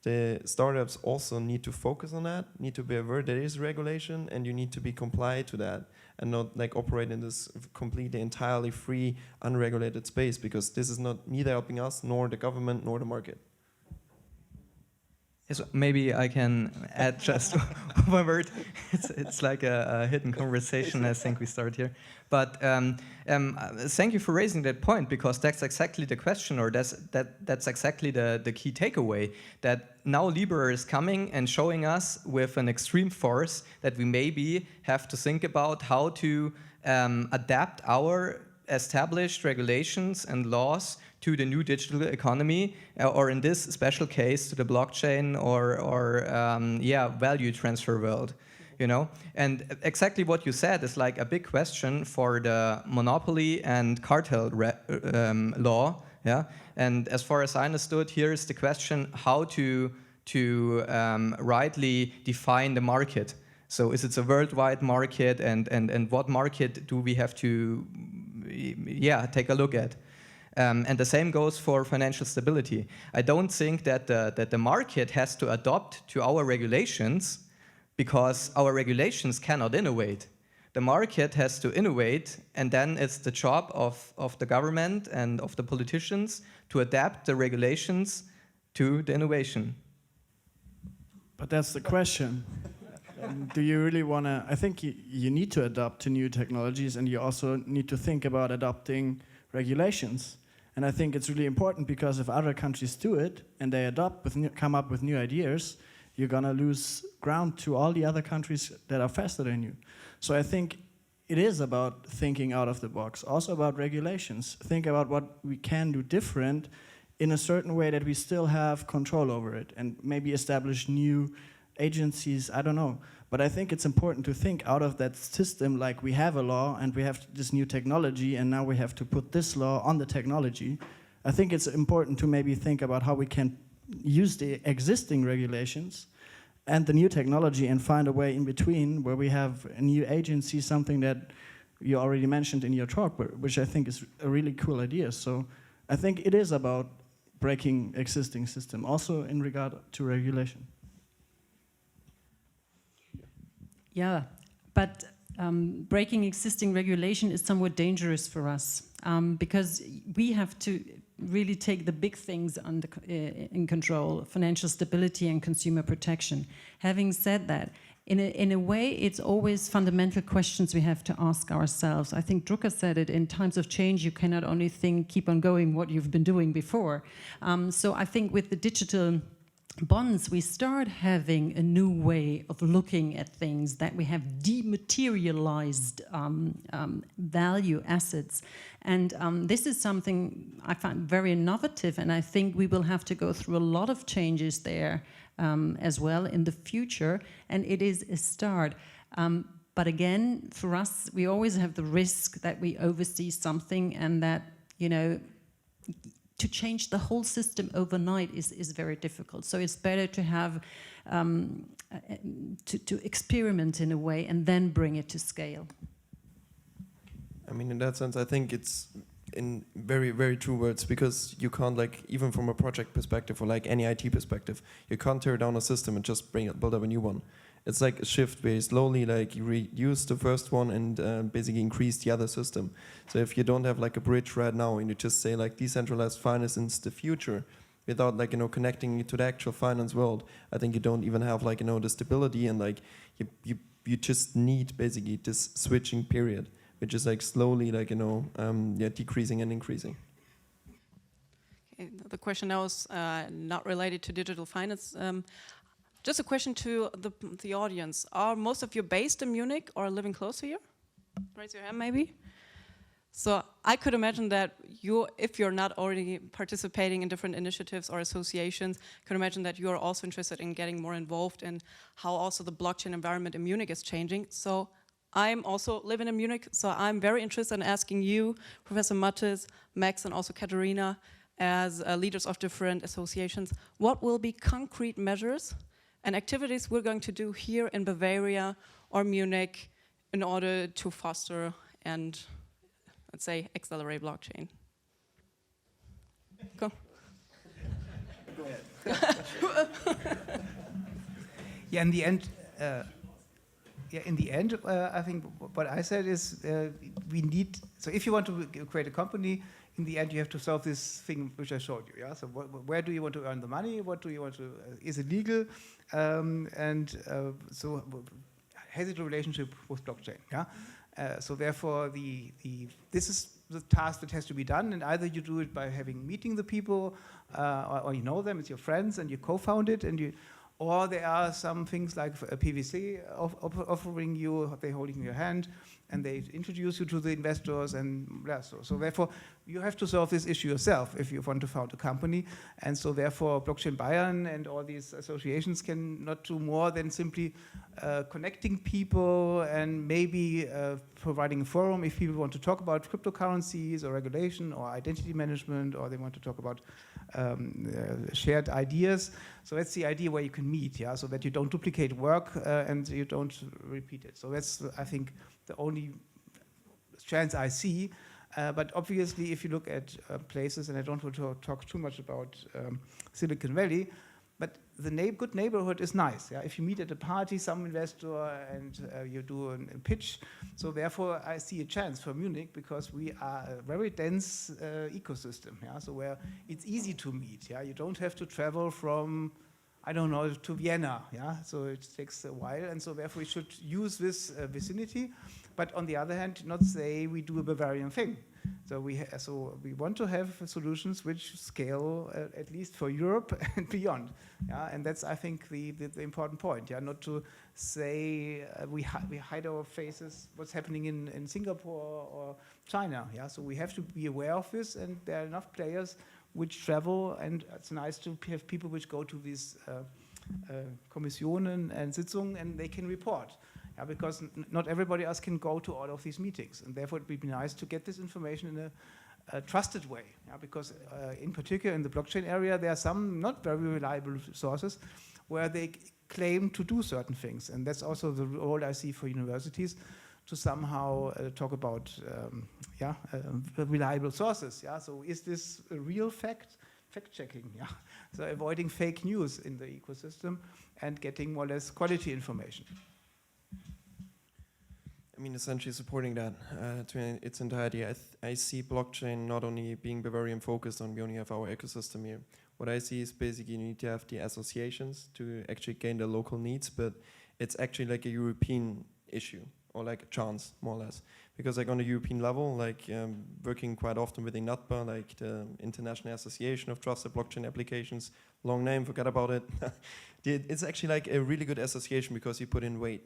the startups also need to focus on that, need to be aware there is regulation, and you need to be compliant to that and not like operate in this completely entirely free, unregulated space, because this is not neither helping us nor the government nor the market. Yes, maybe I can add just one word. It's like a hidden conversation. I think we start here. But thank you for raising that point, because that's exactly the question, or that's exactly the key takeaway, that now Libra is coming and showing us with an extreme force that we maybe have to think about how to adapt our established regulations and laws to the new digital economy, or in this special case, to the blockchain or value transfer world, And exactly what you said is like a big question for the monopoly and cartel law, yeah. And as far as I understood, here is the question how to rightly define the market. So is it a worldwide market, and what market do we have to, take a look at? And the same goes for financial stability. I don't think that the market has to adopt to our regulations, because our regulations cannot innovate. The market has to innovate, and then it's the job of the government and of the politicians to adapt the regulations to the innovation. But that's the question. Do you really want to? I think you need to adapt to new technologies, and you also need to think about adopting regulations. And I think it's really important, because if other countries do it and they come up with new ideas, you're going to lose ground to all the other countries that are faster than you. So I think it is about thinking out of the box, also about regulations. Think about what we can do different in a certain way that we still have control over it, and maybe establish new agencies, I don't know. But I think it's important to think out of that system, like we have a law and we have this new technology, and now we have to put this law on the technology. I think it's important to maybe think about how we can use the existing regulations and the new technology and find a way in between where we have a new agency, something that you already mentioned in your talk, which I think is a really cool idea. So I think it is about breaking existing system, also in regard to regulation. Yeah, but breaking existing regulation is somewhat dangerous for us because we have to really take the big things under in control: financial stability and consumer protection. Having said that, in a way, it's always fundamental questions we have to ask ourselves. I think Drucker said it: in times of change, you cannot only keep on going what you've been doing before. So I think with the digital bonds, we start having a new way of looking at things, that we have dematerialized value assets. And this is something I find very innovative, and I think we will have to go through a lot of changes there as well in the future, and it is a start. But again, for us, we always have the risk that we oversee something, and that, you know, to change the whole system overnight is very difficult. So it's better to have to experiment in a way and then bring it to scale. I mean, in that sense, I think it's in very, very true words, because you can't, like, even from a project perspective or like any IT perspective, you can't tear down a system and just build up a new one. It's like a shift where you slowly, like, you reuse the first one and basically increase the other system. So if you don't have like a bridge right now and you just say like decentralized finance is the future, without, like, you know, connecting it to the actual finance world, I think you don't even have, like, you know, the stability, and like you just need basically this switching period, which is like slowly, like, you know, decreasing and increasing. Okay, the question now is not related to digital finance. Just a question to the audience. Are most of you based in Munich or living close to here? Raise your hand, maybe. So I could imagine that you, if you're not already participating in different initiatives or associations, could imagine that you are also interested in getting more involved in how also the blockchain environment in Munich is changing. So I'm also living in Munich, so I'm very interested in asking you, Professor Matthes, Max, and also Katharina, as leaders of different associations, what will be concrete measures and activities we're going to do here in Bavaria or Munich in order to foster and, let's say, accelerate blockchain? Go. Go ahead. Yeah, in the end, I think what I said is we need. So if you want to create a company, in the end, you have to solve this thing which I showed you. Yeah. So where do you want to earn the money? What do you want to? Is it legal? So has it a relationship with blockchain? Yeah. So therefore, this is the task that has to be done, and either you do it by meeting the people, or you know them, it's your friends, and you co-found it, or there are some things like a PVC offering you, they're holding your hand, and they introduce you to the investors, and yeah, so therefore you have to solve this issue yourself if you want to found a company, and so therefore Blockchain Bayern and all these associations can not do more than simply connecting people and maybe providing a forum if people want to talk about cryptocurrencies or regulation or identity management, or they want to talk about shared ideas. So that's the idea where you can meet, yeah, so that you don't duplicate work and you don't repeat it. So that's, I think, the only chance I see. But obviously, if you look at places, and I don't want to talk too much about Silicon Valley, but the good neighborhood is nice. Yeah? If you meet at a party, some investor, and you do a pitch, so therefore I see a chance for Munich, because we are a very dense ecosystem. Yeah? So where it's easy to meet. Yeah? You don't have to travel from, I don't know, to Vienna. Yeah? So it takes a while, and so therefore we should use this vicinity. But on the other hand, not say we do a Bavarian thing. So we want to have solutions which scale at least for Europe and beyond. Yeah? And that's, I think, the important point. Yeah? Not to say we hide our faces, what's happening in Singapore or China. Yeah? So we have to be aware of this, and there are enough players which travel, and it's nice to have people which go to these Kommissionen and Sitzungen, and they can report. Yeah, because not everybody else can go to all of these meetings, and therefore it would be nice to get this information in trusted way. Yeah, because in particular in the blockchain area, there are some not very reliable sources where they claim to do certain things. And that's also the role I see for universities to somehow talk about reliable sources. Yeah? So is this a real fact? Fact-checking, yeah. So avoiding fake news in the ecosystem and getting more or less quality information. I mean, essentially supporting that to its entirety. I see blockchain not only being Bavarian focused on, we only have our ecosystem here. What I see is basically you need to have the associations to actually gain the local needs, but it's actually like a European issue or like a chance, more or less. Because like on the European level, like working quite often with INATBA, like the International Association of Trusted Blockchain Applications, long name, forget about it. It's actually like a really good association because you put in weight.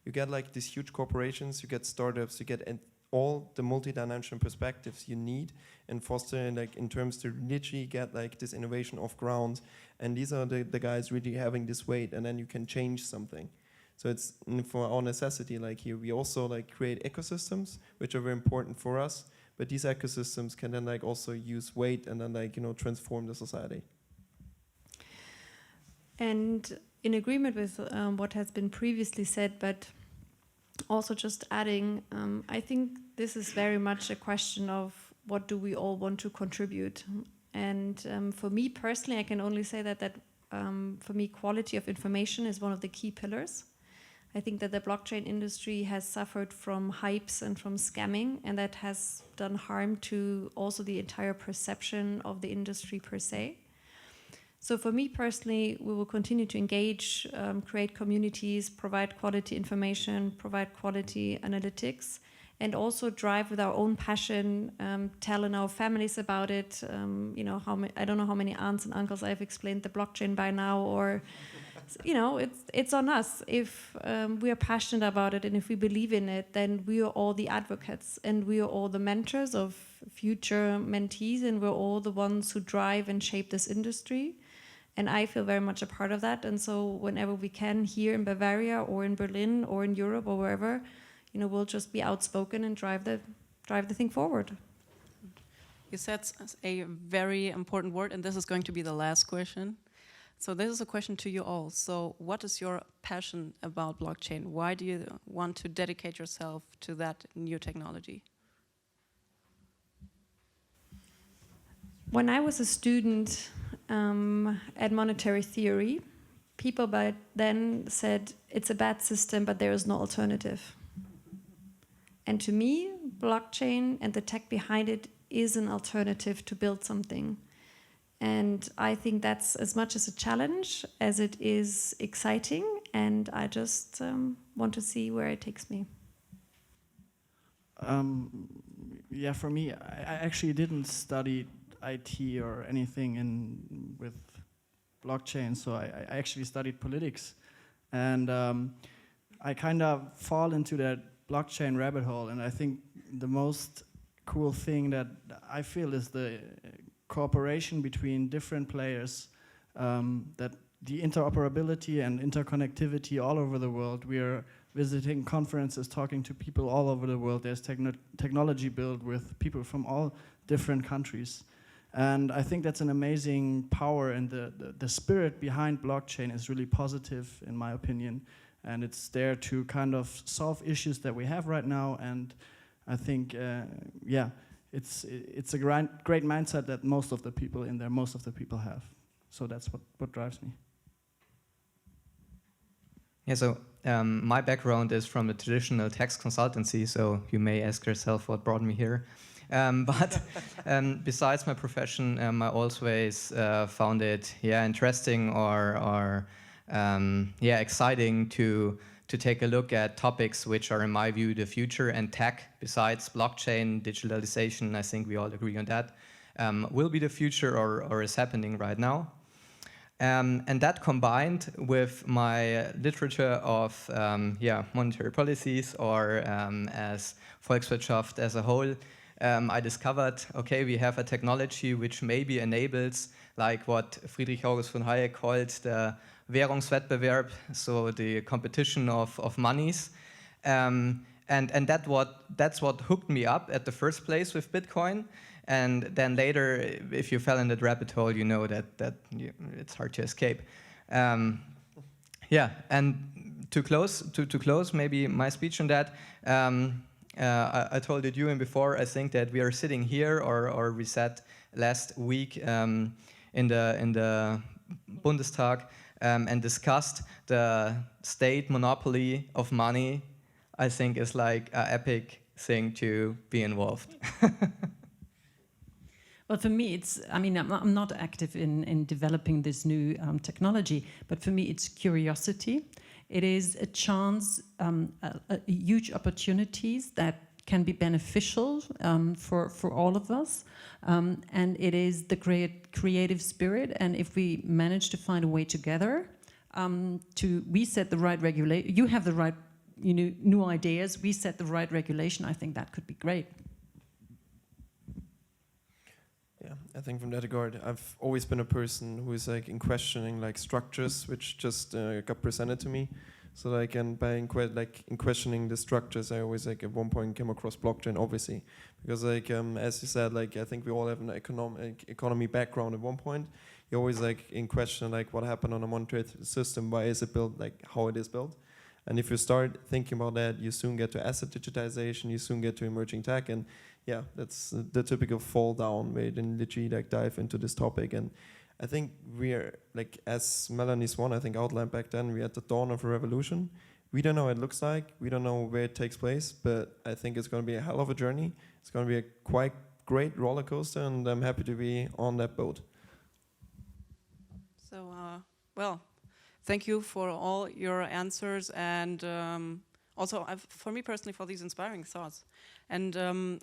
You get like these huge corporations, you get startups, you get all the multi-dimensional perspectives you need and foster like in terms to literally get like this innovation off ground. And these are the guys really having this weight, and then you can change something. So it's for our necessity, like here we also like create ecosystems which are very important for us, but these ecosystems can then like also use weight and then like, you know, transform the society. And in agreement with what has been previously said, but also just adding, I think this is very much a question of what do we all want to contribute. And for me personally, I can only say that for me, quality of information is one of the key pillars. I think that the blockchain industry has suffered from hypes and from scamming, and that has done harm to also the entire perception of the industry per se. So for me personally, we will continue to engage, create communities, provide quality information, provide quality analytics, and also drive with our own passion, telling our families about it. You know, I don't know how many aunts and uncles I've explained the blockchain by now, or you know, it's on us. If we are passionate about it and if we believe in it, then we are all the advocates and we are all the mentors of future mentees, and we're all the ones who drive and shape this industry. And I feel very much a part of that. And so whenever we can, here in Bavaria or in Berlin or in Europe or wherever, you know, we'll just be outspoken and drive the thing forward. You said a very important word, and this is going to be the last question. So this is a question to you all. So what is your passion about blockchain? Why do you want to dedicate yourself to that new technology? When I was a student at monetary theory, people by then said it's a bad system, but there is no alternative. And to me, blockchain and the tech behind it is an alternative to build something. And I think that's as much as a challenge as it is exciting, and I just want to see where it takes me. Yeah, for me, I actually didn't study IT or anything with blockchain, so I actually studied politics. And I kind of fall into that blockchain rabbit hole, and I think the most cool thing that I feel is the cooperation between different players, that the interoperability and interconnectivity all over the world. We are visiting conferences, talking to people all over the world. There's technology built with people from all different countries. And I think that's an amazing power, and the spirit behind blockchain is really positive, in my opinion. And it's there to kind of solve issues that we have right now. And I think, yeah, it's a great mindset that most of the people in there, most of the people have. So that's what drives me. Yeah, so my background is from the traditional tax consultancy, so you may ask yourself what brought me here. But besides my profession, I always found it interesting or exciting to take a look at topics which are, in my view, the future, and tech, besides blockchain, digitalization, I think we all agree on that, will be the future or is happening right now. And that combined with my literature of monetary policies or as Volkswirtschaft as a whole, I discovered, okay, we have a technology which maybe enables, like what Friedrich August von Hayek called the Währungswettbewerb, so the competition of monies. And that's what hooked me up at the first place with Bitcoin. And then later, if you fell in that rabbit hole, you know that it's hard to escape. Yeah, and to close maybe my speech on that, I told it you and before, I think that we are sitting here, or we sat last week in the Bundestag and discussed the state monopoly of money. I think is like an epic thing to be involved. Well, for me, I'm not active in developing this new technology, but for me, it's curiosity. It is a chance, huge opportunities that can be beneficial for all of us, and it is the creative spirit. And if we manage to find a way together we set the right regulation, you have the right, new ideas. We set the right regulation. I think that could be great. Yeah, I think from that regard, I've always been a person who is like in questioning like structures which just got presented to me. So like, and by in questioning the structures, I always like at one point came across blockchain, obviously, because like as you said, like I think we all have an economy background at one point. You always like in question like what happened on a monetary system, why is it built like how it is built. And if you start thinking about that, you soon get to asset digitization, you soon get to emerging tech, and yeah, that's the typical fall down where you then literally like dive into this topic. And I think we are like, as Melanie Swan I think outlined back then, we're at the dawn of a revolution. We don't know what it looks like, we don't know where it takes place, but I think it's going to be a hell of a journey. It's going to be a quite great roller coaster, and I'm happy to be on that boat. So, well, thank you for all your answers, and also for me personally for these inspiring thoughts. And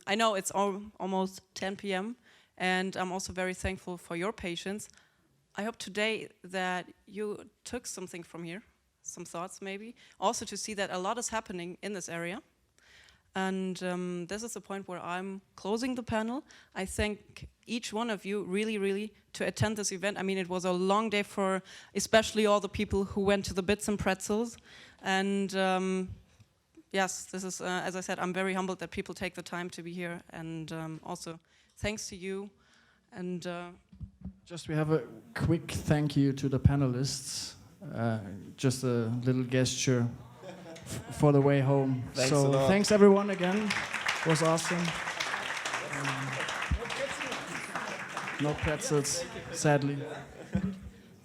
I know it's almost 10 p.m. and I'm also very thankful for your patience. I hope today that you took something from here, some thoughts maybe, also to see that a lot is happening in this area. And this is the point where I'm closing the panel. I thank each one of you really to attend this event. I mean, it was a long day for especially all the people who went to the Bits and Pretzels. And yes, this is, as I said, I'm very humbled that people take the time to be here. And also, thanks to you. And just we have a quick thank you to the panelists. Just a little gesture for the way home. Thanks so thanks everyone again. It was awesome. No pretzels, sadly.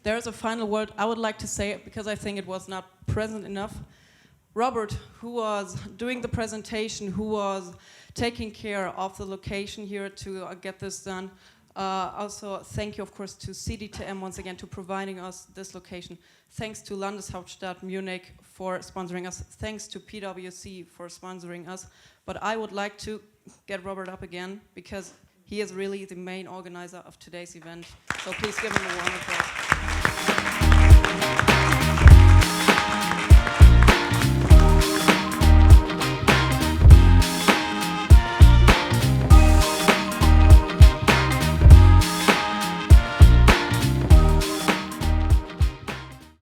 There's a final word I would like to say, because I think it was not present enough. Robert, who was doing the presentation, who was taking care of the location here to get this done. Also, thank you, of course, to CDTM once again to providing us this location. Thanks to Landeshauptstadt Munich for sponsoring us. Thanks to PwC for sponsoring us. But I would like to get Robert up again, because he is really the main organizer of today's event. So please give him a round of applause.